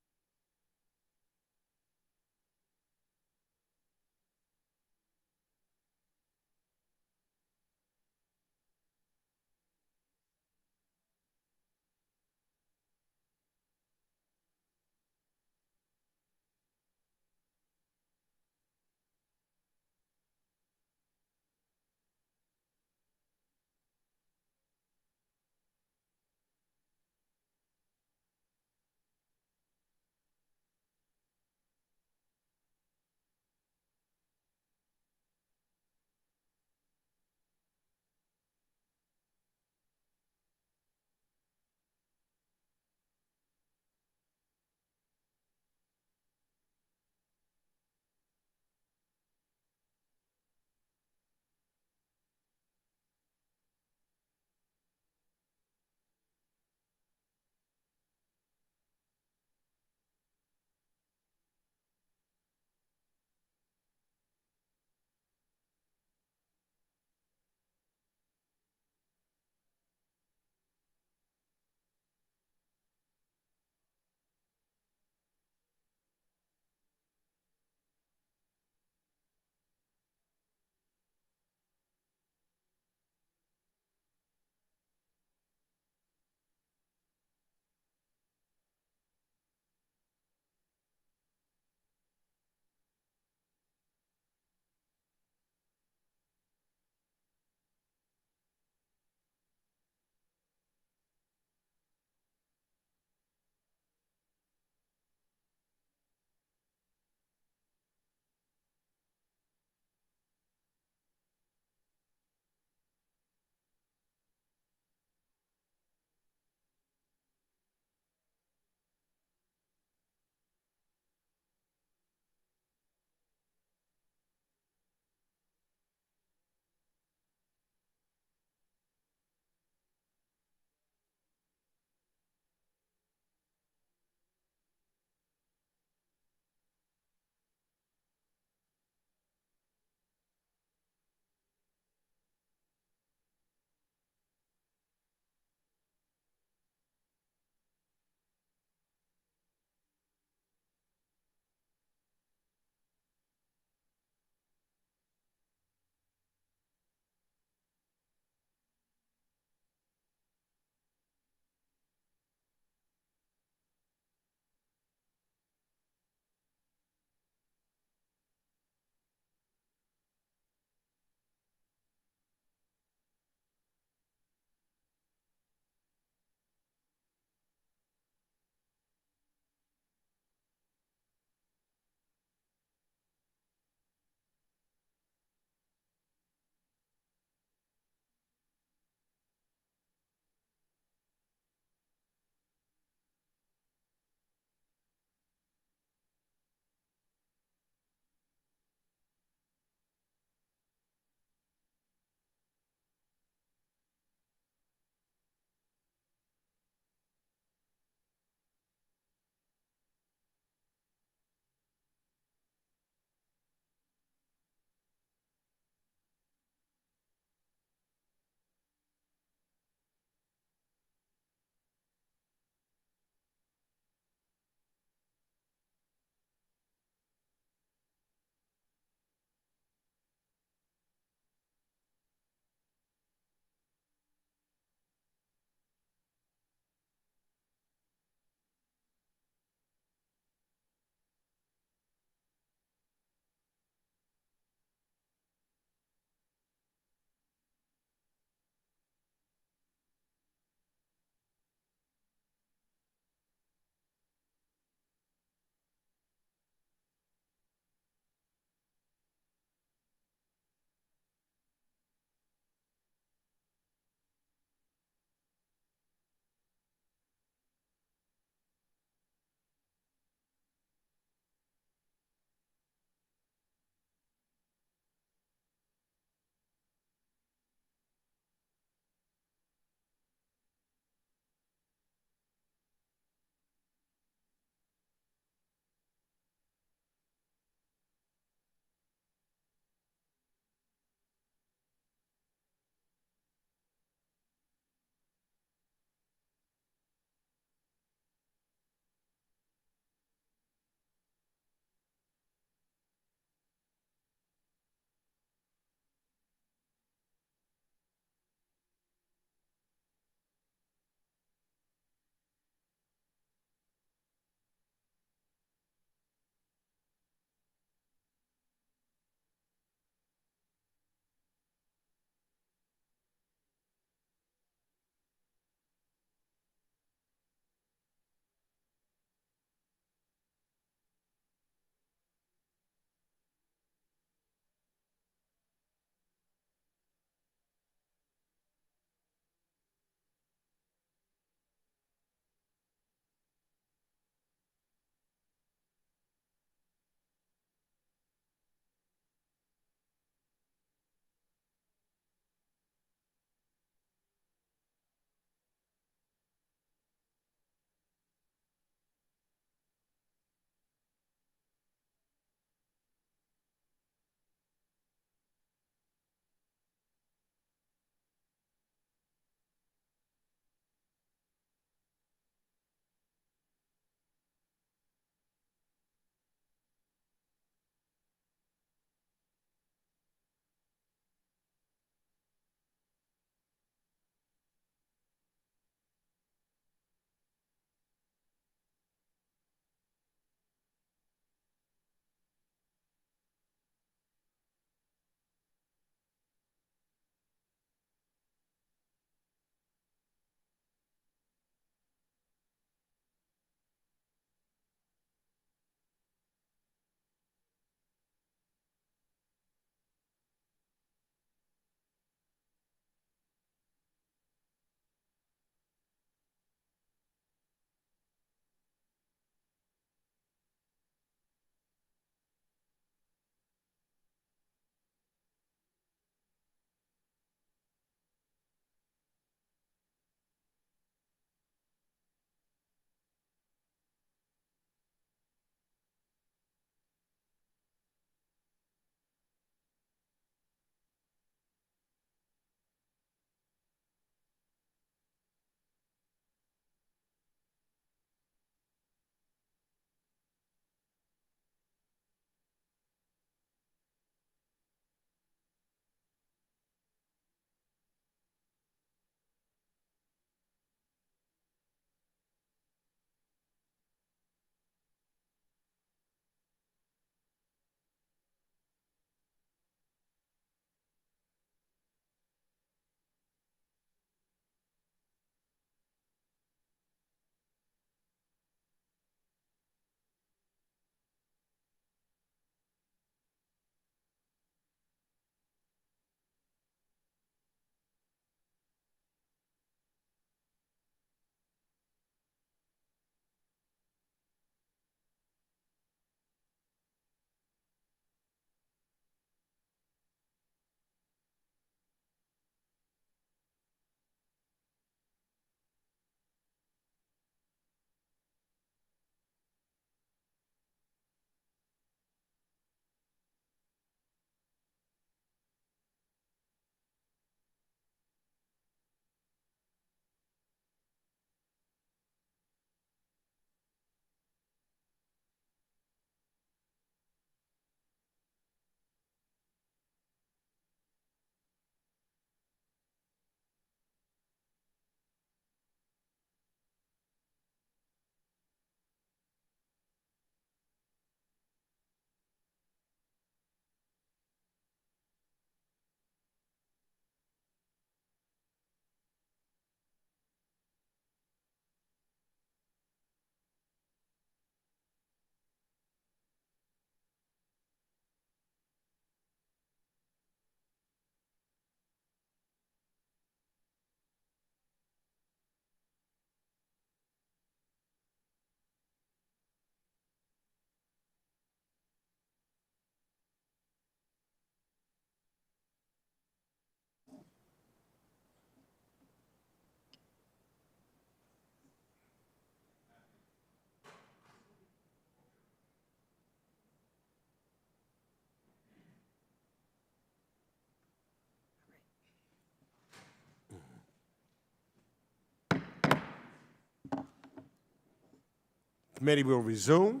Committee will resume.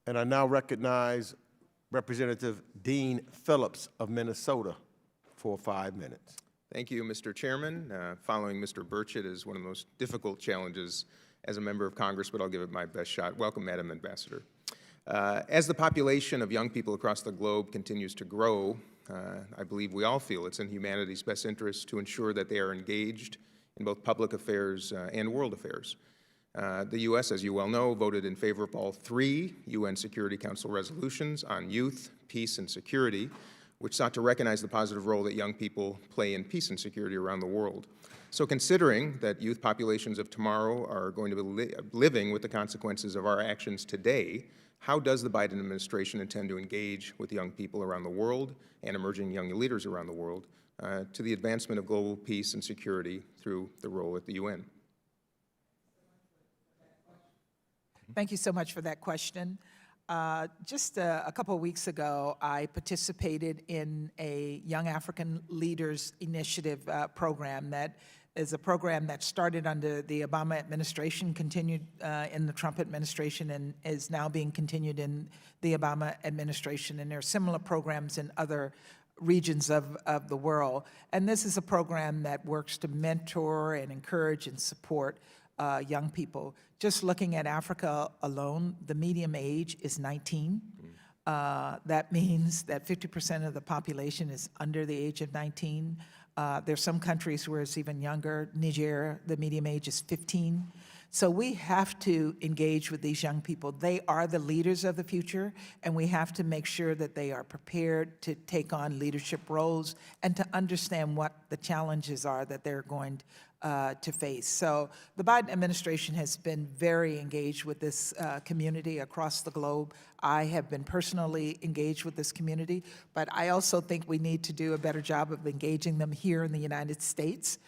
And I now recognize Representative Dean Phillips of Minnesota for 5 minutes. Thank you, Mr. Chairman. Following Mr. Burchett is one of the most difficult challenges as a member of Congress, but I'll give it my best shot. Welcome, Madam Ambassador. As the population of young people across the globe continues to grow, I believe we all feel it's in humanity's best interest to ensure that they are engaged in both public affairs and world affairs. The U.S., as you well know, voted in favor of all 3 UN Security Council resolutions on youth, peace, and security, which sought to recognize the positive role that young people play in peace and security around the world. So considering that youth populations of tomorrow are going to be living with the consequences of our actions today, how does the Biden administration intend to engage with young people around the world and emerging young leaders around the world to the advancement of global peace and security through the role at the UN? Thank you so much for that question. Just a couple of weeks ago, I participated in a Young African Leaders Initiative program that is a program that started under the Obama administration, continued in the Trump administration, and is now being continued in the Obama administration. And there are similar programs in other regions of the world. And this is a program that works to mentor and encourage and support young people. Just looking at Africa alone, the median age is 19. That means that 50% of the population is under the age of 19. There's some countries where it's even younger. Niger, the median age is 15. So we have to engage with these young people. They are the leaders of the future, and we have to make sure that they are prepared to take on leadership roles and to understand what the challenges are that they're going to face. So the Biden administration has been very engaged with this community across the globe. I have been personally engaged with this community, but I also think we need to do a better job of engaging them here in the United States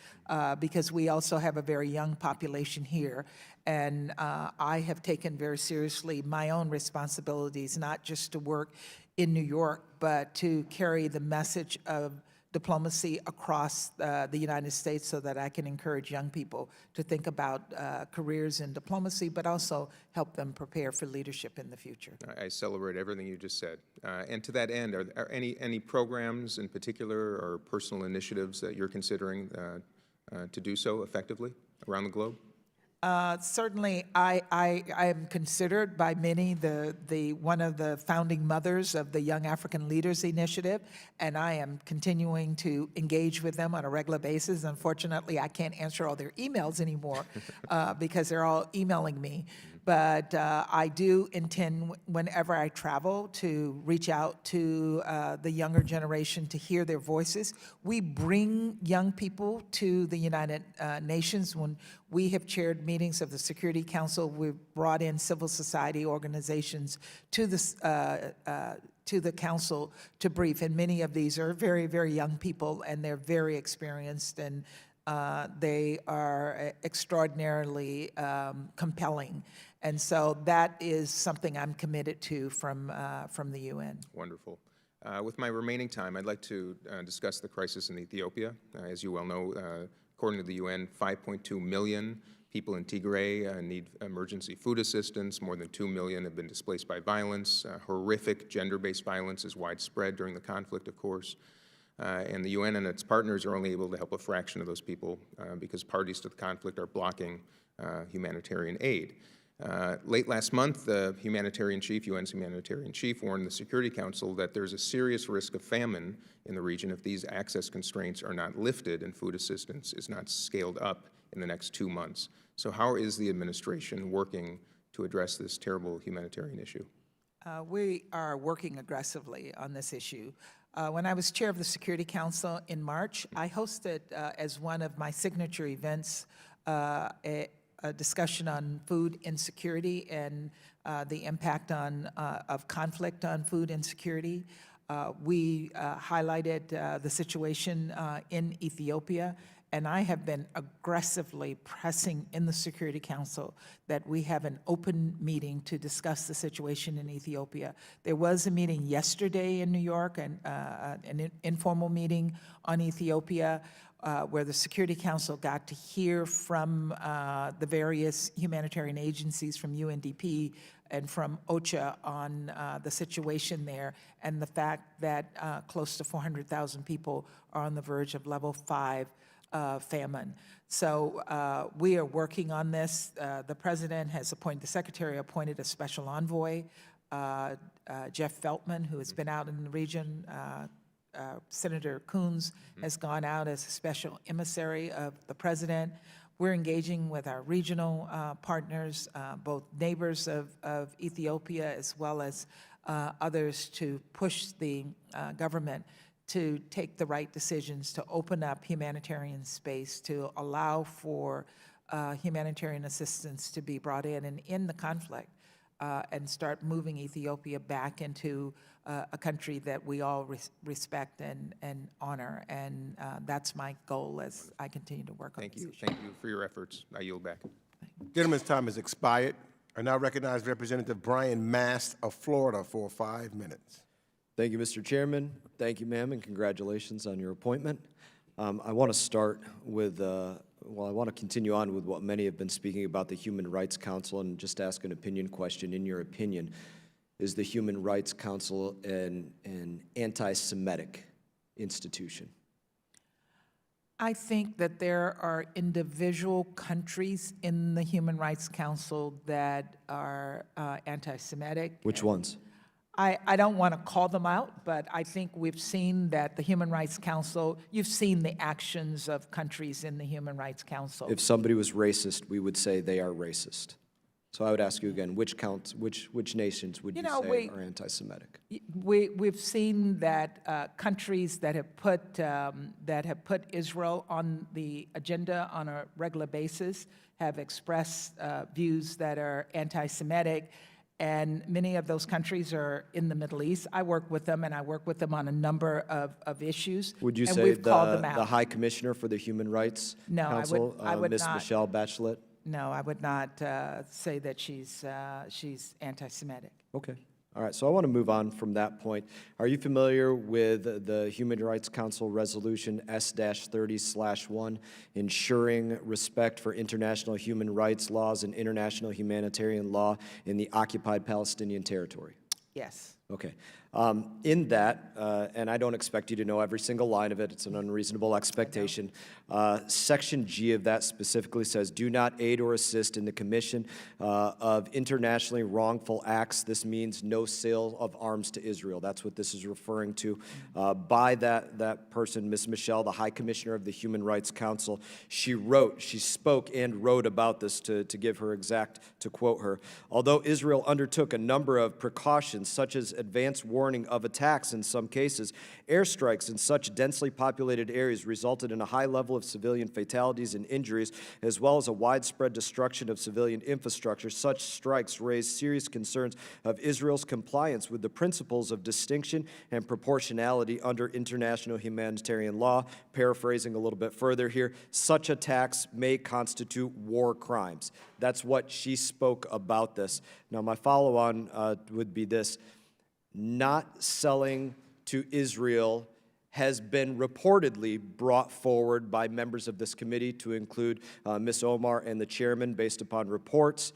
because we also have a very young population here. And I have taken very seriously my own responsibilities, not just to work in New York, but to carry the message of diplomacy across the United States so that I can encourage young people to think about careers in diplomacy, but also help them prepare for leadership in the future. I celebrate everything you just said. And to that end, are any programs in particular or personal initiatives that you're considering to do so effectively around the globe? Certainly, I am considered by many the one of the founding mothers of the Young African Leaders Initiative, and I am continuing to engage with them on a regular basis. Unfortunately, I can't answer all their emails anymore because they're all emailing me. But I do intend, whenever I travel, to reach out to the younger generation to hear their voices. We bring young people to the United Nations. When we have chaired meetings of the Security Council, we've brought in civil society organizations to the council to brief. And many of these are very, very young people, and they're very experienced, and they are extraordinarily compelling. And so that is something I'm committed to from the UN. Wonderful. With my remaining time, I'd like to discuss the crisis in Ethiopia. As you well know, according to the UN, 5.2 million people in Tigray need emergency food assistance. More than 2 million have been displaced by violence. Horrific gender-based violence is widespread during the conflict, of course. And the UN and its partners are only able to help a fraction of those people because parties to the conflict are blocking humanitarian aid. Late last month, the UN's humanitarian chief, warned the Security Council that there's a serious risk of famine in the region if these access constraints are not lifted and food assistance is not scaled up in the next 2 months. So how is the administration working to address this terrible humanitarian issue? We are working aggressively on this issue. When I was chair of the Security Council in March, I hosted as one of my signature events a discussion on food insecurity and the impact of conflict on food insecurity. We highlighted the situation in Ethiopia And I have been aggressively pressing in the Security Council that we have an open meeting to discuss the situation in Ethiopia. There was a meeting yesterday in New York, and an informal meeting on Ethiopia, where the Security Council got to hear from the various humanitarian agencies, from UNDP and from OCHA, on the situation there, and the fact that close to 400,000 people are on the verge of level 5 famine. So we are working on this. The president has appointed, the secretary appointed a special envoy, Jeff Feltman, who has been out in the region. Senator Coons has gone out as a special emissary of the president. We're engaging with our regional partners, both neighbors of Ethiopia as well as others, to push the government to take the right decisions to open up humanitarian space, to allow for humanitarian assistance to be brought in and end the conflict, and start moving Ethiopia back into a country that we all respect and honor. And that's my goal as I continue to work on this issue. Thank you for your efforts. I yield back. Gentleman's time has expired. I now recognize Representative Brian Mast of Florida for 5 minutes. Thank you, Mr. Chairman. Thank you, ma'am, and congratulations on your appointment. I want to start with, I want to continue on with what many have been speaking about, the Human Rights Council, and just ask an opinion question. In your opinion, is the Human Rights Council an anti-Semitic institution? I think that there are individual countries in the Human Rights Council that are anti-Semitic. Which ones? I don't want to call them out, but I think we've seen that the Human Rights Council, you've seen the actions of countries in the Human Rights Council. If somebody was racist, we would say they are racist. So I would ask you again, which nations would you say are anti-Semitic? We've seen that countries that have put Israel on the agenda on a regular basis have expressed views that are anti-Semitic. And many of those countries are in the Middle East. I work with them, and I work with them on a number of issues. Would you and say we've called them out. the High Commissioner for the Human Rights Council, I would Ms. not. Michelle Bachelet? No, I would not say that she's anti-Semitic. Okay. All right, so I want to move on from that point. Are you familiar with the Human Rights Council Resolution S-30/1, ensuring respect for international human rights laws and international humanitarian law in the occupied Palestinian territory? Yes. Okay. In that, and I don't expect you to know every single line of it, it's an unreasonable expectation. Section G of that specifically says, do not aid or assist in the commission of internationally wrongful acts. This means no sale of arms to Israel. That's what this is referring to. By that person, Ms. Michelle, the High Commissioner of the Human Rights Council, she spoke and wrote about this to give her to quote her. Although Israel undertook a number of precautions, such as advanced warning of attacks in some cases, airstrikes in such densely populated areas resulted in a high level of civilian fatalities and injuries, as well as a widespread destruction of civilian infrastructure. Such strikes raised serious concerns of Israel's compliance with the principles of distinction and proportionality under international humanitarian law. Paraphrasing a little bit further here, such attacks may constitute war crimes. That's what she spoke about this. Now, my follow-on would be this. Not selling to Israel has been reportedly brought forward by members of this committee, to include Ms. Omar and the chairman, based upon reports.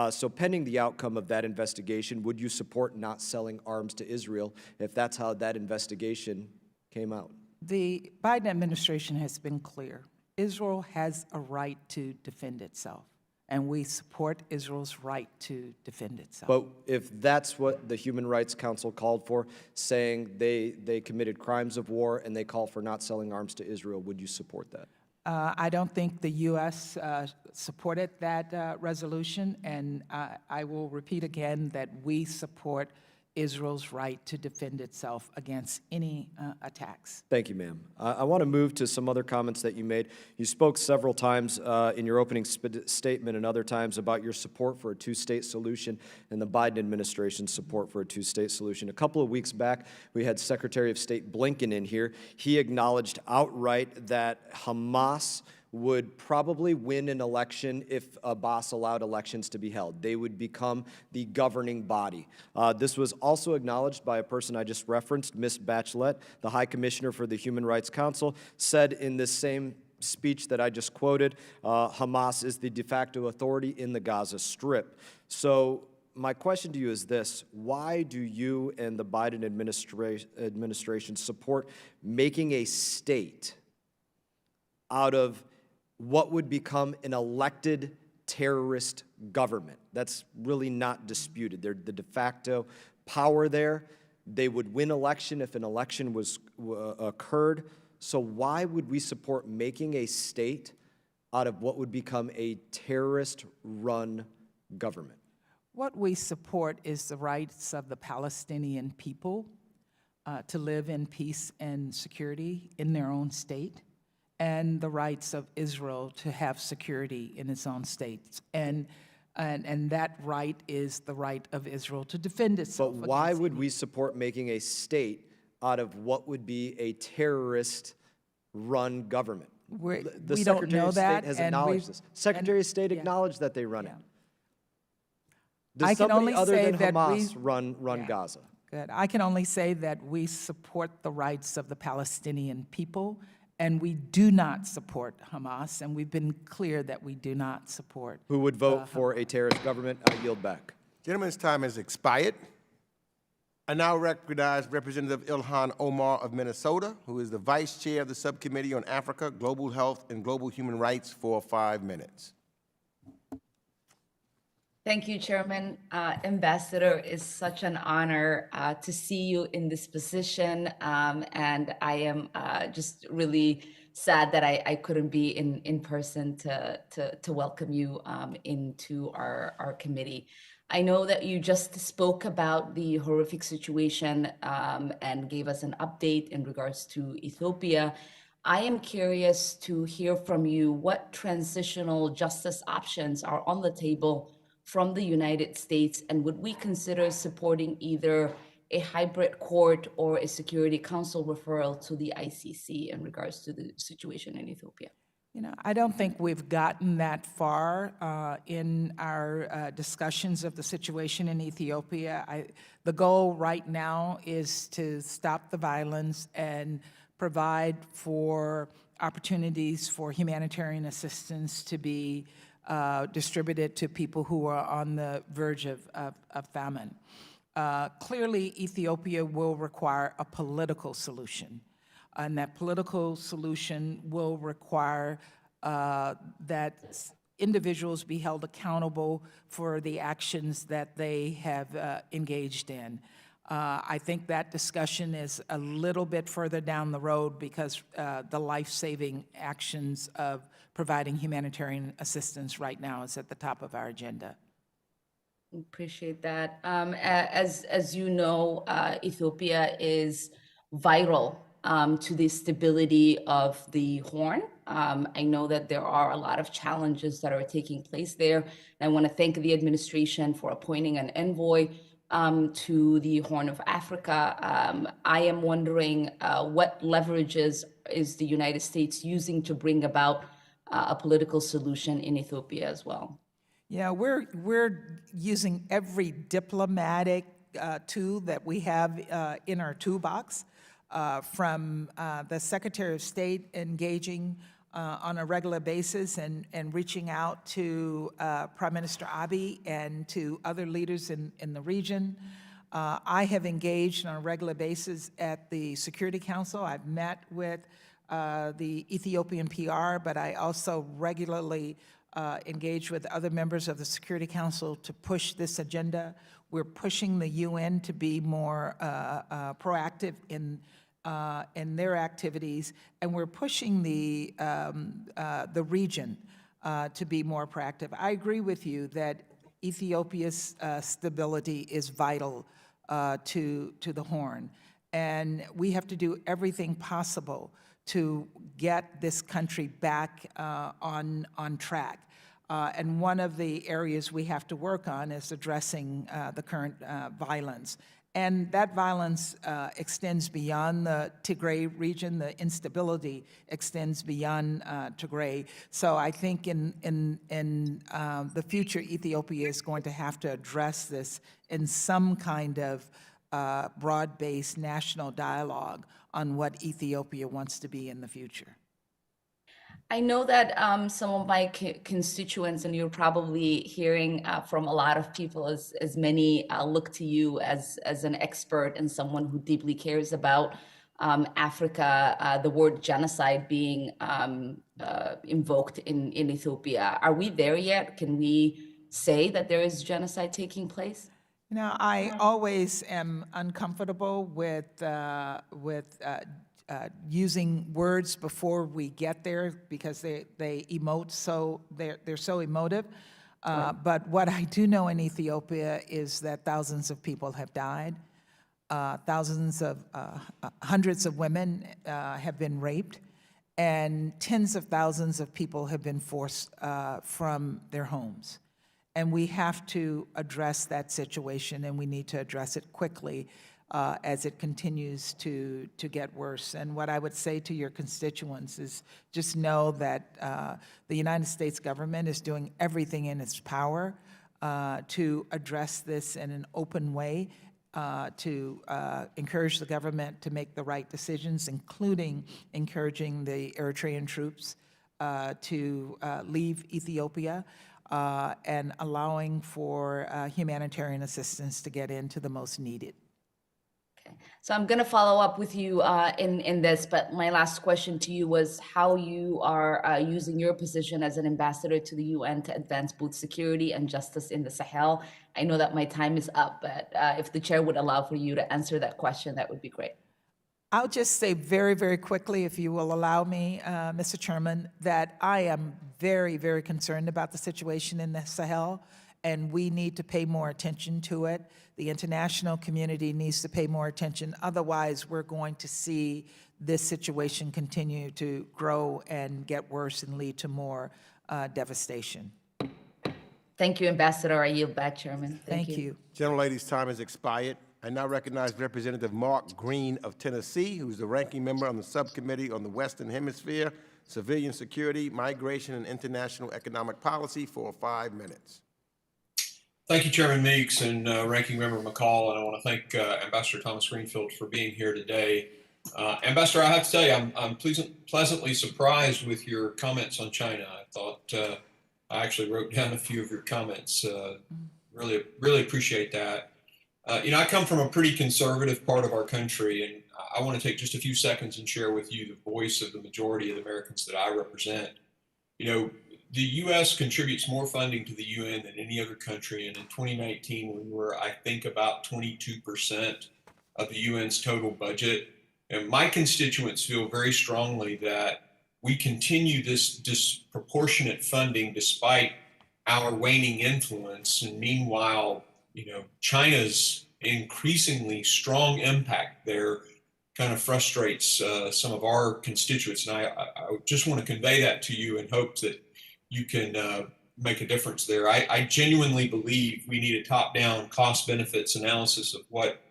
So pending the outcome of that investigation, would you support not selling arms to Israel if that's how that investigation came out? The Biden administration has been clear. Israel has a right to defend itself, and we support Israel's right to defend itself. But if that's what the Human Rights Council called for, saying they committed crimes of war and they call for not selling arms to Israel, would you support that? I don't think the U.S. Supported that resolution, and I will repeat again that we support Israel's right to defend itself against any attacks. Thank you, ma'am. I want to move to some other comments that you made. You spoke several times in your opening statement and other times about your support for a two-state solution and the Biden administration's support for a two-state solution. A couple of weeks back, we had Secretary of State Blinken in here. He acknowledged outright that Hamas would probably win an election if Abbas allowed elections to be held. They would become the governing body. This was also acknowledged by a person I just referenced, Ms. Bachelet, the High Commissioner for the Human Rights Council, said in this same speech that I just quoted, Hamas is the de facto authority in the Gaza Strip. So my question to you is this: why do you and the Biden administration support making a state out of what would become an elected terrorist government? That's really not disputed. They're the de facto power there. They would win election if an election occurred. So why would we support making a state out of what would become a terrorist-run government? What we support is the rights of the Palestinian people to live in peace and security in their own state, and the rights of Israel to have security in its own states. And that right is the right of Israel to defend itself. But why would we support making a state out of what would be a terrorist-run government? The We don't Secretary know of State that, has and acknowledged this. Secretary of State acknowledged that they run it. I Does can only somebody other say than that Hamas we- run Gaza? Good. I can only say that we support the rights of the Palestinian people, and we do not support Hamas, and we've been clear that we do not support. Who would vote for a terrorist government? I yield back. Gentleman's time has expired. I now recognize Representative Ilhan Omar of Minnesota, who is the Vice Chair of the Subcommittee on Africa, Global Health, and Global Human Rights, for 5 minutes. Thank you, Chairman. Ambassador, it's such an honor to see you in this position, and I am just really sad that I couldn't be in person to welcome you into our committee. I know that you just spoke about the horrific situation and gave us an update in regards to Ethiopia. I am curious to hear from you what transitional justice options are on the table from the United States, and would we consider supporting either a hybrid court or a Security Council referral to the ICC in regards to the situation in Ethiopia? You know, I don't think we've gotten that far in our discussions of the situation in Ethiopia. The goal right now is to stop the violence and provide for opportunities for humanitarian assistance to be distributed to people who are on the verge of famine. Clearly, Ethiopia will require a political solution, and that political solution will require that individuals be held accountable for the actions that they have engaged in. I think that discussion is a little bit further down the road because the life-saving actions of providing humanitarian assistance right now is at the top of our agenda. Appreciate that. As you know, Ethiopia is vital to the stability of the Horn. I know that there are a lot of challenges that are taking place there. And I want to thank the administration for appointing an envoy to the Horn of Africa. I am wondering what leverages is the United States using to bring about a political solution in Ethiopia as well? Yeah, we're using every diplomatic tool that we have in our toolbox, from the Secretary of State engaging on a regular basis and reaching out to Prime Minister Abiy and to other leaders in the region. I have engaged on a regular basis at the Security Council. I've met with the Ethiopian PR, but I also regularly engage with other members of the Security Council to push this agenda. We're pushing the UN to be more proactive in their activities, and we're pushing the region to be more proactive. I agree with you that Ethiopia's stability is vital to the Horn. And we have to do everything possible to get this country back on track. And one of the areas we have to work on is addressing the current violence. And that violence extends beyond the Tigray region. The instability extends beyond Tigray. So I think in the future, Ethiopia is going to have to address this in some kind of broad-based national dialogue on what Ethiopia wants to be in the future. I know that some of my constituents, and you're probably hearing from a lot of people, as many look to you as an expert and someone who deeply cares about Africa, the word genocide being invoked in Ethiopia. Are we there yet? Can we say that there is genocide taking place? You know, I always am uncomfortable with using words before we get there because they emote so they're so emotive. But what I do know in Ethiopia is that thousands of people have died. Hundreds of women have been raped, and tens of thousands of people have been forced from their homes. And we have to address that situation, and we need to address it quickly as it continues to get worse. And what I would say to your constituents is just know that the United States government is doing everything in its power to address this in an open way, to encourage the government to make the right decisions, including encouraging the Eritrean troops to leave Ethiopia, and allowing for humanitarian assistance to get into the most needed. So I'm going to follow up with you in this, but my last question to you was how you are using your position as an ambassador to the UN to advance both security and justice in the Sahel. I know that my time is up, but if the chair would allow for you to answer that question, that would be great. I'll just say very, very quickly, if you will allow me, Mr. Chairman, that I am very, very concerned about the situation in the Sahel, and we need to pay more attention to it. The international community needs to pay more attention. Otherwise, we're going to see this situation continue to grow and get worse and lead to more devastation. Thank you, Ambassador. I yield back, Chairman. Thank you. Gentlelady's time has expired. I now recognize Representative Mark Green of Tennessee, who's the ranking member on the Subcommittee on the Western Hemisphere, Civilian Security, Migration, and International Economic Policy for 5 minutes. Thank you, Chairman Meeks and Ranking Member McCall, and I want to thank Ambassador Thomas Greenfield for being here today. Ambassador, I have to tell you, I'm pleasantly surprised with your comments on China. I thought I actually wrote down a few of your comments. Really appreciate that. You know, I come from a pretty conservative part of our country, and I want to take just a few seconds and share with you the voice of the majority of the Americans that I represent. You know, the U.S. contributes more funding to the UN than any other country, and in 2019, we were, I think, about 22% of the UN's total budget. And my constituents feel very strongly that we continue this disproportionate funding despite our waning influence. And meanwhile, you know, China's increasingly strong impact there kind of frustrates some of our constituents. And I just want to convey that to you and hope that you can make a difference there. I genuinely believe we need a top-down cost benefits analysis of what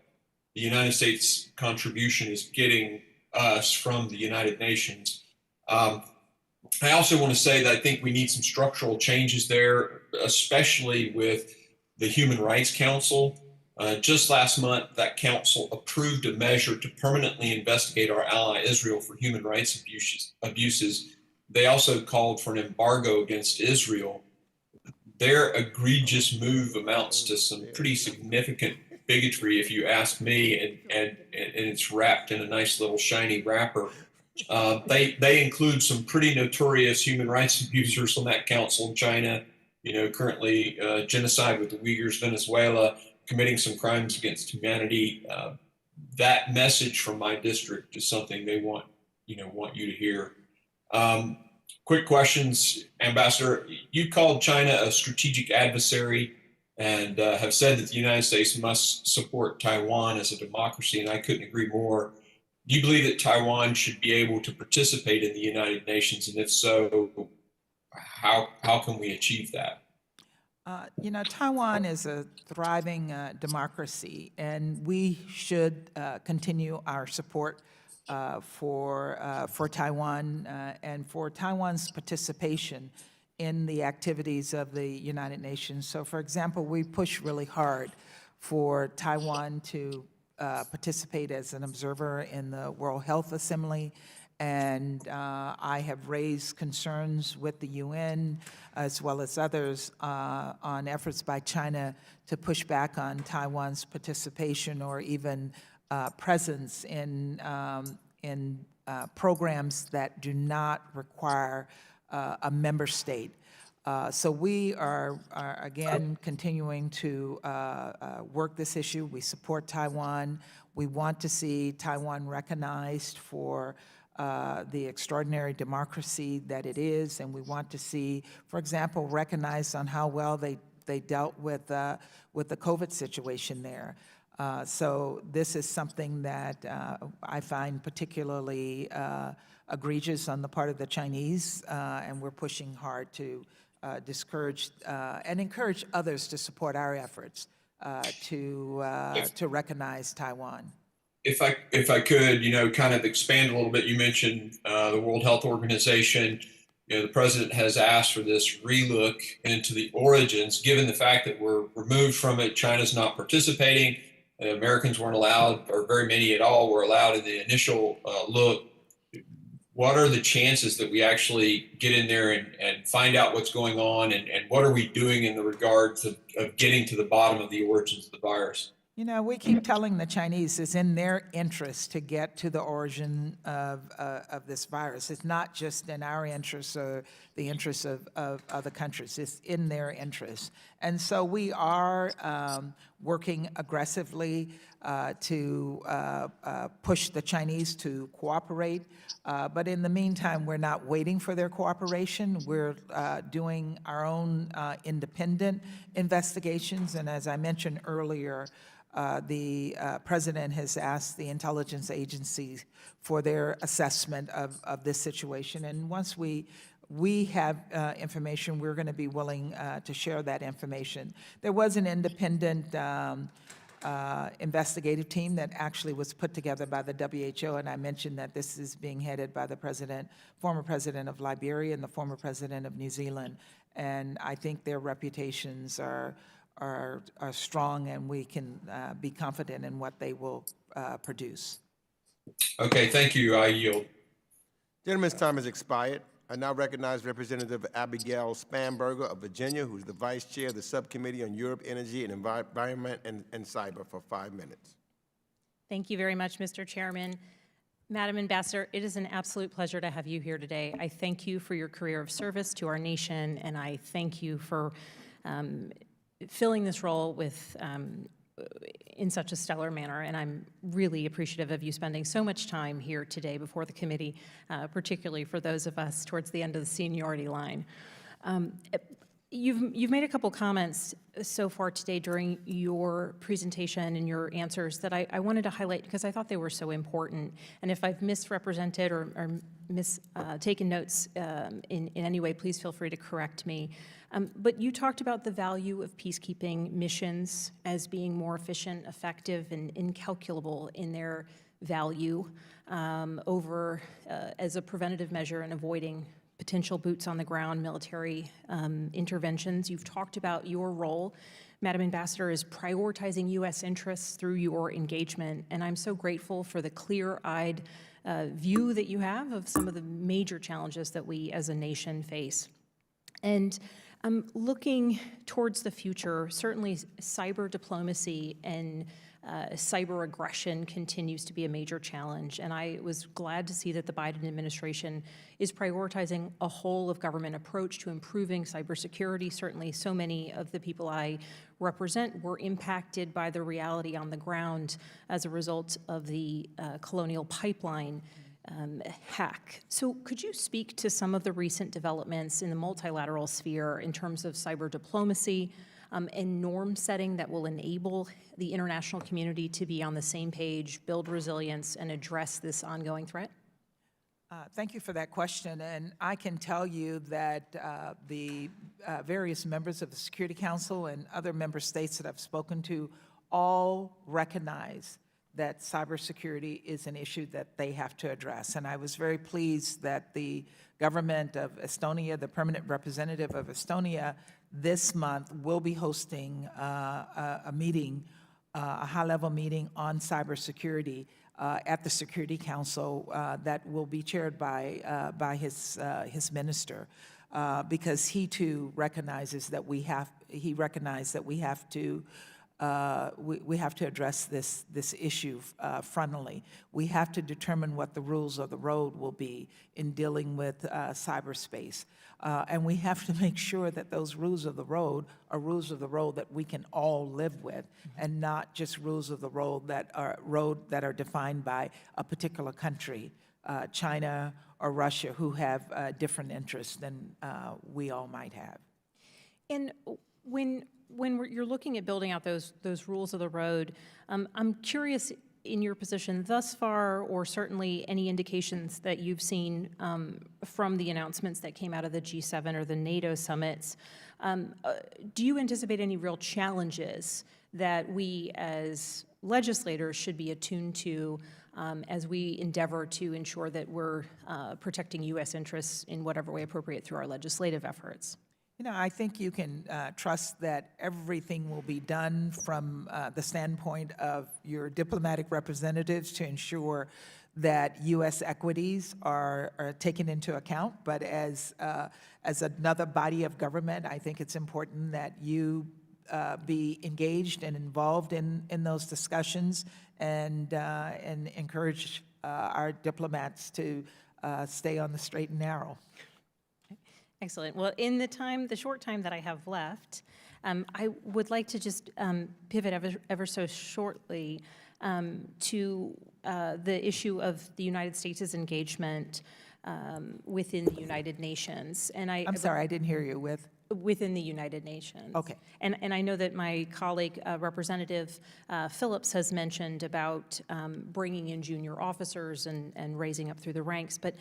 the United States contribution is getting us from the United Nations. I also want to say that I think we need some structural changes there, especially with the Human Rights Council. Just last month, that council approved a measure to permanently investigate our ally Israel for human rights abuses. They also called for an embargo against Israel. Their egregious move amounts to some pretty significant bigotry, if you ask me, and it's wrapped in a nice little shiny wrapper. They include some pretty notorious human rights abusers on that council in China, you know, currently genocide with the Uyghurs, Venezuela, committing some crimes against humanity. That message from my district is something they want you to hear. Quick questions, Ambassador. You called China a strategic adversary and have said that the United States must support Taiwan as a democracy, and I couldn't agree more. Do you believe that Taiwan should be able to participate in the United Nations, and if so, how can we achieve that? Taiwan is a thriving democracy, and we should continue our support for Taiwan and for Taiwan's participation in the activities of the United Nations. So, for example, we push really hard for Taiwan to participate as an observer in the World Health Assembly, and I have raised concerns with the UN as well as others on efforts by China to push back on Taiwan's participation or even presence in programs that do not require a member state. So we are again continuing to work this issue. We support Taiwan. We want to see Taiwan recognized for the extraordinary democracy that it is, and we want to see, for example, recognized on how well they dealt with the COVID situation there. So this is something that I find particularly egregious on the part of the Chinese, and we're pushing hard to discourage and encourage others to support our efforts to recognize Taiwan. If I could, kind of expand a little bit, you mentioned the World Health Organization. The president has asked for this relook into the origins, given the fact that we're removed from it, China's not participating, Americans weren't allowed, or very many at all were allowed in the initial look. What are the chances that we actually get in there and find out what's going on, and what are we doing in the regards of getting to the bottom of the origins of the virus? We keep telling the Chinese it's in their interest to get to the origin of this virus. It's not just in our interest or the interests of other countries. It's in their interest. And so we are working aggressively to push the Chinese to cooperate. But in the meantime, we're not waiting for their cooperation. We're doing our own independent investigations. And as I mentioned earlier, the president has asked the intelligence agencies for their assessment of this situation. And once we have information, we're going to be willing to share that information. There was an independent investigative team that actually was put together by the WHO, and I mentioned that this is being headed by the former president of Liberia and the former president of New Zealand. And I think their reputations are strong, and we can be confident in what they will produce. Okay, thank you. I yield. Gentleman's time has expired. I now recognize Representative Abigail Spanberger of Virginia, who's the Vice Chair of the Subcommittee on Europe, Energy, and Environment and Cyber, for 5 minutes. Thank you very much, Mr. Chairman. Madam Ambassador, it is an absolute pleasure to have you here today. I thank you for your career of service to our nation, and I thank you for filling this role with in such a stellar manner, and I'm really appreciative of you spending so much time here today before the committee, particularly for those of us towards the end of the seniority line. You've made a couple comments so far today during your presentation and your answers that I wanted to highlight because I thought they were so important. And if I've misrepresented or taken notes in any way, please feel free to correct me. But you talked about the value of peacekeeping missions as being more efficient, effective, and incalculable in their value as a preventative measure in avoiding potential boots-on-the-ground military interventions. You've talked about your role, Madam Ambassador, is prioritizing U.S. interests through your engagement, and I'm so grateful for the clear-eyed view that you have of some of the major challenges that we as a nation face. And looking towards the future, certainly cyber diplomacy and cyber aggression continues to be a major challenge, and I was glad to see that the Biden administration is prioritizing a whole-of-government approach to improving cybersecurity. Certainly, so many of the people I represent were impacted by the reality on the ground as a result of the Colonial Pipeline hack. So could you speak to some of the recent developments in the multilateral sphere in terms of cyber diplomacy, and norm setting that will enable the international community to be on the same page, build resilience, and address this ongoing threat? Thank you for that question, and I can tell you that the various members of the Security Council and other member states that I've spoken to all recognize that cybersecurity is an issue that they have to address. And I was very pleased that the government of Estonia, the permanent representative of Estonia, this month will be hosting a meeting, a high-level meeting on cybersecurity at the Security Council that will be chaired by his minister, because he too recognizes that we have to address this issue frontally. We have to determine what the rules of the road will be in dealing with cyberspace. And we have to make sure that those rules of the road are rules of the road that we can all live with, and not just rules of the road that are defined by a particular country, China or Russia, who have different interests than we all might have. And when you're looking at building out those rules of the road, I'm curious, in your position thus far, or certainly any indications that you've seen from the announcements that came out of the G7 or the NATO summits, do you anticipate any real challenges that we as legislators should be attuned to as we endeavor to ensure that we're protecting U.S. interests in whatever way appropriate through our legislative efforts? You know, I think you can trust that everything will be done from the standpoint of your diplomatic representatives to ensure that U.S. equities are taken into account. But as another body of government, I think it's important that you be engaged and involved in those discussions, and encourage our diplomats to stay on the straight and narrow. Excellent. Well, in the short time that I have left, I would like to just pivot ever so shortly to the issue of the United States' engagement within the United Nations. And I'm sorry, I didn't hear you. Within the United Nations. Okay. And I know that my colleague, Representative Phillips, has mentioned about bringing in junior officers and raising up through the ranks. But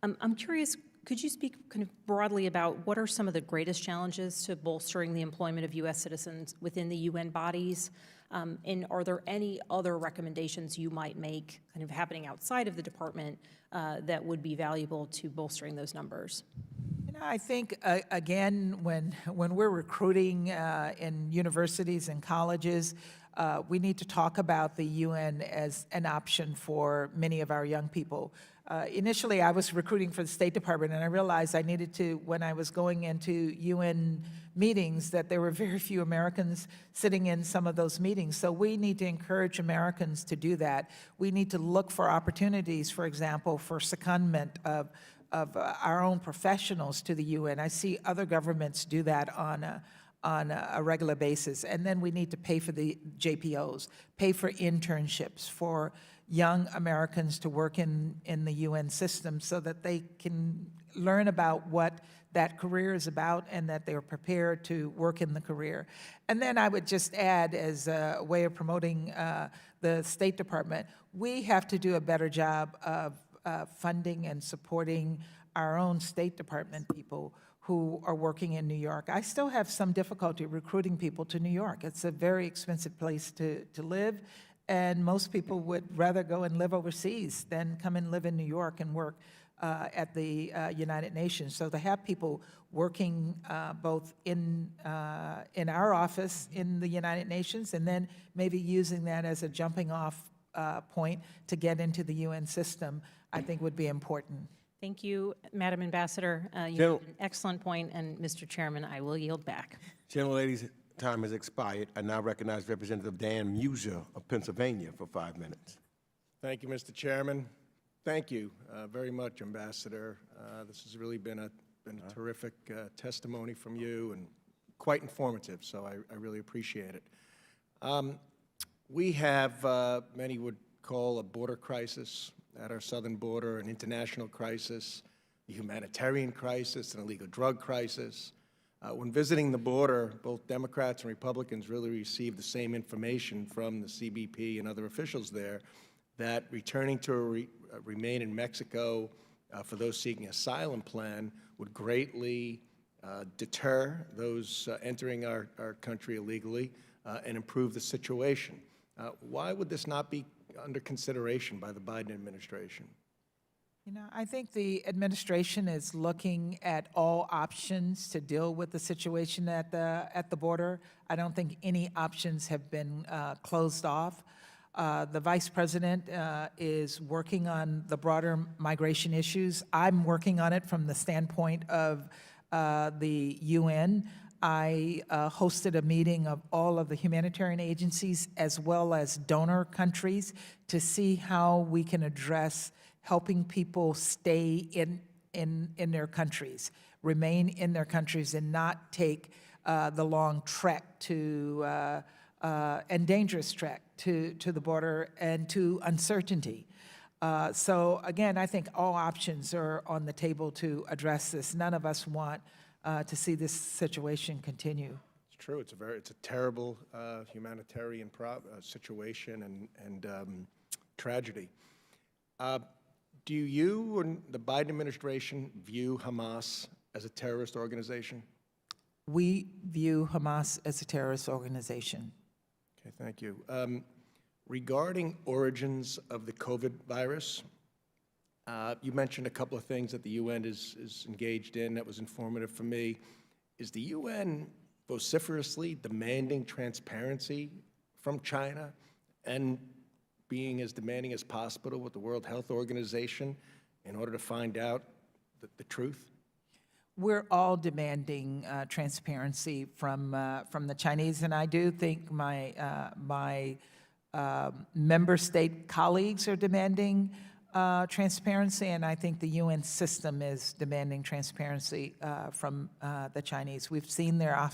I'm curious, could you speak kind of broadly about what are some of the greatest challenges to bolstering the employment of U.S. citizens within the UN bodies? And are there any other recommendations you might make kind of happening outside of the department that would be valuable to bolstering those numbers? You know, I think, again, when we're recruiting in universities and colleges, we need to talk about the UN as an option for many of our young people. Initially, I was recruiting for the State Department, and I realized I needed to, when I was going into UN meetings, that there were very few Americans sitting in some of those meetings. So we need to encourage Americans to do that. We need to look for opportunities, for example, for secondment of our own professionals to the UN. I see other governments do that on a regular basis. And then we need to pay for the JPOs, pay for internships for young Americans to work in the UN system so that they can learn about what that career is about and that they're prepared to work in the career. And then I would just add, as a way of promoting the State Department, we have to do a better job of funding and supporting our own State Department people who are working in New York. I still have some difficulty recruiting people to New York. It's a very expensive place to live, and most people would rather go and live overseas than come and live in New York and work at the United Nations. So to have people working both in our office in the United Nations, and then maybe using that as a jumping off point to get into the UN system, I think would be important. Thank you, Madam Ambassador. You made an excellent point, and Mr. Chairman, I will yield back. Gentlelady's time has expired. I now recognize Representative Dan Muser of Pennsylvania for 5 minutes. Thank you, Mr. Chairman. Thank you very much, Ambassador. This has really been a terrific testimony from you and quite informative, so I really appreciate it. We have, many would call, a border crisis at our southern border, an international crisis, a humanitarian crisis, an illegal drug crisis. When visiting the border, both Democrats and Republicans really received the same information from the CBP and other officials there, that returning to remain in Mexico for those seeking asylum plan would greatly deter those entering our country illegally and improve the situation. Why would this not be under consideration by the Biden administration? You know, I think the administration is looking at all options to deal with the situation at the border. I don't think any options have been closed off. The Vice President is working on the broader migration issues. I'm working on it from the standpoint of the UN. I hosted a meeting of all of the humanitarian agencies as well as donor countries to see how we can address helping people stay in their countries, remain in their countries, and not take the long trek to and dangerous trek to the border and to uncertainty. So again, I think all options are on the table to address this. None of us want to see this situation continue. It's true. It's a terrible humanitarian situation and tragedy. Do you and the Biden administration view Hamas as a terrorist organization? We view Hamas as a terrorist organization. Okay, thank you. Regarding origins of the COVID virus, you mentioned a couple of things that the UN is engaged in that was informative for me. Is the UN vociferously demanding transparency from China and being as demanding as possible with the World Health Organization in order to find out the truth? We're all demanding transparency from the Chinese, and I do think my member state colleagues are demanding transparency, and I think the UN system is demanding transparency from the Chinese. We've seen their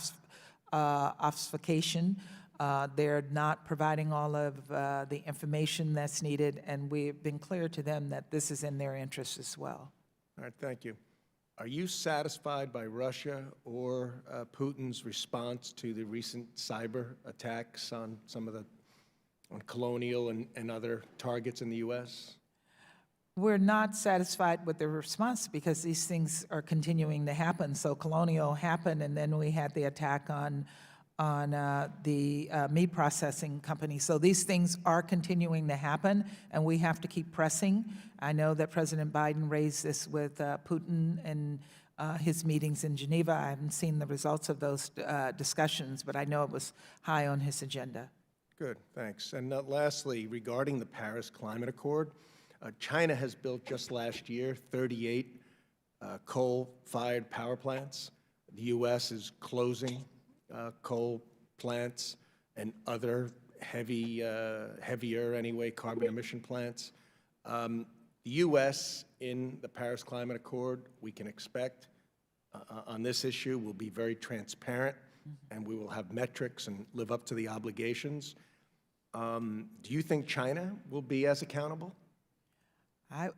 obfuscation. They're not providing all of the information that's needed, and we've been clear to them that this is in their interest as well. All right, thank you. Are you satisfied by Russia or Putin's response to the recent cyber attacks on on Colonial and other targets in the U.S.? We're not satisfied with the response because these things are continuing to happen. So Colonial happened, and then we had the attack on the meat processing company. So these things are continuing to happen, and we have to keep pressing. I know that President Biden raised this with Putin in his meetings in Geneva. I haven't seen the results of those discussions, but I know it was high on his agenda. Good, thanks. And lastly, regarding the Paris Climate Accord, China has built just last year 38 coal-fired power plants. The U.S. is closing coal plants and other heavier anyway, carbon emission plants. The U.S. in the Paris Climate Accord, we can expect on this issue will be very transparent, and we will have metrics and live up to the obligations. Do you think China will be as accountable?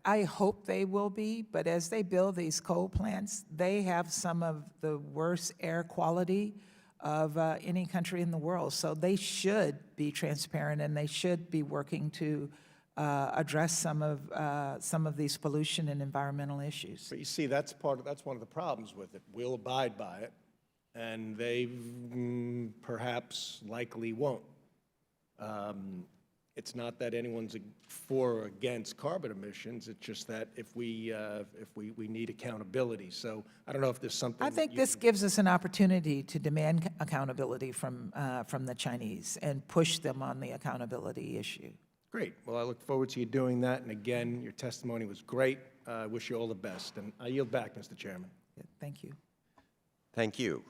I hope they will be, but as they build these coal plants, they have some of the worst air quality of any country in the world. So they should be transparent, and they should be working to address some of these pollution and environmental issues. But you see, that's one of the problems with it. We'll abide by it, and they perhaps likely won't. It's not that anyone's for or against carbon emissions. It's just that if we need accountability. So I don't know if there's something. I think this gives us an opportunity to demand accountability from the Chinese and push them on the accountability issue. Great. Well, I look forward to you doing that. And again, your testimony was great. I wish you all the best. And I yield back, Mr. Chairman. Thank you. Thank you.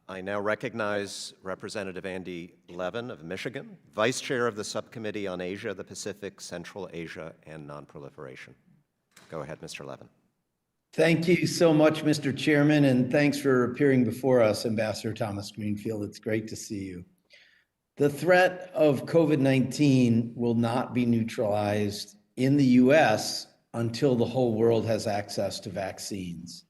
I now recognize Representative Andy Levin of Michigan, Vice Chair of the Subcommittee on Asia, the Pacific, Central Asia, and Nonproliferation. Go ahead, Mr. Levin. Thank you so much, Mr. Chairman, and thanks for appearing before us, Ambassador Thomas Greenfield. It's great to see you. The threat of COVID-19 will not be neutralized in the U.S. until the whole world has access to vaccines.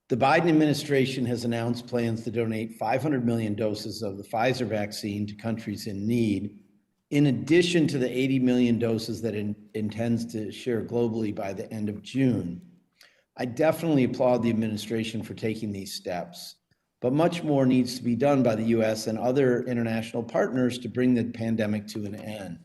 The Biden administration has announced plans to donate 500 million doses of the Pfizer vaccine to countries in need, in addition to the 80 million doses that it intends to share globally by the end of June. I definitely applaud the administration for taking these steps, but much more needs to be done by the US and other international partners to bring the pandemic to an end.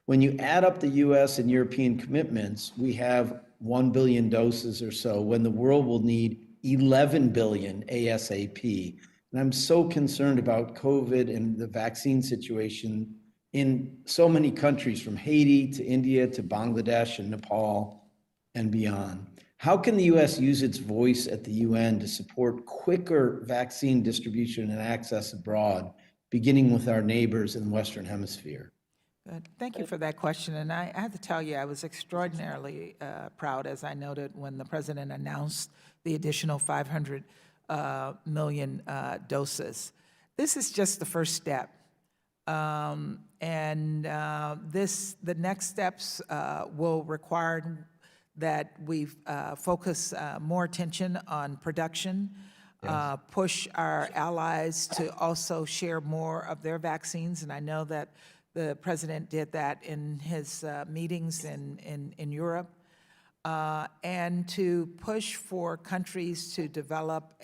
When you add up the US and European commitments, we have 1 billion doses or so when the world will need 11 billion ASAP. And I'm so concerned about COVID and the vaccine situation in so many countries, from Haiti to India to Bangladesh and Nepal and beyond. How can the US use its voice at the UN to support quicker vaccine distribution and access abroad, beginning with our neighbors in the Western Hemisphere? Good. Thank you for that question. And I have to tell you, I was extraordinarily proud, as I noted, when the president announced the additional 500 million doses. This is just the first step. The next steps will require that we focus more attention on production, push our allies to also share more of their vaccines. And I know that the president did that in his meetings in Europe. And to push for countries to develop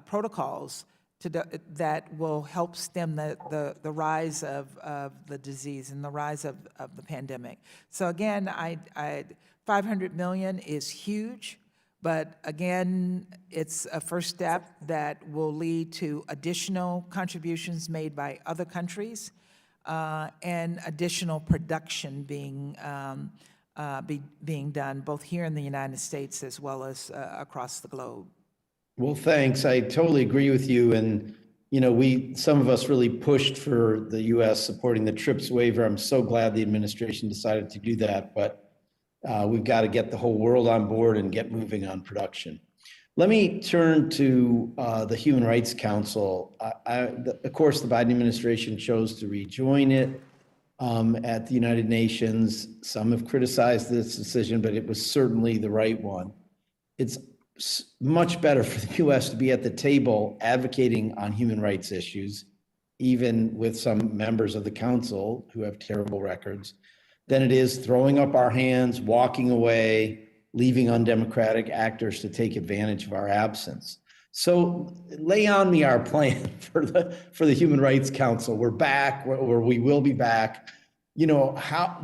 protocols that will help stem the rise of the disease and the rise of the pandemic. So again, 500 million is huge, but again, it's a first step that will lead to additional contributions made by other countries and additional production being done both here in the United States as well as across the globe. Well, thanks. I totally agree with you. And, you know, some of us really pushed for the US supporting the TRIPS waiver. I'm so glad the administration decided to do that, but we've got to get the whole world on board and get moving on production. Let me turn to the Human Rights Council. Of course, the Biden administration chose to rejoin it at the United Nations. Some have criticized this decision, but it was certainly the right one. It's much better for the US to be at the table advocating on human rights issues, even with some members of the council who have terrible records, than it is throwing up our hands, walking away, leaving undemocratic actors to take advantage of our absence. So lay on me our plan for the Human Rights Council. We're back, or we will be back. You know,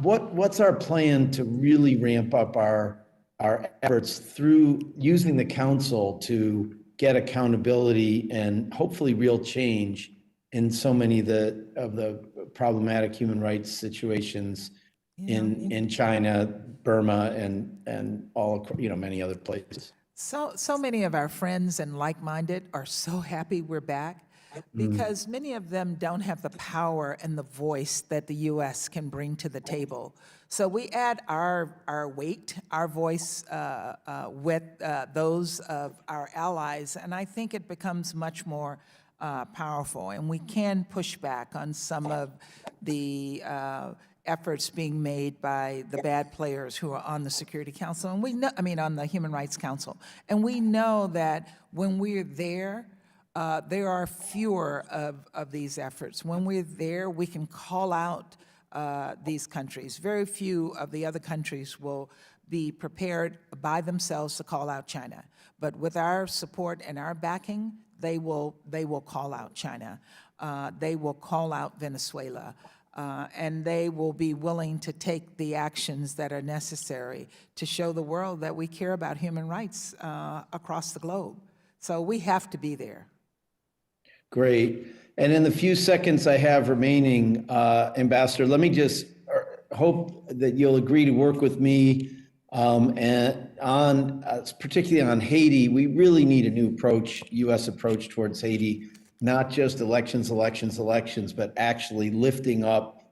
what's our plan to really ramp up our efforts through using the council to get accountability and hopefully real change in so many of the problematic human rights situations in China, Burma, and all, you know, many other places. So many of our friends and like-minded are so happy we're back because many of them don't have the power and the voice that the U.S. can bring to the table. So we add our weight, our voice with those of our allies, and I think it becomes much more powerful. And we can push back on some of the efforts being made by the bad players who are on the Security Council, and we know, on the Human Rights Council. And we know that when we're there are fewer of these efforts. When we're there, we can call out these countries. Very few of the other countries will be prepared by themselves to call out China. But with our support and our backing, they will call out China. They will call out Venezuela. And they will be willing to take the actions that are necessary to show the world that we care about human rights across the globe. So we have to be there. Great. And in the few seconds I have remaining, Ambassador, let me just hope that you'll agree to work with me and particularly on Haiti. We really need a new approach, U.S. approach towards Haiti. Not just elections, but actually lifting up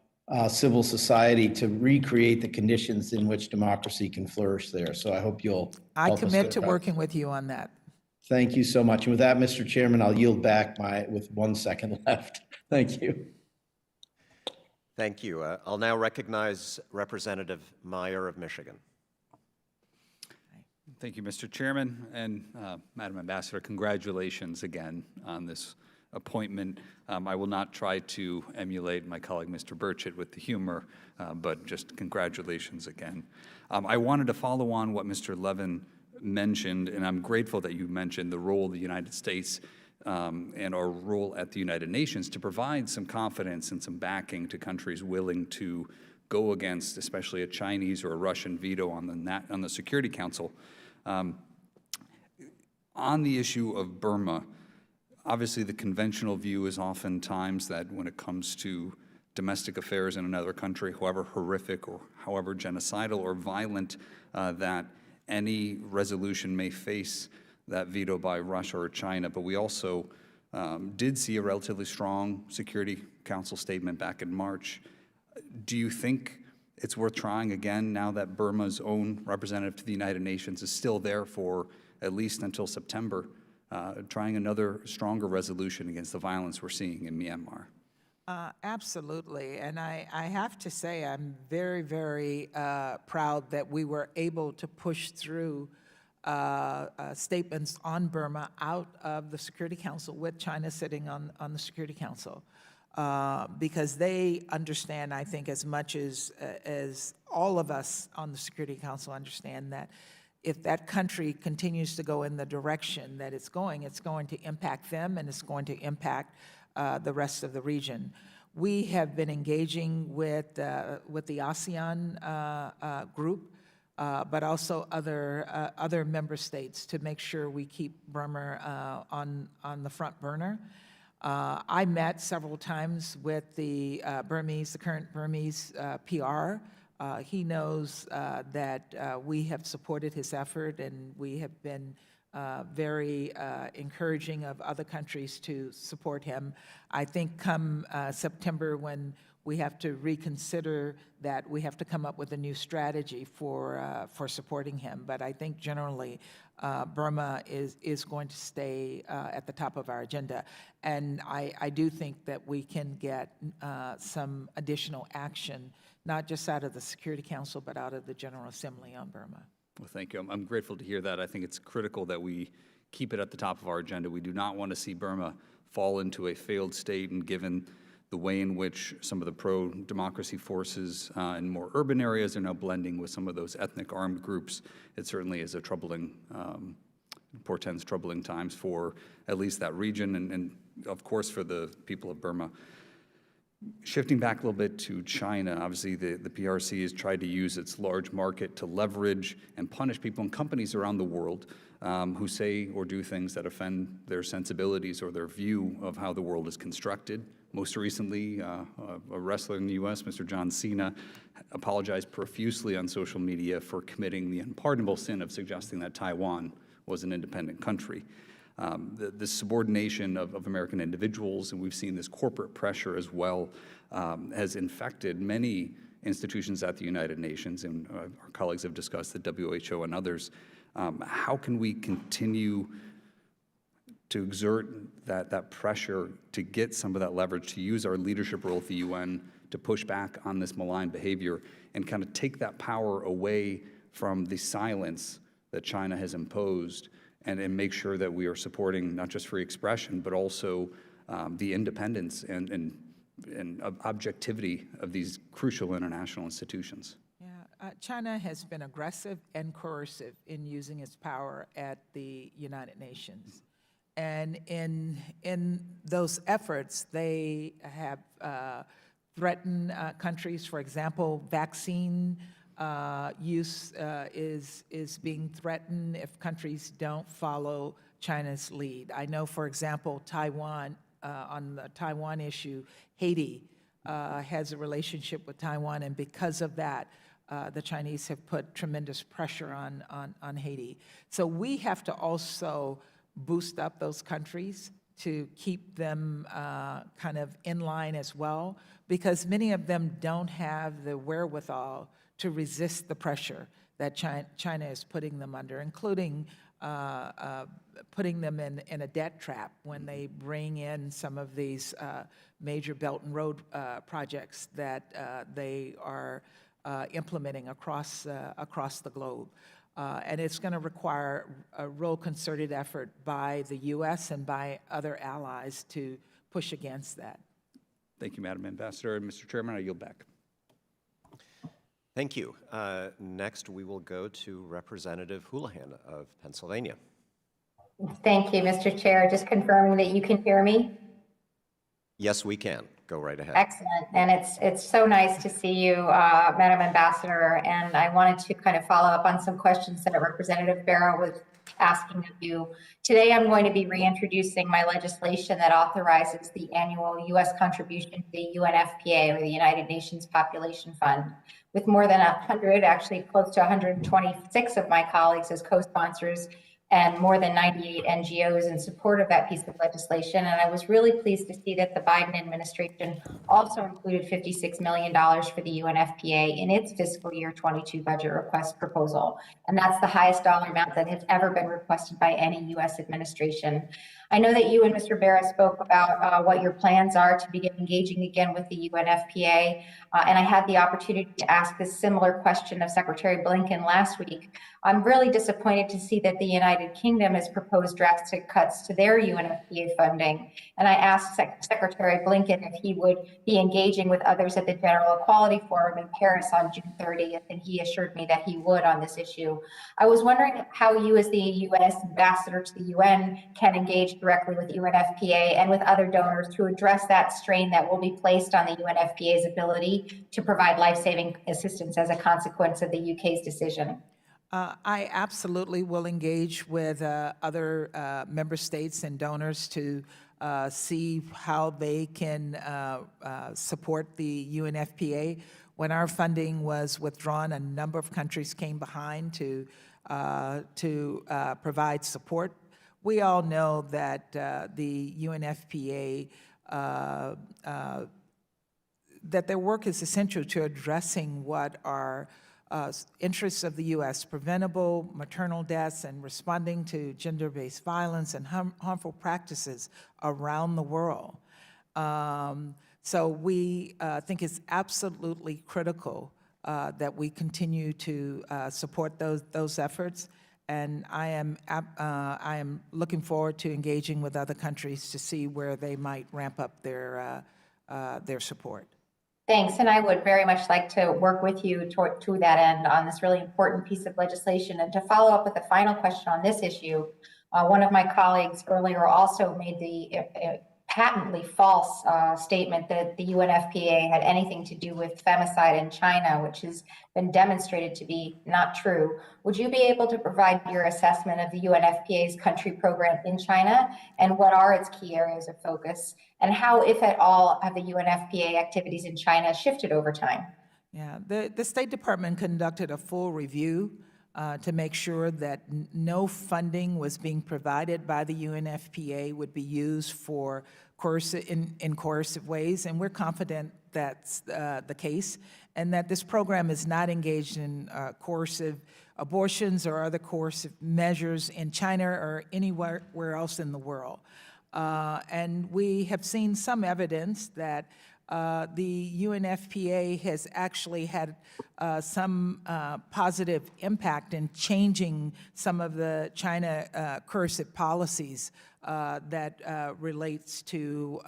civil society to recreate the conditions in which democracy can flourish there. So I hope you'll I commit to working with you on that. Thank you so much. And with that, Mr. Chairman, I'll yield back with 1 second left. Thank you. Thank you. I'll now recognize Representative Meyer of Michigan. Thank you, Mr. Chairman, and Madam Ambassador, congratulations again on this appointment. I will not try to emulate my colleague, Mr. Burchett, with the humor, but just congratulations again. I wanted to follow on what Mr. Levin mentioned, and I'm grateful that you mentioned the role of the United States and our role at the United Nations to provide some confidence and some backing to countries willing to go against, especially a Chinese or a Russian veto on the Security Council. On the issue of Burma, obviously the conventional view is oftentimes that when it comes to domestic affairs in another country, however horrific or however genocidal or violent, that any resolution may face that veto by Russia or China. But we also did see a relatively strong Security Council statement back in March. Do you think it's worth trying again now that Burma's own representative to the United Nations is still there for at least until September, trying another stronger resolution against the violence we're seeing in Myanmar? Absolutely, and I have to say I'm very, very proud that we were able to push through statements on Burma out of the Security Council with China sitting on the Security Council. Because they understand, I think, as much as all of us on the Security Council understand that if that country continues to go in the direction that it's going to impact them and it's going to impact the rest of the region. We have been engaging with the ASEAN group, but also other member states to make sure we keep Burma on the front burner. I met several times with the current Burmese PR. He knows that we have supported his effort, and we have been very encouraging of other countries to support him. I think come September, when we have to reconsider that, we have to come up with a new strategy for supporting him. But I think generally Burma is going to stay at the top of our agenda. And I do think that we can get some additional action, not just out of the Security Council, but out of the General Assembly on Burma. Well, thank you. I'm grateful to hear that. I think it's critical that we keep it at the top of our agenda. We do not want to see Burma fall into a failed state, and given the way in which some of the pro-democracy forces in more urban areas are now blending with some of those ethnic armed groups, it certainly is a troubling, portends troubling times for at least that region and of course for the people of Burma. Shifting back a little bit to China, obviously the PRC has tried to use its large market to leverage and punish people and companies around the world who say or do things that offend their sensibilities or their view of how the world is constructed. Most recently, a wrestler in the U.S., Mr. John Cena, apologized profusely on social media for committing the unpardonable sin of suggesting that Taiwan was an independent country. The subordination of American individuals, and we've seen this corporate pressure as well, has infected many institutions at the United Nations, and our colleagues have discussed the WHO and others. How can we continue to exert that pressure to get some of that leverage, to use our leadership role at the UN to push back on this malign behavior and kind of take that power away from the silence that China has imposed, and make sure that we are supporting not just free expression, but also the independence and objectivity of these crucial international institutions? China has been aggressive and coercive in using its power at the United Nations. And in those efforts, they have threatened countries. For example, vaccine use is being threatened if countries don't follow China's lead. I know, for example, Taiwan, on the Taiwan issue, Haiti has a relationship with Taiwan, and because of that, the Chinese have put tremendous pressure on Haiti. So we have to also boost up those countries to keep them kind of in line as well, because many of them don't have the wherewithal to resist the pressure that China is putting them under, including putting them in a debt trap when they bring in some of these major Belt and Road projects that they are implementing across the globe. And it's going to require a real concerted effort by the U.S. and by other allies to push against that. Thank you, Madam Ambassador. And Mr. Chairman, I yield back. Thank you. Next, we will go to Representative Houlihan of Pennsylvania. Thank you, Mr. Chair. Just confirming that you can hear me. Yes, we can. Go right ahead. Excellent. And it's so nice to see you, Madam Ambassador. And I wanted to kind of follow up on some questions that Representative Barrow was asking of you. Today, I'm going to be reintroducing my legislation that authorizes the annual U.S. contribution to the UNFPA, or the United Nations Population Fund, with more than 100, actually close to 126 of my colleagues as co-sponsors, and more than 98 NGOs in support of that piece of legislation. And I was really pleased to see that the Biden administration also included $56 million for the UNFPA in its fiscal year 22 budget request proposal. And that's the highest dollar amount that has ever been requested by any US administration. I know that you and Mr. Barra spoke about what your plans are to begin engaging again with the UNFPA. And I had the opportunity to ask this similar question of Secretary Blinken last week. I'm really disappointed to see that the United Kingdom has proposed drastic cuts to their UNFPA funding. And I asked Secretary Blinken if he would be engaging with others at the General Equality Forum in Paris on June 30th, and he assured me that he would on this issue. I was wondering how you, as the U.S. ambassador to the UN, can engage directly with UNFPA and with other donors to address that strain that will be placed on the UNFPA's ability to provide life-saving assistance as a consequence of the UK's decision. I absolutely will engage with other member states and donors to see how they can support the UNFPA. When our funding was withdrawn, a number of countries came behind to provide support. We all know that the UNFPA, that their work is essential to addressing what are interests of the U.S., preventable maternal deaths and responding to gender-based violence and harmful practices around the world. So we think it's absolutely critical that we continue to support those efforts. And I am looking forward to engaging with other countries to see where they might ramp up their support. Thanks, and I would very much like to work with you to that end on this really important piece of legislation. And to follow up with the final question on this issue, one of my colleagues earlier also made the patently false statement that the UNFPA had anything to do with femicide in China, which has been demonstrated to be not true. Would you be able to provide your assessment of the UNFPA's country program in China, and what are its key areas of focus, and how, if at all, have the UNFPA activities in China shifted over time? Yeah, the State Department conducted a full review to make sure that no funding was being provided by the UNFPA would be used for in coercive ways, and we're confident that's the case, and that this program is not engaged in coercive abortions or other coercive measures in China or anywhere else in the world. And we have seen some evidence that the UNFPA has actually had some positive impact in changing some of the China coercive policies that relates to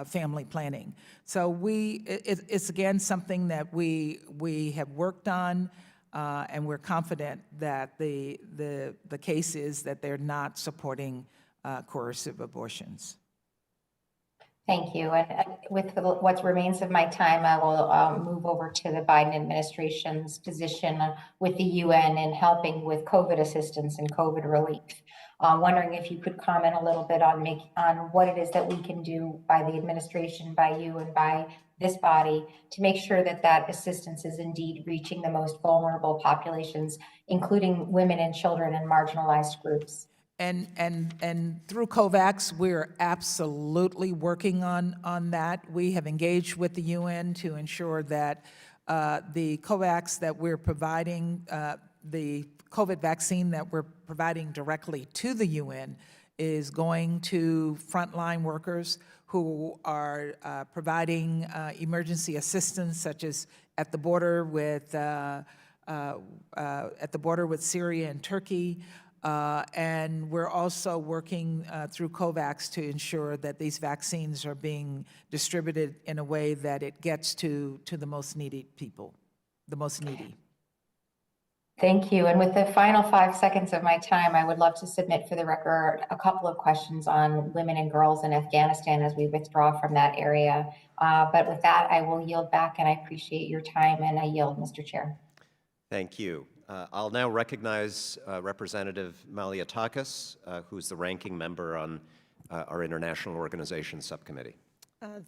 family planning. So it's again something that we have worked on, and we're confident that the case is that they're not supporting coercive abortions. Thank you. And with what remains of my time, I will move over to the Biden administration's position with the UN in helping with COVID assistance and COVID relief. Wondering if you could comment a little bit on what it is that we can do by the administration, by you, and by this body to make sure that that assistance is indeed reaching the most vulnerable populations, including women and children and marginalized groups. And through COVAX, we're absolutely working on that. We have engaged with the UN to ensure that the COVAX that we're providing, the COVID vaccine that we're providing directly to the UN, is going to frontline workers who are providing emergency assistance, such as at the border with at the border with Syria and Turkey. And we're also working through COVAX to ensure that these vaccines are being distributed in a way that it gets to the most needy people, the most needy. Thank you. And with the final 5 seconds of my time, I would love to submit for the record a couple of questions on women and girls in Afghanistan as we withdraw from that area. But with that, I will yield back, and I appreciate your time, and I yield, Mr. Chair. Thank you. I'll now recognize Representative Malliotakis, who's the ranking member on our International Organization Subcommittee.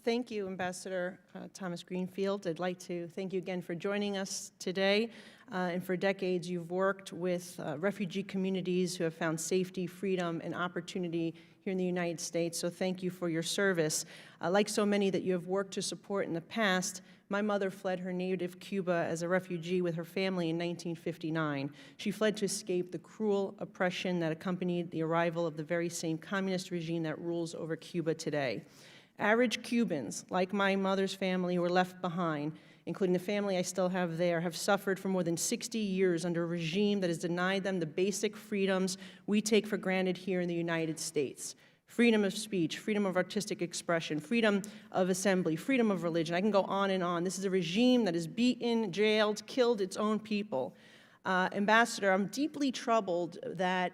Thank you, Ambassador Thomas Greenfield. I'd like to thank you again for joining us today. And for decades, you've worked with refugee communities who have found safety, freedom, and opportunity here in the United States. So thank you for your service. Like so many that you have worked to support in the past, my mother fled her native Cuba as a refugee with her family in 1959. She fled to escape the cruel oppression that accompanied the arrival of the very same communist regime that rules over Cuba today. Average Cubans, like my mother's family who were left behind, including the family I still have there, have suffered for more than 60 years under a regime that has denied them the basic freedoms we take for granted here in the United States. Freedom of speech, freedom of artistic expression, freedom of assembly, freedom of religion. I can go on and on. This is a regime that has beaten, jailed, killed its own people. Ambassador, I'm deeply troubled that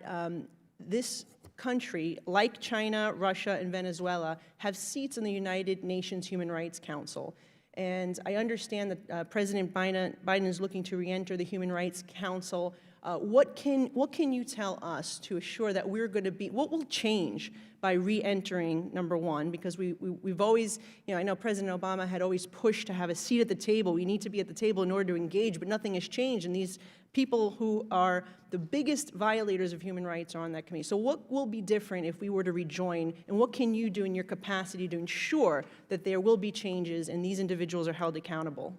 this country, like China, Russia, and Venezuela, have seats in the United Nations Human Rights Council. And I understand that President Biden is looking to re-enter the Human Rights Council. What can you tell us to assure that we're going to be, what will change by re-entering, number one, because we've always, I know President Obama had always pushed to have a seat at the table. We need to be at the table in order to engage, but nothing has changed. And these people who are the biggest violators of human rights are on that committee. So what will be different if we were to rejoin, and what can you do in your capacity to ensure that there will be changes and these individuals are held accountable?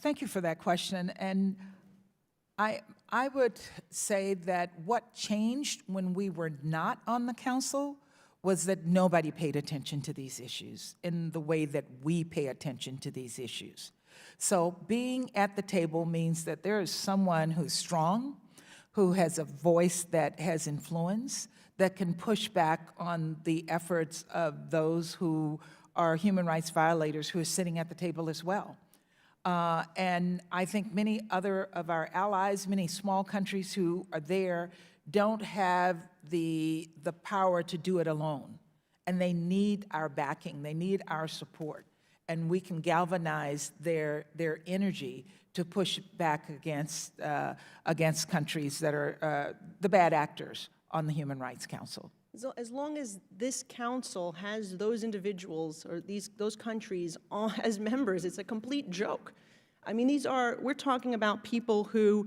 Thank you for that question. And I would say that what changed when we were not on the council was that nobody paid attention to these issues in the way that we pay attention to these issues. So being at the table means that there is someone who's strong, who has a voice that has influence, that can push back on the efforts of those who are human rights violators who are sitting at the table as well. And I think many other of our allies, many small countries who are there, don't have the power to do it alone. And they need our backing, they need our support. And we can galvanize their energy to push back against countries that are the bad actors on the Human Rights Council. As long as this council has those individuals or those countries as members, it's a complete joke. I mean, we're talking about people who,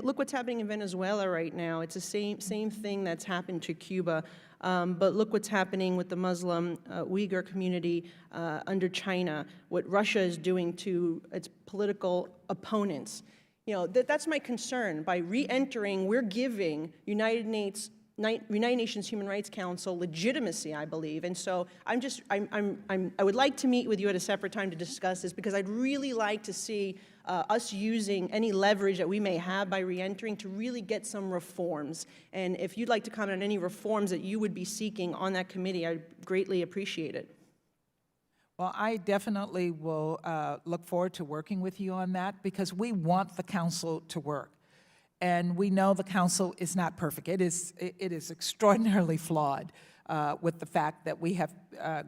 look what's happening in Venezuela right now. It's the same thing that's happened to Cuba. But look what's happening with the Muslim Uyghur community under China, what Russia is doing to its political opponents. That's my concern. By re-entering, we're giving United Nations Human Rights Council legitimacy, I believe. And so I would like to meet with you at a separate time to discuss this, because I'd really like to see us using any leverage that we may have by re-entering to really get some reforms. And if you'd like to comment on any reforms that you would be seeking on that committee, I'd greatly appreciate it. Well, I definitely will look forward to working with you on that, because we want the council to work. And we know the council is not perfect. It is extraordinarily flawed with the fact that we have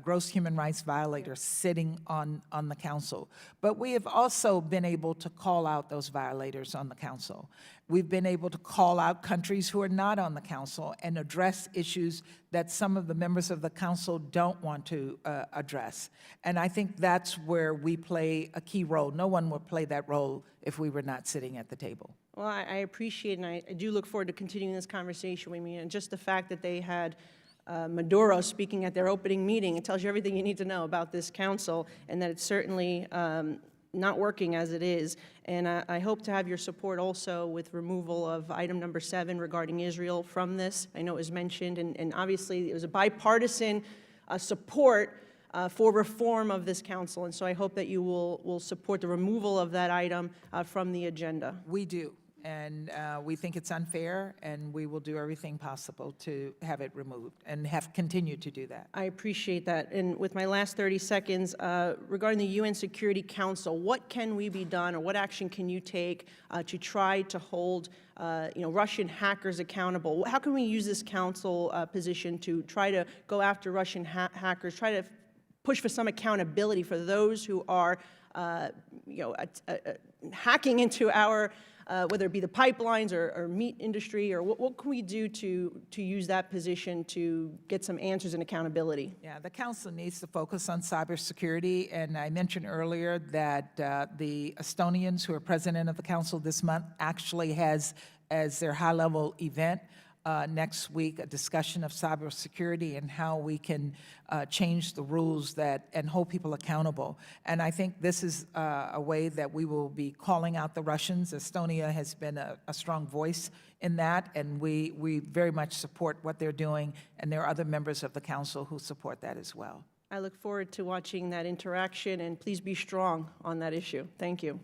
gross human rights violators sitting on the council. But we have also been able to call out those violators on the council. We've been able to call out countries who are not on the council and address issues that some of the members of the council don't want to address. And I think that's where we play a key role. No one would play that role if we were not sitting at the table. Well, I appreciate and I do look forward to continuing this conversation with me. And just the fact that they had Maduro speaking at their opening meeting, it tells you everything you need to know about this council, and that it's certainly not working as it is. And I hope to have your support also with removal of item number 7 regarding Israel from this. I know it was mentioned, and obviously it was a bipartisan support for reform of this council. And so I hope that you will support the removal of that item from the agenda. We do, and we think it's unfair, and we will do everything possible to have it removed and have continued to do that. I appreciate that. And with my last 30 seconds, regarding the UN Security Council, what can we be done, or what action can you take to try to hold Russian hackers accountable? How can we use this council position to try to go after Russian hackers, try to push for some accountability for those who are hacking into our whether it be the pipelines or meat industry, or what can we do to use that position to get some answers and accountability? Yeah, the council needs to focus on cybersecurity, and I mentioned earlier that the Estonians, who are president of the council this month, actually has as their high-level event next week a discussion of cybersecurity and how we can change the rules and hold people accountable. And I think this is a way that we will be calling out the Russians. Estonia has been a strong voice in that, and we very much support what they're doing, and there are other members of the council who support that as well. I look forward to watching that interaction, and please be strong on that issue. Thank you.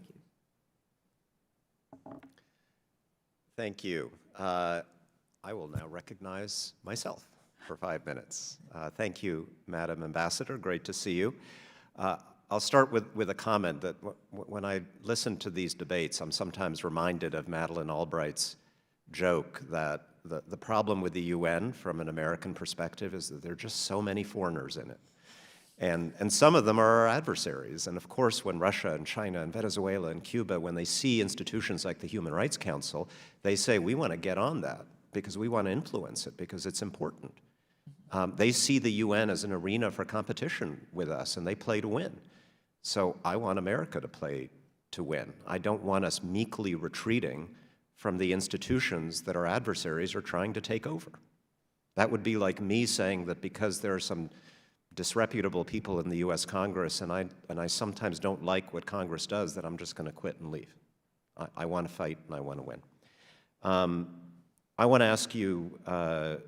Thank you. I will now recognize myself for 5 minutes. Thank you, Madam Ambassador. Great to see you. I'll start with a comment that when I listen to these debates, I'm sometimes reminded of Madeleine Albright's joke that the problem with the UN from an American perspective is that there are just so many foreigners in it. And some of them are our adversaries. And of course, when Russia and China and Venezuela and Cuba, when they see institutions like the Human Rights Council, they say, we want to get on that, because we want to influence it, because it's important. They see the UN as an arena for competition with us, and they play to win. So I want America to play to win. I don't want us meekly retreating from the institutions that our adversaries are trying to take over. That would be like me saying that because there are some disreputable people in the US Congress, and I sometimes don't like what Congress does, that I'm just going to quit and leave. I want to fight, and I want to win. I want to ask you a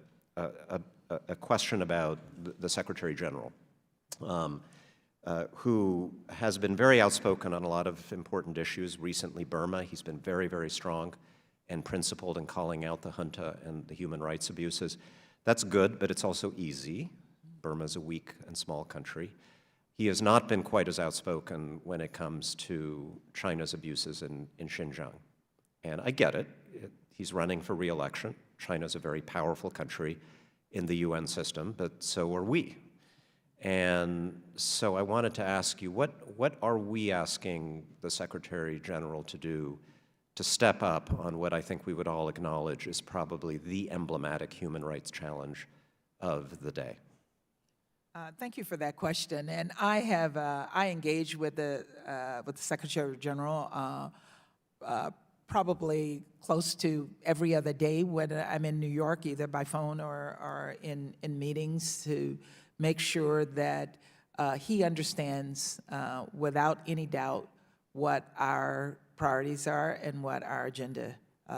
question about the Secretary General, who has been very outspoken on a lot of important issues. Recently, Burma, he's been very, very strong and principled in calling out the junta and the human rights abuses. That's good, but it's also easy. Burma's a weak and small country. He has not been quite as outspoken when it comes to China's abuses in Xinjiang. And I get it. He's running for re-election. China's a very powerful country in the UN system, but so are we. And so I wanted to ask you, what are we asking the Secretary General to do to step up on what I think we would all acknowledge is probably the emblematic human rights challenge of the day? Thank you for that question. And I engage with the Secretary General probably close to every other day when I'm in New York, either by phone or in meetings, to make sure that he understands without any doubt what our priorities are and what our agenda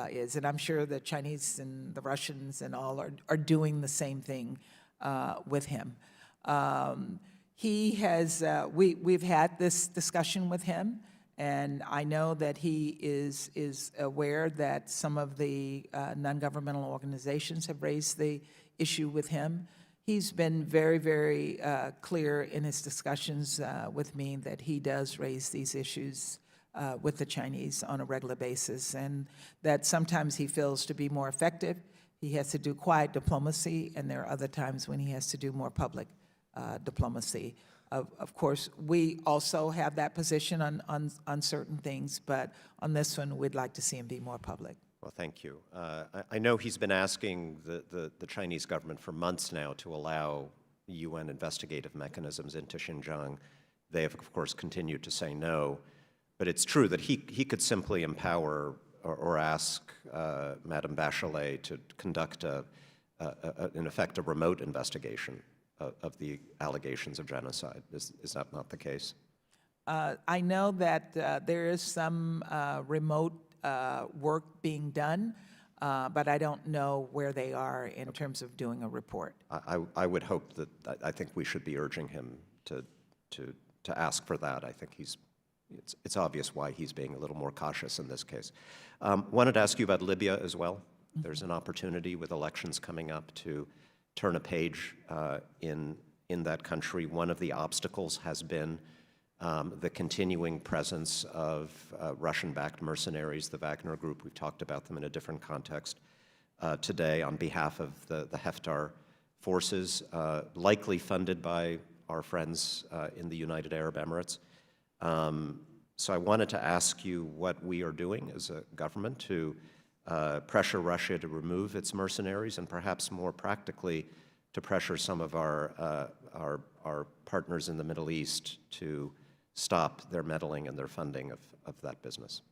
is. And I'm sure the Chinese and the Russians and all are doing the same thing with him. He has, we've had this discussion with him, and I know that he is aware that some of the non-governmental organizations have raised the issue with him. He's been very, very clear in his discussions with me that he does raise these issues with the Chinese on a regular basis, and that sometimes he feels to be more effective, he has to do quiet diplomacy, and there are other times when he has to do more public diplomacy. Of course, we also have that position on certain things, but on this one, we'd like to see him be more public. Well, thank you. I know he's been asking the Chinese government for months now to allow UN investigative mechanisms into Xinjiang. They have, of course, continued to say no. But it's true that he could simply empower or ask Madame Bachelet to conduct, in effect, a remote investigation of the allegations of genocide. Is that not the case? I know that there is some remote work being done, but I don't know where they are in terms of doing a report. I would hope that, I think we should be urging him to ask for that. I think it's obvious why he's being a little more cautious in this case. Wanted to ask you about Libya as well. There's an opportunity with elections coming up to turn a page in that country. One of the obstacles has been the continuing presence of Russian-backed mercenaries, the Wagner Group. We've talked about them in a different context today on behalf of the Haftar forces, likely funded by our friends in the United Arab Emirates. So I wanted to ask you what we are doing as a government to pressure Russia to remove its mercenaries, and perhaps more practically to pressure some of our partners in the Middle East to stop their meddling and their funding of that business.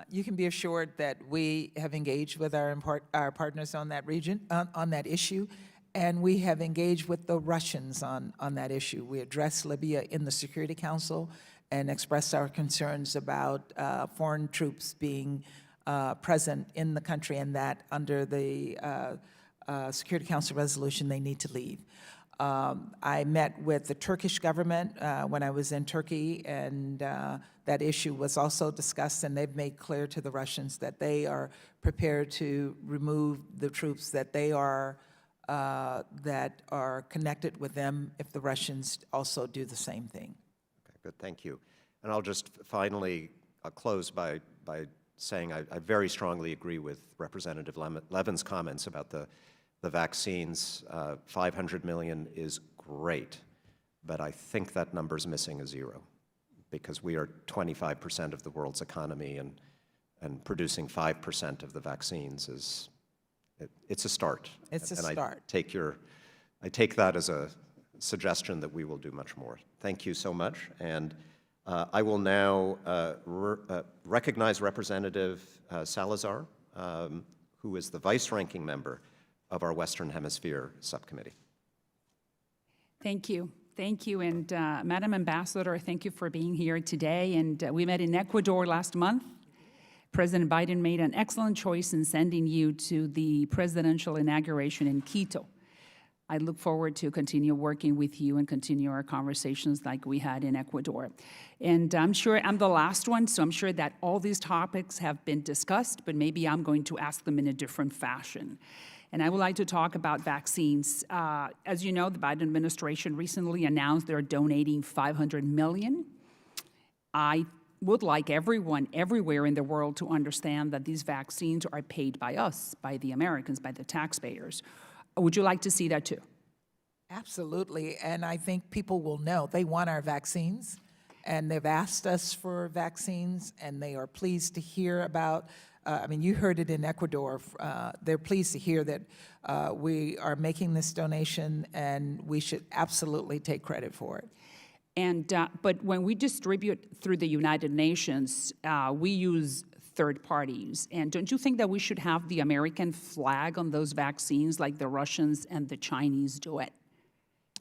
You can be assured that we have engaged with our partners on that region, on that issue, and we have engaged with the Russians on that issue. We addressed Libya in the Security Council and expressed our concerns about foreign troops being present in the country, and that under the Security Council resolution, they need to leave. I met with the Turkish government when I was in Turkey, and that issue was also discussed, and they've made clear to the Russians that they are prepared to remove the troops that are connected with them if the Russians also do the same thing. Okay, good, thank you. And I'll just finally close by saying I very strongly agree with Representative Levin's comments about the vaccines. 500 million is great, but I think that number's missing a zero, because we are 25% of the world's economy, and producing 5% of the vaccines it's a start. It's a and start. I take that as a suggestion that we will do much more. Thank you so much, and I will now recognize Representative Salazar, who is the vice-ranking member of our Western Hemisphere Subcommittee. Thank you. Thank you. And Madam Ambassador, thank you for being here today. And we met in Ecuador last month. President Biden made an excellent choice in sending you to the presidential inauguration in Quito. I look forward to continue working with you and continue our conversations like we had in Ecuador. And I'm sure I'm the last one, so I'm sure that all these topics have been discussed, but maybe I'm going to ask them in a different fashion. And I would like to talk about vaccines. As you know, the Biden administration recently announced they're donating $500 million. I would like everyone everywhere in the world to understand that these vaccines are paid by us, by the Americans, by the taxpayers. Would you like to see that too? Absolutely, and I think people will know. They want our vaccines, and they've asked us for vaccines, and they are pleased to hear about, you heard it in Ecuador. They're pleased to hear that we are making this donation, and we should absolutely take credit for it. And but when we distribute through the United Nations, we use third parties. And don't you think that we should have the American flag on those vaccines like the Russians and the Chinese do it?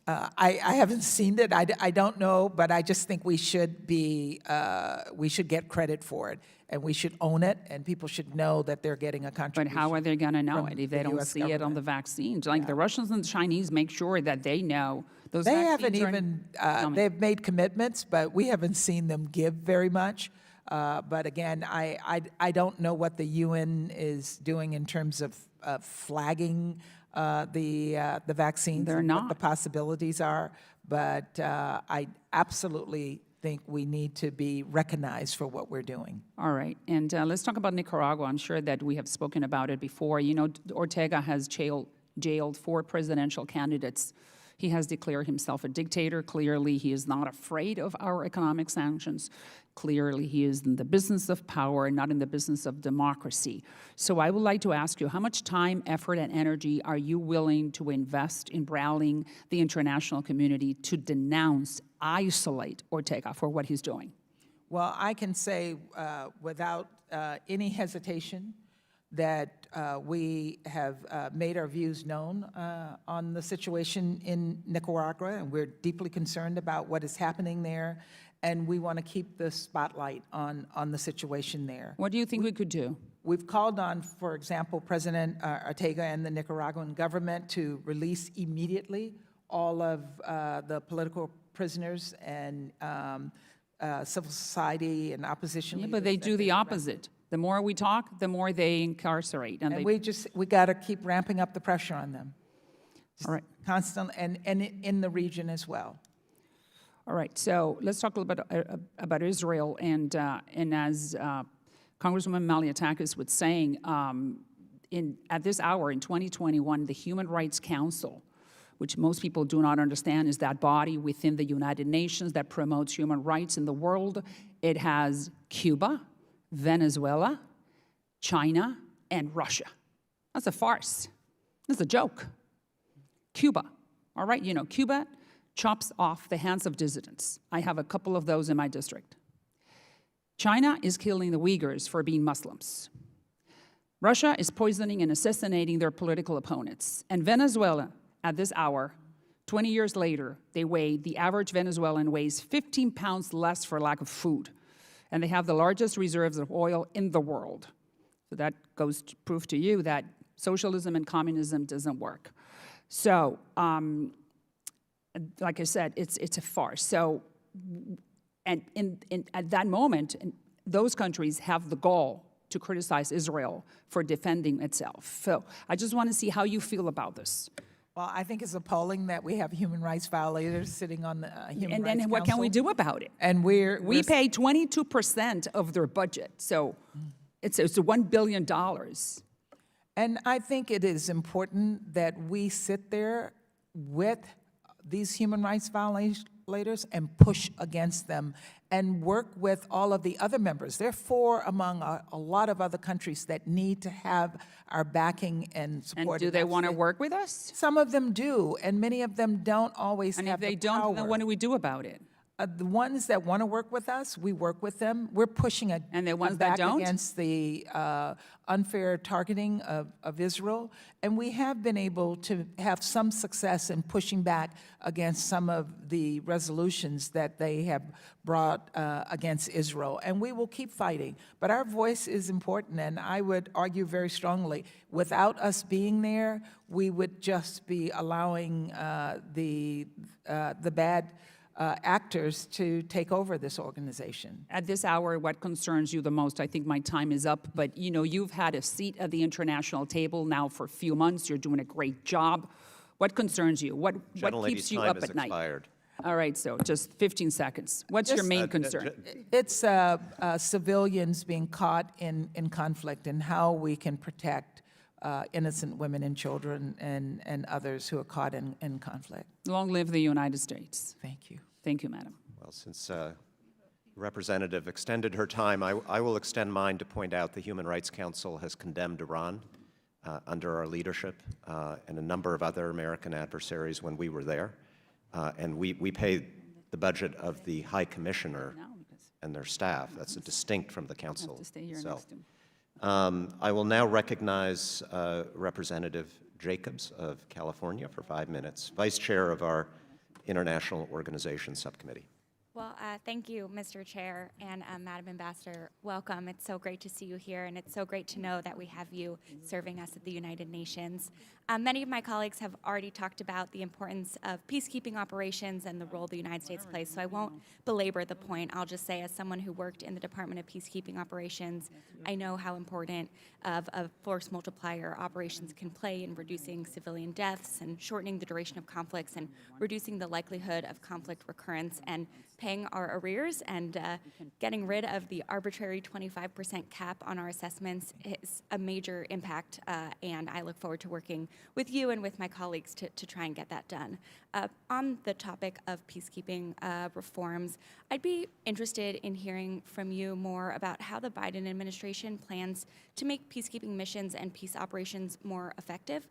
I haven't seen it. I don't know, but I just think we should get credit for it, and we should own it, and people should know that they're getting a contribution. But how are they going to know it if they don't see it on the vaccines? Like the Russians and the Chinese make sure that they know those They vaccines haven't even, they've made commitments, but we haven't seen them give very much. But again, I don't know what the UN is doing in terms of flagging the vaccines. They're and not. what the possibilities are, but I absolutely think we need to be recognized for what we're doing. All right, and let's talk about Nicaragua. I'm sure that we have spoken about it before. You know, Ortega has jailed 4 presidential candidates. He has declared himself a dictator. Clearly, he is not afraid of our economic sanctions. Clearly, he is in the business of power, not in the business of democracy. So I would like to ask you, how much time, effort, and energy are you willing to invest in rallying the international community to denounce, isolate Ortega for what he's doing? Well, I can say without any hesitation that we have made our views known on the situation in Nicaragua, and we're deeply concerned about what is happening there, and we want to keep the spotlight on the situation there. What do you think we could do? We've called on, for example, President Ortega and the Nicaraguan government to release immediately all of the political prisoners and civil society and opposition Yeah, leaders. but they that do the arrest. opposite. The more we talk, the more they incarcerate. And we got to keep ramping up the pressure on them. All right. Constant, and in the region as well. All right, so let's talk a little bit about Israel. And as Congresswoman Malliotakis was saying, at this hour in 2021, the Human Rights Council, which most people do not understand, is that body within the United Nations that promotes human rights in the world. It has Cuba, Venezuela, China, and Russia. That's a farce. That's a joke. Cuba, all right? You know, Cuba chops off the hands of dissidents. I have a couple of those in my district. China is killing the Uyghurs for being Muslims. Russia is poisoning and assassinating their political opponents. And Venezuela, at this hour, 20 years later, the average Venezuelan weighs 15 pounds less for lack of food. And they have the largest reserves of oil in the world. So that goes to prove to you that socialism and communism doesn't work. So, like I said, it's a farce. So, and at that moment, those countries have the gall to criticize Israel for defending itself. So I just want to see how you feel about this. Well, I think it's appalling that we have human rights violators sitting on the Human Rights And then what can Council. we do about it? And We pay 22% of their budget, so it's $1 billion. And I think it is important that we sit there with these human rights violators and push against them and work with all of the other members. There are 4 among a lot of other countries that need to have our backing and support. And do they want to work with us? Some of them do, and many of them don't always And have if they the don't, then power. what do we do about it? The ones that want to work with us, we work with them. We're pushing And the ones that back don't? against the unfair targeting of Israel. And we have been able to have some success in pushing back against some of the resolutions that they have brought against Israel. And we will keep fighting. But our voice is important, and I would argue very strongly, without us being there, we would just be allowing the bad actors to take over this organization. At this hour, what concerns you the most? I think my time is up, but you know, you've had a seat at the international table now for a few months. You're doing a great job. What concerns you? What keeps you up at night? Expired. All right, so just 15 seconds. What's your main concern? It's civilians being caught in conflict and how we can protect innocent women and children and others who are caught in conflict. Long live the United States. Thank you. Thank you, Madam. Well, since Representative extended her time, I will extend mine to point out the Human Rights Council has condemned Iran under our leadership and a number of other American adversaries when we were there. And we pay the budget of the High Commissioner and their staff. That's distinct from the council itself. I will now recognize Representative Jacobs of California for 5 minutes, Vice Chair of our International Organization Subcommittee. Well, thank you, Mr. Chair, and Madam Ambassador. Welcome. It's so great to see you here, and it's so great to know that we have you serving us at the United Nations. Many of my colleagues have already talked about the importance of peacekeeping operations and the role the United States plays, so I won't belabor the point. I'll just say, as someone who worked in the Department of Peacekeeping Operations, I know how important of force multiplier operations can play in reducing civilian deaths and shortening the duration of conflicts and reducing the likelihood of conflict recurrence and paying our arrears and getting rid of the arbitrary 25% cap on our assessments is a major impact, and I look forward to working with you and with my colleagues to try and get that done. On the topic of peacekeeping reforms, I'd be interested in hearing from you more about how the Biden administration plans to make peacekeeping missions and peace operations more effective,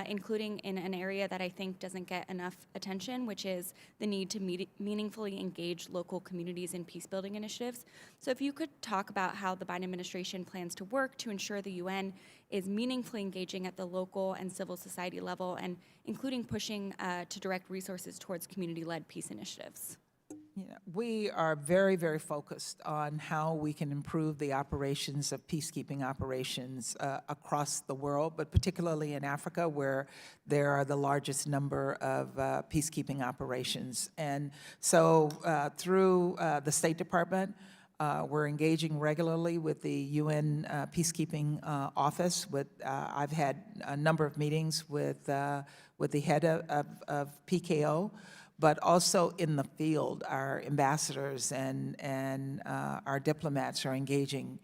including in an area that I think doesn't get enough attention, which is the need to meaningfully engage local communities in peace-building initiatives. So if you could talk about how the Biden administration plans to work to ensure the UN is meaningfully engaging at the local and civil society level, and including pushing to direct resources towards community-led peace initiatives. We are very, very focused on how we can improve the operations of peacekeeping operations across the world, but particularly in Africa, where there are the largest number of peacekeeping operations. And so through the State Department, we're engaging regularly with the UN Peacekeeping Office. I've had a number of meetings with the head of PKO, but also in the field, our ambassadors and our diplomats are engaging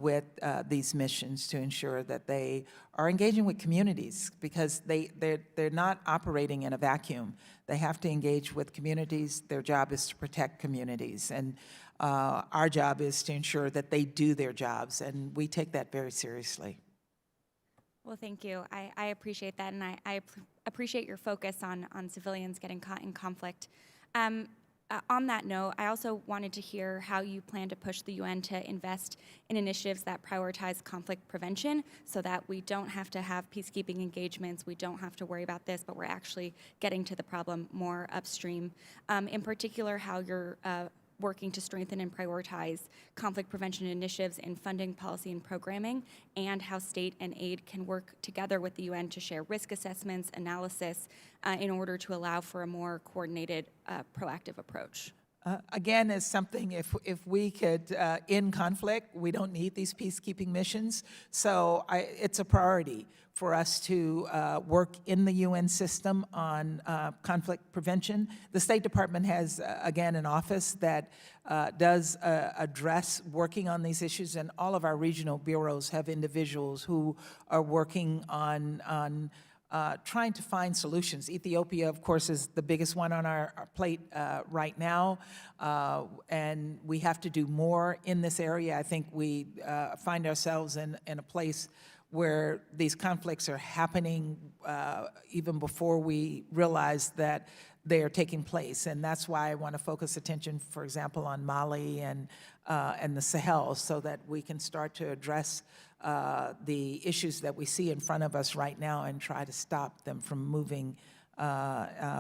with these missions to ensure that they are engaging with communities, because they're not operating in a vacuum. They have to engage with communities. Their job is to protect communities, and our job is to ensure that they do their jobs, and we take that very seriously. Well, thank you. I appreciate that, and I appreciate your focus on civilians getting caught in conflict. On that note, I also wanted to hear how you plan to push the UN to invest in initiatives that prioritize conflict prevention, so that we don't have to have peacekeeping engagements, we don't have to worry about this, but we're actually getting to the problem more upstream. In particular, how you're working to strengthen and prioritize conflict prevention initiatives in funding, policy, and programming, and how state and aid can work together with the UN to share risk assessments, analysis, in order to allow for a more coordinated, proactive approach. Again, is something, if we could end conflict, we don't need these peacekeeping missions. So it's a priority for us to work in the UN system on conflict prevention. The State Department has, again, an office that does address working on these issues, and all of our regional bureaus have individuals who are working on trying to find solutions. Ethiopia, of course, is the biggest one on our plate right now, and we have to do more in this area. I think we find ourselves in a place where these conflicts are happening even before we realize that they are taking place. And that's why I want to focus attention, for example, on Mali and the Sahel, so that we can start to address the issues that we see in front of us right now and try to stop them from moving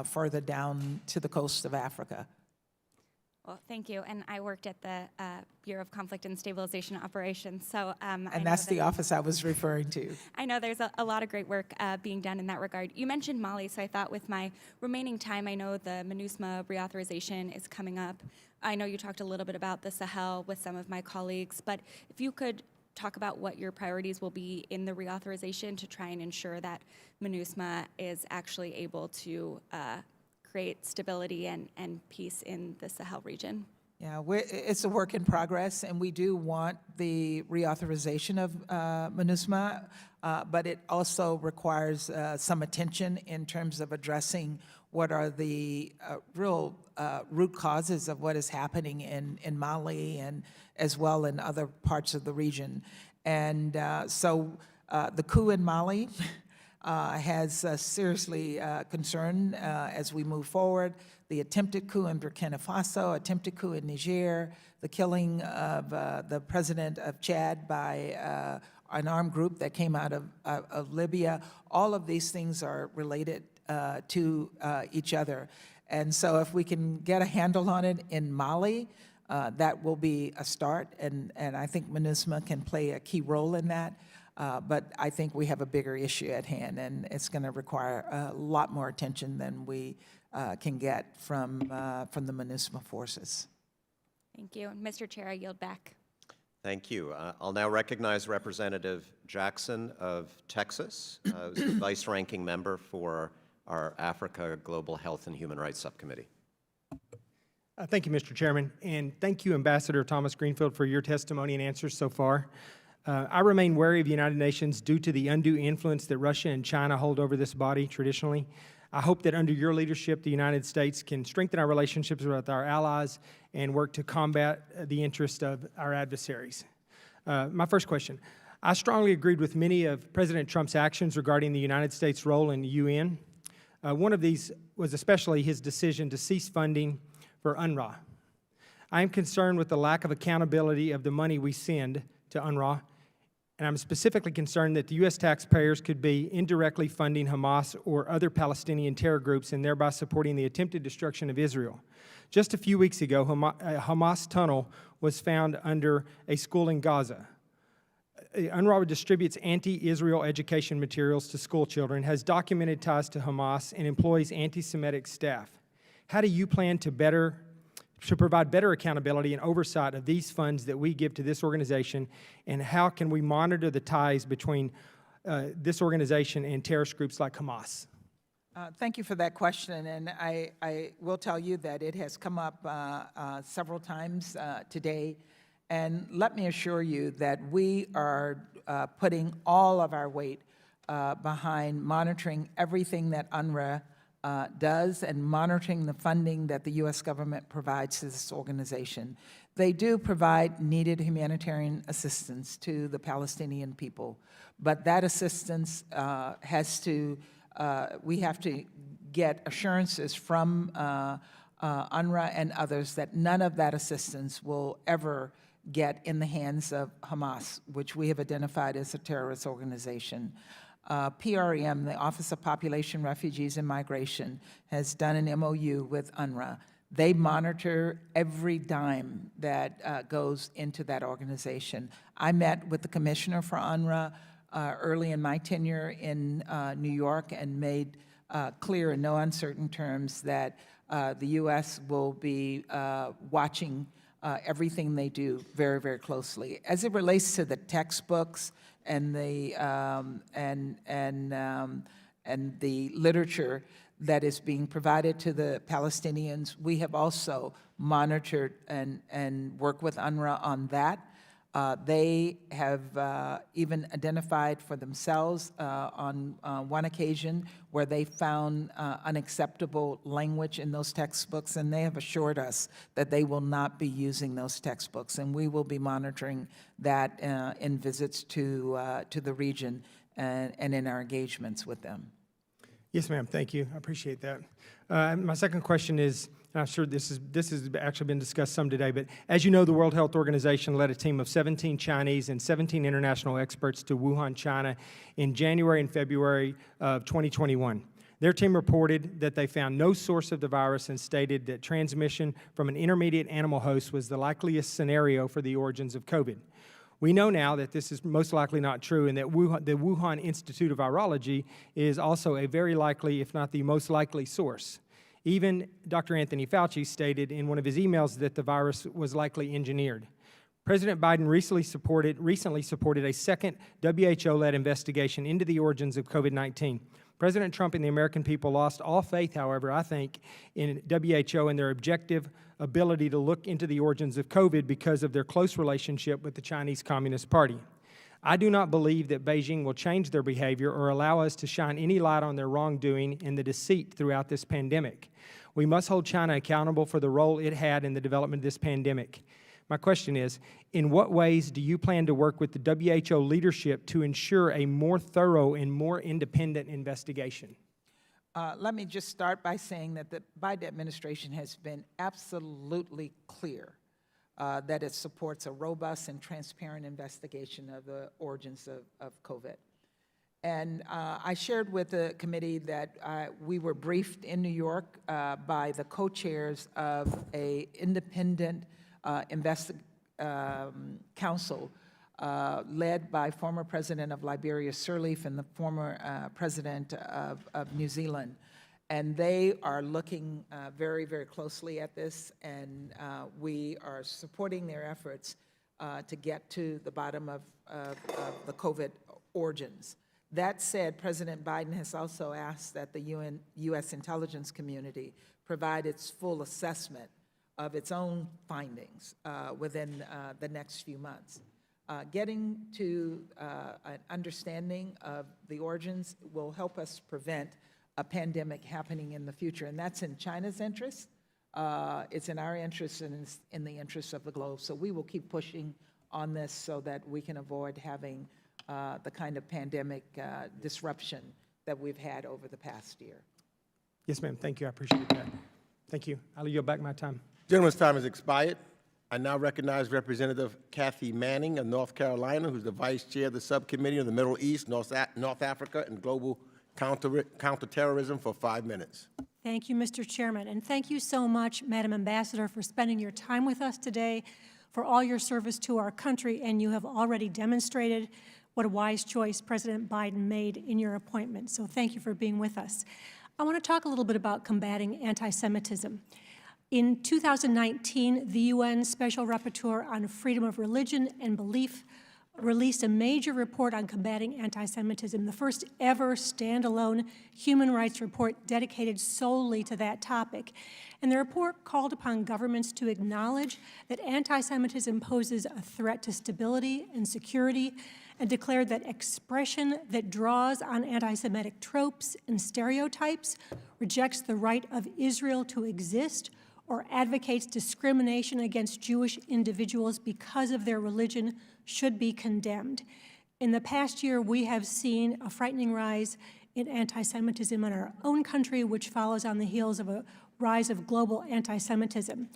further down to the coast of Africa. Well, thank you. And I worked at the Bureau of Conflict and Stabilization Operations, so and that's the office I was referring to. I know there's a lot of great work being done in that regard. You mentioned Mali, so I thought with my remaining time, I know the MINUSMA reauthorization is coming up. I know you talked a little bit about the Sahel with some of my colleagues, but if you could talk about what your priorities will be in the reauthorization to try and ensure that MINUSMA is actually able to create stability and peace in the Sahel region. Yeah, it's a work in progress, and we do want the reauthorization of MINUSMA, but it also requires some attention in terms of addressing what are the real root causes of what is happening in Mali and as well in other parts of the region. And so the coup in Mali has seriously concerned as we move forward. The attempted coup in Burkina Faso, attempted coup in Niger, the killing of the president of Chad by an armed group that came out of Libya. All of these things are related to each other. And so if we can get a handle on it in Mali, that will be a start, and I think MINUSMA can play a key role in that. But I think we have a bigger issue at hand, and it's going to require a lot more attention than we can get from the MINUSMA forces. Thank you. Mr. Chair, I yield back. Thank you. I'll now recognize Representative Jackson of Texas, who's the vice-ranking member for our Africa Global Health and Human Rights Subcommittee. Thank you, Mr. Chairman, and thank you, Ambassador Thomas Greenfield, for your testimony and answers so far. I remain wary of the United Nations due to the undue influence that Russia and China hold over this body traditionally. I hope that under your leadership, the United States can strengthen our relationships with our allies and work to combat the interest of our adversaries. My first question. I strongly agreed with many of President Trump's actions regarding the United States' role in the UN. One of these was especially his decision to cease funding for UNRWA. I am concerned with the lack of accountability of the money we send to UNRWA And I'm specifically concerned that the U.S. taxpayers could be indirectly funding Hamas or other Palestinian terror groups and thereby supporting the attempted destruction of Israel. Just a few weeks ago, a Hamas tunnel was found under a school in Gaza. UNRWA distributes anti-Israel education materials to school children, has documented ties to Hamas, and employs anti-Semitic staff. How do you plan to provide better accountability and oversight of these funds that we give to this organization, and how can we monitor the ties between this organization and terrorist groups like Hamas? Thank you for that question, and I will tell you that it has come up several times today, and let me assure you that we are putting all of our weight behind monitoring everything that UNRWA does and monitoring the funding that the U.S. government provides to this organization. They do provide needed humanitarian assistance to the Palestinian people, but that assistance we have to get assurances from UNRWA and others that none of that assistance will ever get in the hands of Hamas, which we have identified as a terrorist organization. PREM, the Office of Population, Refugees, and Migration, has done an MOU with UNRWA. They monitor every dime that goes into that organization. I met with the commissioner for UNRWA early in my tenure in New York and made clear in no uncertain terms that the U.S. will be watching everything they do very, very closely. As it relates to the textbooks and the literature that is being provided to the Palestinians, we have also monitored and worked with UNRWA on that. They have even identified for themselves on one occasion where they found unacceptable language in those textbooks, and they have assured us that they will not be using those textbooks, and we will be monitoring that in visits to the region and in our engagements with them. Yes, ma'am. Thank you. I appreciate that. My second question is, and I'm sure this has actually been discussed some today, but as you know, the World Health Organization led a team of 17 Chinese and 17 international experts to Wuhan, China in January and February of 2021. Their team reported that they found no source of the virus and stated that transmission from an intermediate animal host was the likeliest scenario for the origins of COVID. We know now that this is most likely not true and that the Wuhan Institute of Virology is also a very likely, if not the most likely source. Even Dr. Anthony Fauci stated in one of his emails that the virus was likely engineered. President Biden recently supported a second WHO-led investigation into the origins of COVID-19. President Trump and the American people lost all faith, however, I think, in WHO and their objective ability to look into the origins of COVID because of their close relationship with the Chinese Communist Party. I do not believe that Beijing will change their behavior or allow us to shine any light on their wrongdoing and the deceit throughout this pandemic. We must hold China accountable for the role it had in the development of this pandemic. My question is, in what ways do you plan to work with the WHO leadership to ensure a more thorough and more independent investigation? Let me just start by saying that the Biden administration has been absolutely clear that it supports a robust and transparent investigation of the origins of COVID. And I shared with the committee that we were briefed in New York by the co-chairs of an independent council led by former President of Liberia, Sirleaf, and the former President of New Zealand. And they are looking very, very closely at this, and we are supporting their efforts to get to the bottom of the COVID origins. That said, President Biden has also asked that the U.S. intelligence community provide its full assessment of its own findings within the next few months. Getting to an understanding of the origins will help us prevent a pandemic happening in the future, and that's in China's interest. It's in our interest and it's in the interest of the globe. So we will keep pushing on this so that we can avoid having the kind of pandemic disruption that we've had over the past year. Yes, ma'am. Thank you. I appreciate that. Thank you. I'll yield back my time. Gentleman's time has expired. I now recognize Representative Kathy Manning of North Carolina, who's the Vice Chair of the Subcommittee on the Middle East, North Africa, and Global Counterterrorism for 5 minutes. Thank you, Mr. Chairman, and thank you so much, Madam Ambassador, for spending your time with us today, for all your service to our country, and you have already demonstrated what a wise choice President Biden made in your appointment. So thank you for being with us. I want to talk a little bit about combating anti-Semitism. In 2019, the UN Special Rapporteur on Freedom of Religion and Belief released a major report on combating anti-Semitism, the first ever standalone human rights report dedicated solely to that topic. And the report called upon governments to acknowledge that anti-Semitism poses a threat to stability and security, and declared that expression that draws on anti-Semitic tropes and stereotypes, rejects the right of Israel to exist, or advocates discrimination against Jewish individuals because of their religion should be condemned. In the past year, we have seen a frightening rise in anti-Semitism in our own country, which follows on the heels of a rise of global anti-Semitism.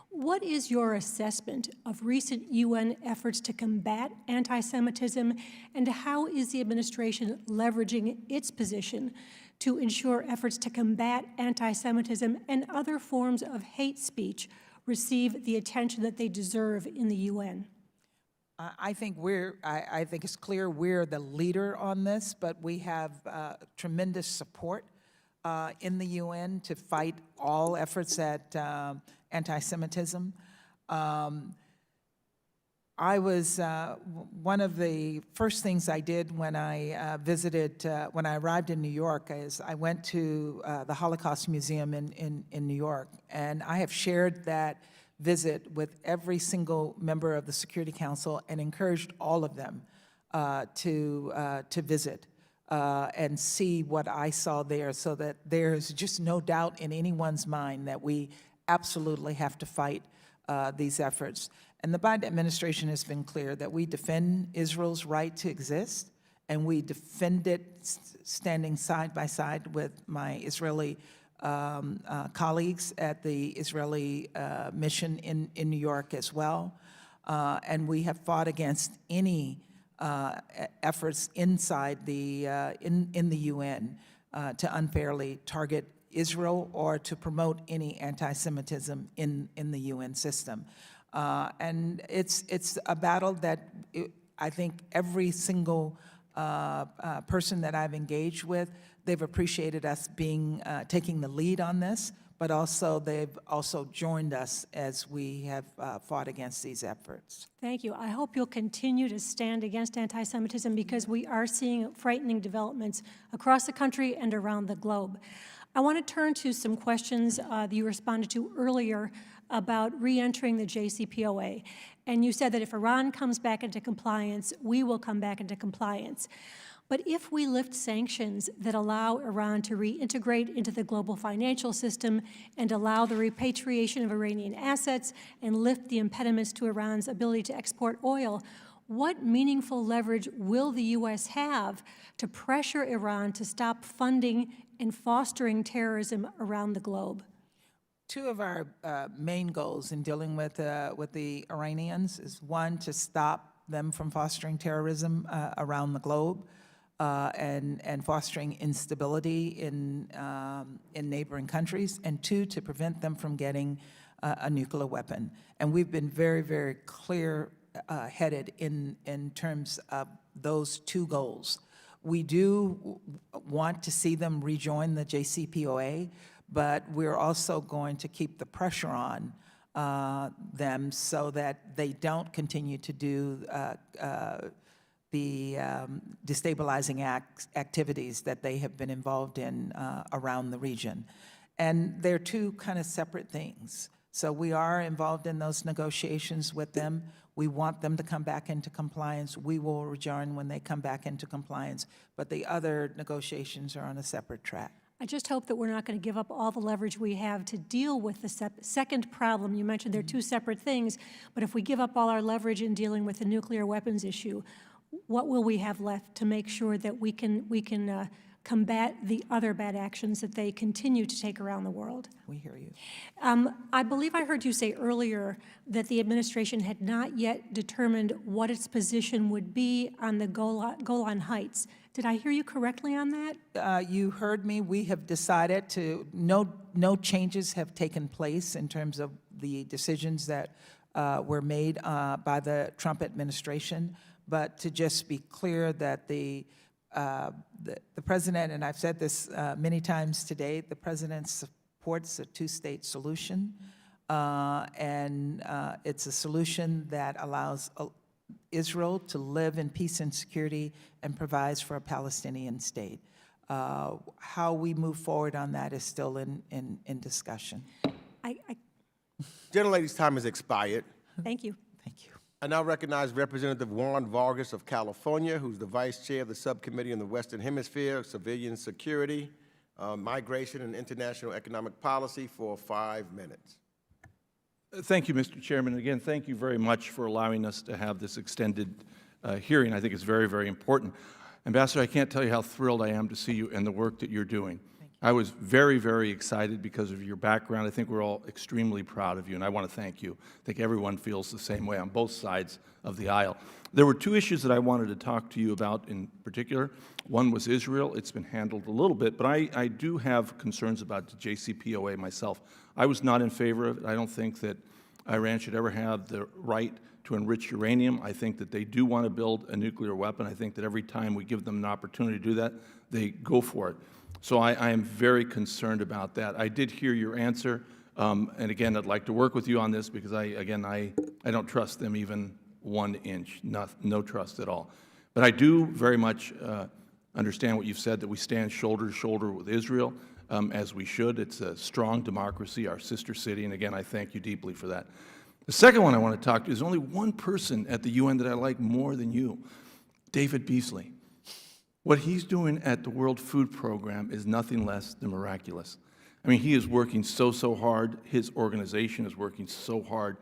What is your assessment of recent UN efforts to combat anti-Semitism, and how is the administration leveraging its position to ensure efforts to combat anti-Semitism and other forms of hate speech receive the attention that they deserve in the UN? I think it's clear we're the leader on this, but we have tremendous support in the UN to fight all efforts at anti-Semitism. I was, one of the first things I did when I when I arrived in New York is I went to the Holocaust Museum in New York, and I have shared that visit with every single member of the Security Council and encouraged all of them to visit and see what I saw there, so that there's just no doubt in anyone's mind that we absolutely have to fight these efforts. And the Biden administration has been clear that we defend Israel's right to exist, and we defend it standing side by side with my Israeli colleagues at the Israeli mission in New York as well. And we have fought against any efforts inside the in the UN to unfairly target Israel or to promote any anti-Semitism in the UN system. And it's a battle that I think every single person that I've engaged with, they've appreciated us being taking the lead on this, but also they've also joined us as we have fought against these efforts. Thank you. I hope you'll continue to stand against anti-Semitism, because we are seeing frightening developments across the country and around the globe. I want to turn to some questions that you responded to earlier about re-entering the JCPOA. And you said that if Iran comes back into compliance, we will come back into compliance. But if we lift sanctions that allow Iran to reintegrate into the global financial system and allow the repatriation of Iranian assets and lift the impediments to Iran's ability to export oil, what meaningful leverage will the U.S. have to pressure Iran to stop funding and fostering terrorism around the globe? Two of our main goals in dealing with the Iranians is, one, to stop them from fostering terrorism around the globe and fostering instability in neighboring countries, and two, to prevent them from getting a nuclear weapon. And we've been very, very clear-headed in terms of those two goals. We do want to see them rejoin the JCPOA, but we're also going to keep the pressure on them so that they don't continue to do the destabilizing activities that they have been involved in around the region. And they're two kind of separate things. So we are involved in those negotiations with them. We want them to come back into compliance. We will rejoin when they come back into compliance. But the other negotiations are on a separate track. I just hope that we're not going to give up all the leverage we have to deal with the second problem. You mentioned they're two separate things, but if we give up all our leverage in dealing with the nuclear weapons issue, what will we have left to make sure that we can combat the other bad actions that they continue to take around the world. We hear you. I believe I heard you say earlier that the administration had not yet determined what its position would be on the Golan Heights. Did I hear you correctly on that? You heard me. We have decided to, no changes have taken place in terms of the decisions that were made by the Trump administration. But to just be clear that the president, and I've said this many times today, the president supports a two-state solution. And it's a solution that allows Israel to live in peace and security and provides for a Palestinian state. How we move forward on that is still in discussion. Gentlelady's time has expired. Thank you. Thank you. I now recognize Representative Juan Vargas of California, who's the Vice Chair of the Subcommittee on the Western Hemisphere, Civilian Security, Migration, and International Economic Policy for 5 minutes. Thank you, Mr. Chairman. Again, thank you very much for allowing us to have this extended hearing. I think it's very, very important. Ambassador, I can't tell you how thrilled I am to see you and the work that you're doing. I was very, very excited because of your background. I think we're all extremely proud of you, and I want to thank you. I think everyone feels the same way on both sides of the aisle. There were two issues that I wanted to talk to you about in particular. One was Israel. It's been handled a little bit, but I do have concerns about the JCPOA myself. I was not in favor of it. I don't think that Iran should ever have the right to enrich uranium. I think that they do want to build a nuclear weapon. I think that every time we give them an opportunity to do that, they go for it. So I am very concerned about that. I did hear your answer, and again, I'd like to work with you on this because I don't trust them even 1 inch, no trust at all. But I do very much understand what you've said, that we stand shoulder to shoulder with Israel, as we should. It's a strong democracy, our sister city, and again, I thank you deeply for that. The second one I want to talk to is only one person at the UN that I like more than you, David Beasley. What he's doing at the World Food Program is nothing less than miraculous. I mean, he is working so hard. His organization is working so hard.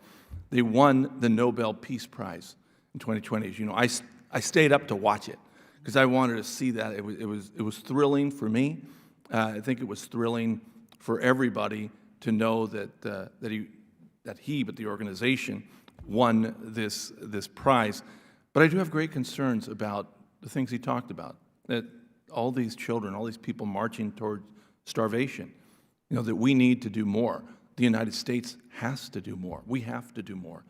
They won the Nobel Peace Prize in 2020. As you know, I stayed up to watch it because I wanted to see that. It was thrilling for me. I think it was thrilling for everybody to know that but the organization won this prize. But I do have great concerns about the things he talked about. That all these children, all these people marching toward starvation, that we need to do more. The United States has to do more. We have to do more.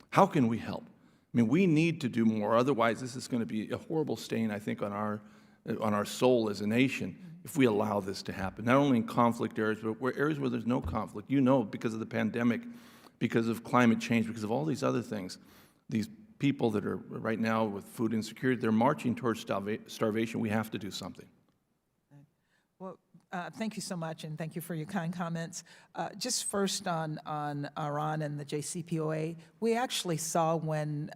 How can we help? I mean, we need to do more. Otherwise, this is going to be a horrible stain, I think, on our soul as a nation if we allow this to happen. Not only in conflict areas, but areas where there's no conflict. Because of the pandemic, because of climate change, because of all these other things, these people that are right now with food insecurity, they're marching towards starvation. We have to do something. Well, thank you so much, and thank you for your kind comments. Just first on Iran and the JCPOA, we actually saw when,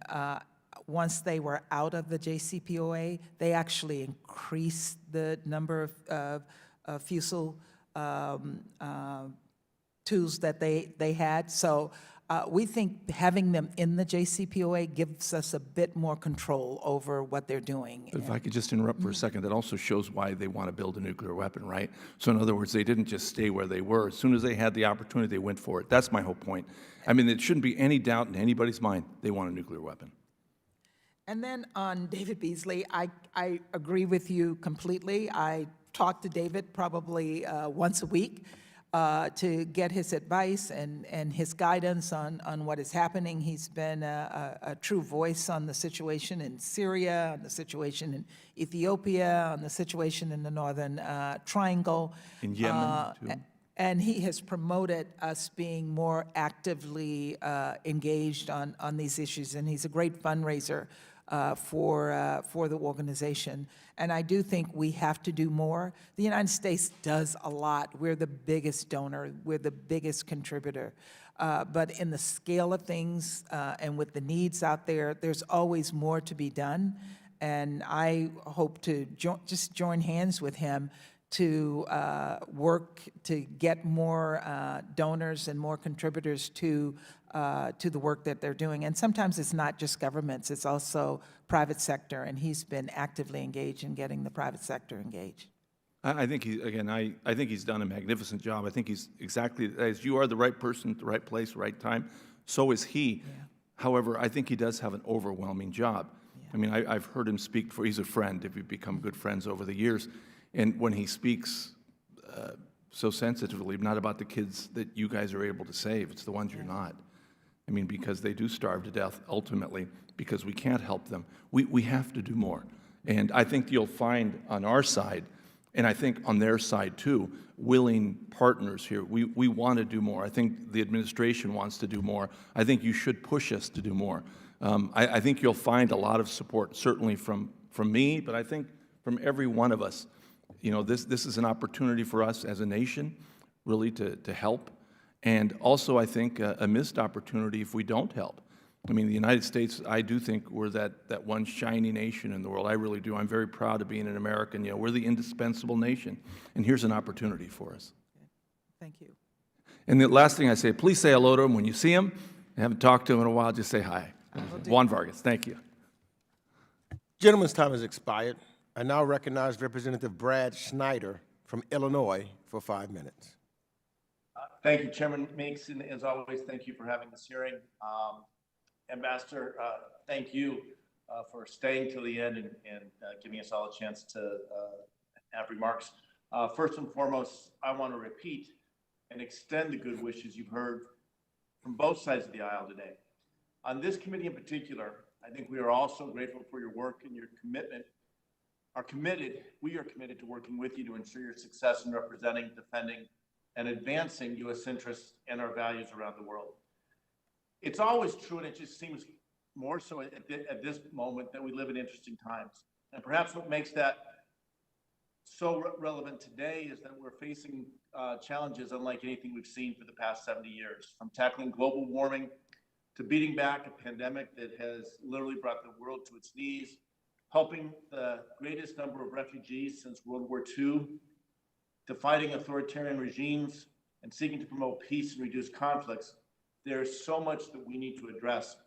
once they were out of the JCPOA, they actually increased the number of fusel tools that they had. So we think having them in the JCPOA gives us a bit more control over what they're doing. But if I could just interrupt for a second, that also shows why they want to build a nuclear weapon, right? So in other words, they didn't just stay where they were. As soon as they had the opportunity, they went for it. That's my whole point. I mean, it shouldn't be any doubt in anybody's mind they want a nuclear weapon. And then on David Beasley, I agree with you completely. I talk to David probably once a week to get his advice and his guidance on what is happening. He's been a true voice on the situation in Syria, on the situation in Ethiopia, on the situation in the Northern Triangle. In Yemen, too. And he has promoted us being more actively engaged on these issues, and he's a great fundraiser for the organization. And I do think we have to do more. The United States does a lot. We're the biggest donor. We're the biggest contributor. But in the scale of things and with the needs out there, there's always more to be done. And I hope to just join hands with him to work to get more donors and more contributors to the work that they're doing. And sometimes it's not just governments, it's also private sector, and he's been actively engaged in getting the private sector engaged. I think I think he's done a magnificent job. I think he's exactly, as you are the right person at the right place, right time, so is he. However, I think he does have an overwhelming job. I mean, I've heard him speak before. He's a friend. We've become good friends over the years. And when he speaks so sensitively, not about the kids that you guys are able to save, it's the ones you're not. I mean, because they do starve to death ultimately because we can't help them. We have to do more. And I think you'll find on our side, and I think on their side too, willing partners here. We want to do more. I think the administration wants to do more. I think you should push us to do more. I think you'll find a lot of support, certainly from me, but I think from every one of us. You know, this is an opportunity for us as a nation, really to help. And also, I think, a missed opportunity if we don't help. I mean, the United States, I do think we're that one shiny nation in the world. I really do. I'm very proud of being an American. You know, we're the indispensable nation. And here's an opportunity for us. Thank you. And the last thing I say, please say hello to him when you see him. I haven't talked to him in a while. Just say hi. Juan Vargas, thank you. Gentleman's time has expired. I now recognize Representative Brad Schneider from Illinois for 5 minutes. Thank you, Chairman Meeks, and as always, thank you for having this hearing. Ambassador, thank you for staying till the end and giving us all a chance to have remarks. First and foremost, I want to repeat and extend the good wishes you've heard from both sides of the aisle today. On this committee in particular, I think we are also grateful for your work and your commitment. We are committed to working with you to ensure your success in representing, defending, and advancing U.S. interests and our values around the world. It's always true, and it just seems more so at this moment, that we live in interesting times. And perhaps what makes that so relevant today is that we're facing challenges unlike anything we've seen for the past 70 years, from tackling global warming to beating back a pandemic that has literally brought the world to its knees, helping the greatest number of refugees since World War II, to fighting authoritarian regimes and seeking to promote peace and reduce conflicts. There's so much that we need to address,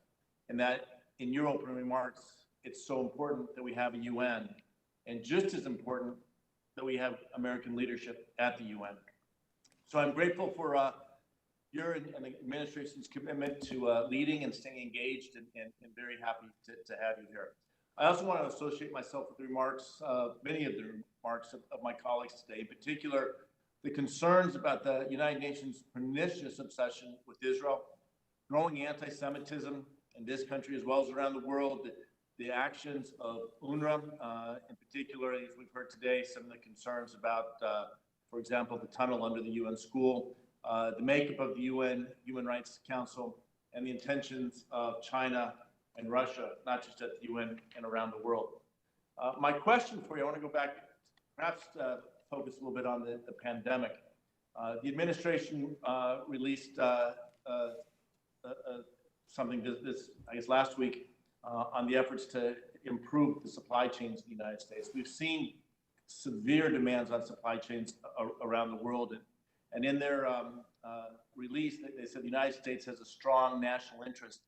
and that in your opening remarks, it's so important that we have a UN, and just as important that we have American leadership at the UN. So I'm grateful for your and the administration's commitment to leading and staying engaged, and very happy to have you here. I also want to associate myself with the remarks, many of the remarks of my colleagues today, in particular, the concerns about the United Nations' pernicious obsession with Israel, growing anti-Semitism in this country as well as around the world, the actions of UNRWA, in particular, as we've heard today, some of the concerns about, for example, the tunnel under the UN school, the makeup of the UN Human Rights Council, and the intentions of China and Russia, not just at the UN and around the world. My question for you, I want to go back, perhaps focus a little bit on the pandemic. The administration released something I guess last week on the efforts to improve the supply chains in the United States. We've seen severe demands on supply chains around the world, and in their release, they said the United States has a strong national interest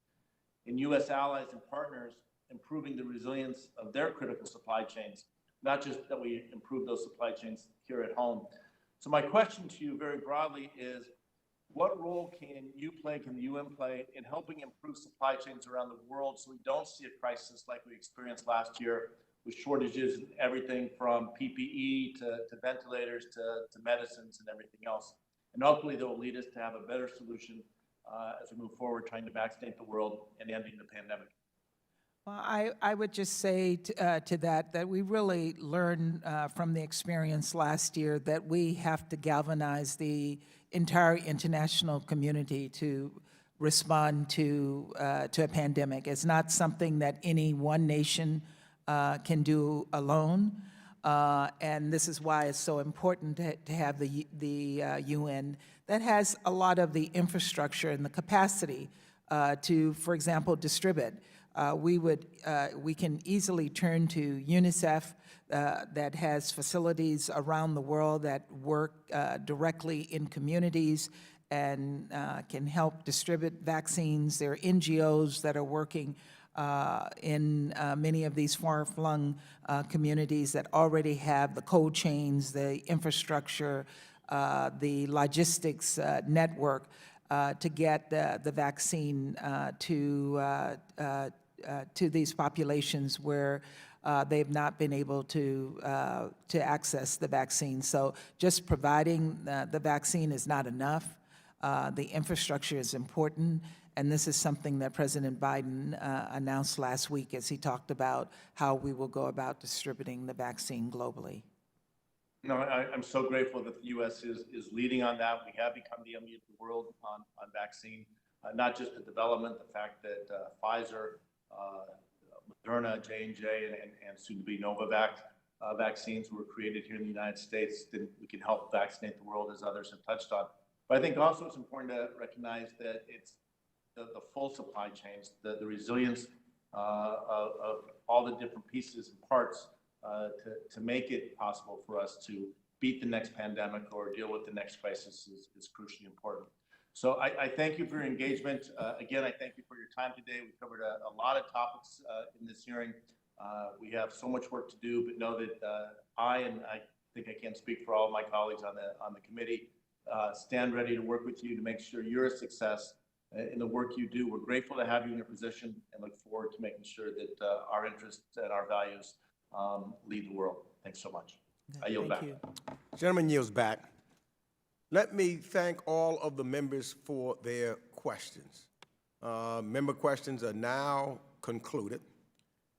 in U.S. allies and partners improving the resilience of their critical supply chains, not just that we improve those supply chains here at home. So my question to you very broadly is, what role can you play, can the UN play, in helping improve supply chains around the world so we don't see a crisis like we experienced last year with shortages in everything from PPE to ventilators to medicines and everything else? And hopefully that will lead us to have a better solution as we move forward, trying to vaccinate the world and ending the pandemic. Well, I would just say to that we really learned from the experience last year that we have to galvanize the entire international community to respond to a pandemic. It's not something that any one nation can do alone, and this is why it's so important to have the UN that has a lot of the infrastructure and the capacity to, for example, distribute. We can easily turn to UNICEF that has facilities around the world that work directly in communities and can help distribute vaccines. There are NGOs that are working in many of these far-flung communities that already have the cold chains, the infrastructure, the logistics network to get the vaccine to these populations where they've not been able to access the vaccine. So just providing the vaccine is not enough. The infrastructure is important, and this is something that President Biden announced last week as he talked about how we will go about distributing the vaccine globally. No, I'm so grateful that the U.S. is leading on that. We have become the envy of the world on vaccine, not just the development, the fact that Pfizer, Moderna, J&J, and soon-to-be Novavax vaccines were created here in the United States, that we can help vaccinate the world, as others have touched on. But I think also it's important to recognize that it's the full supply chains, the resilience of all the different pieces and parts to make it possible for us to beat the next pandemic or deal with the next crisis is crucially important. So I thank you for your engagement. Again, I thank you for your time today. We covered a lot of topics in this hearing. We have so much work to do, but know that I think I can't speak for all of my colleagues on the committee, stand ready to work with you to make sure you're a success in the work you do. We're grateful to have you in your position and look forward to making sure that our interests and our values lead the world. Thanks so much. I yield back. Gentleman yields back. Let me thank all of the members for their questions. Member questions are now concluded.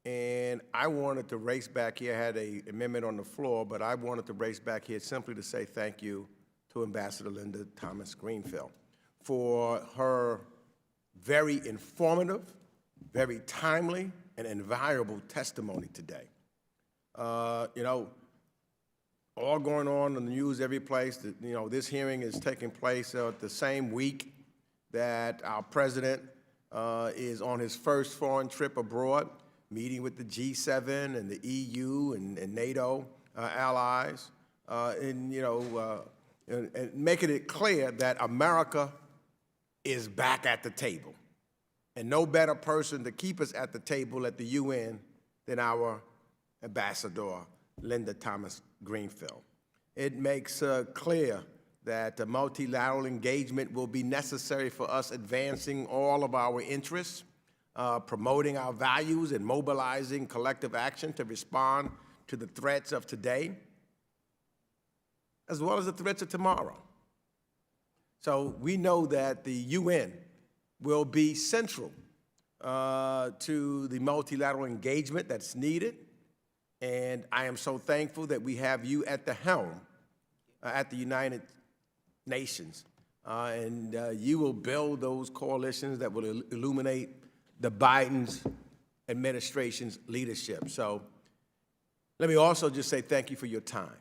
And I wanted to race back here. I had an amendment on the floor, but I wanted to race back here simply to say thank you to Ambassador Linda Thomas-Greenfield for her very informative, very timely, and invaluable testimony today. You know, all going on in the news every place. That, you know, this hearing is taking place the same week that our president is on his first foreign trip abroad, meeting with the G7 and the EU and NATO allies, and you know, and making it clear that America is back at the table, and no better person to keep us at the table at the UN than our Ambassador Linda Thomas-Greenfield. It makes clear that multilateral engagement will be necessary for us advancing all of our interests, promoting our values, and mobilizing collective action to respond to the threats of today, as well as the threats of tomorrow. So we know that the UN will be central to the multilateral engagement that's needed. And I am so thankful that we have you at the helm at the United Nations. And you will build those coalitions that will illuminate the Biden's administration's leadership. So let me also just say thank you for your time.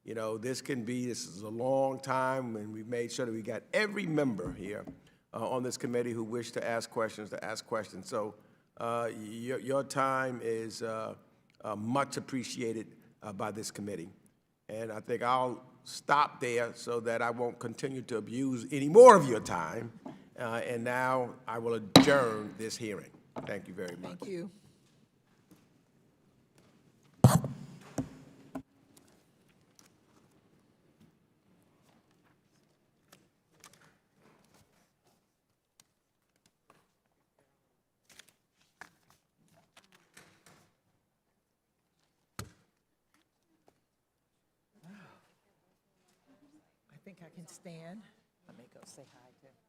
You know, this is a long time, and we've made sure that we got every member here on this committee who wished to ask questions. So your time is much appreciated by this committee. And I think I'll stop there so that I won't continue to abuse any more of your time. And now I will adjourn this hearing. Thank you very much. Thank you. I think I can stand. Let me go say hi to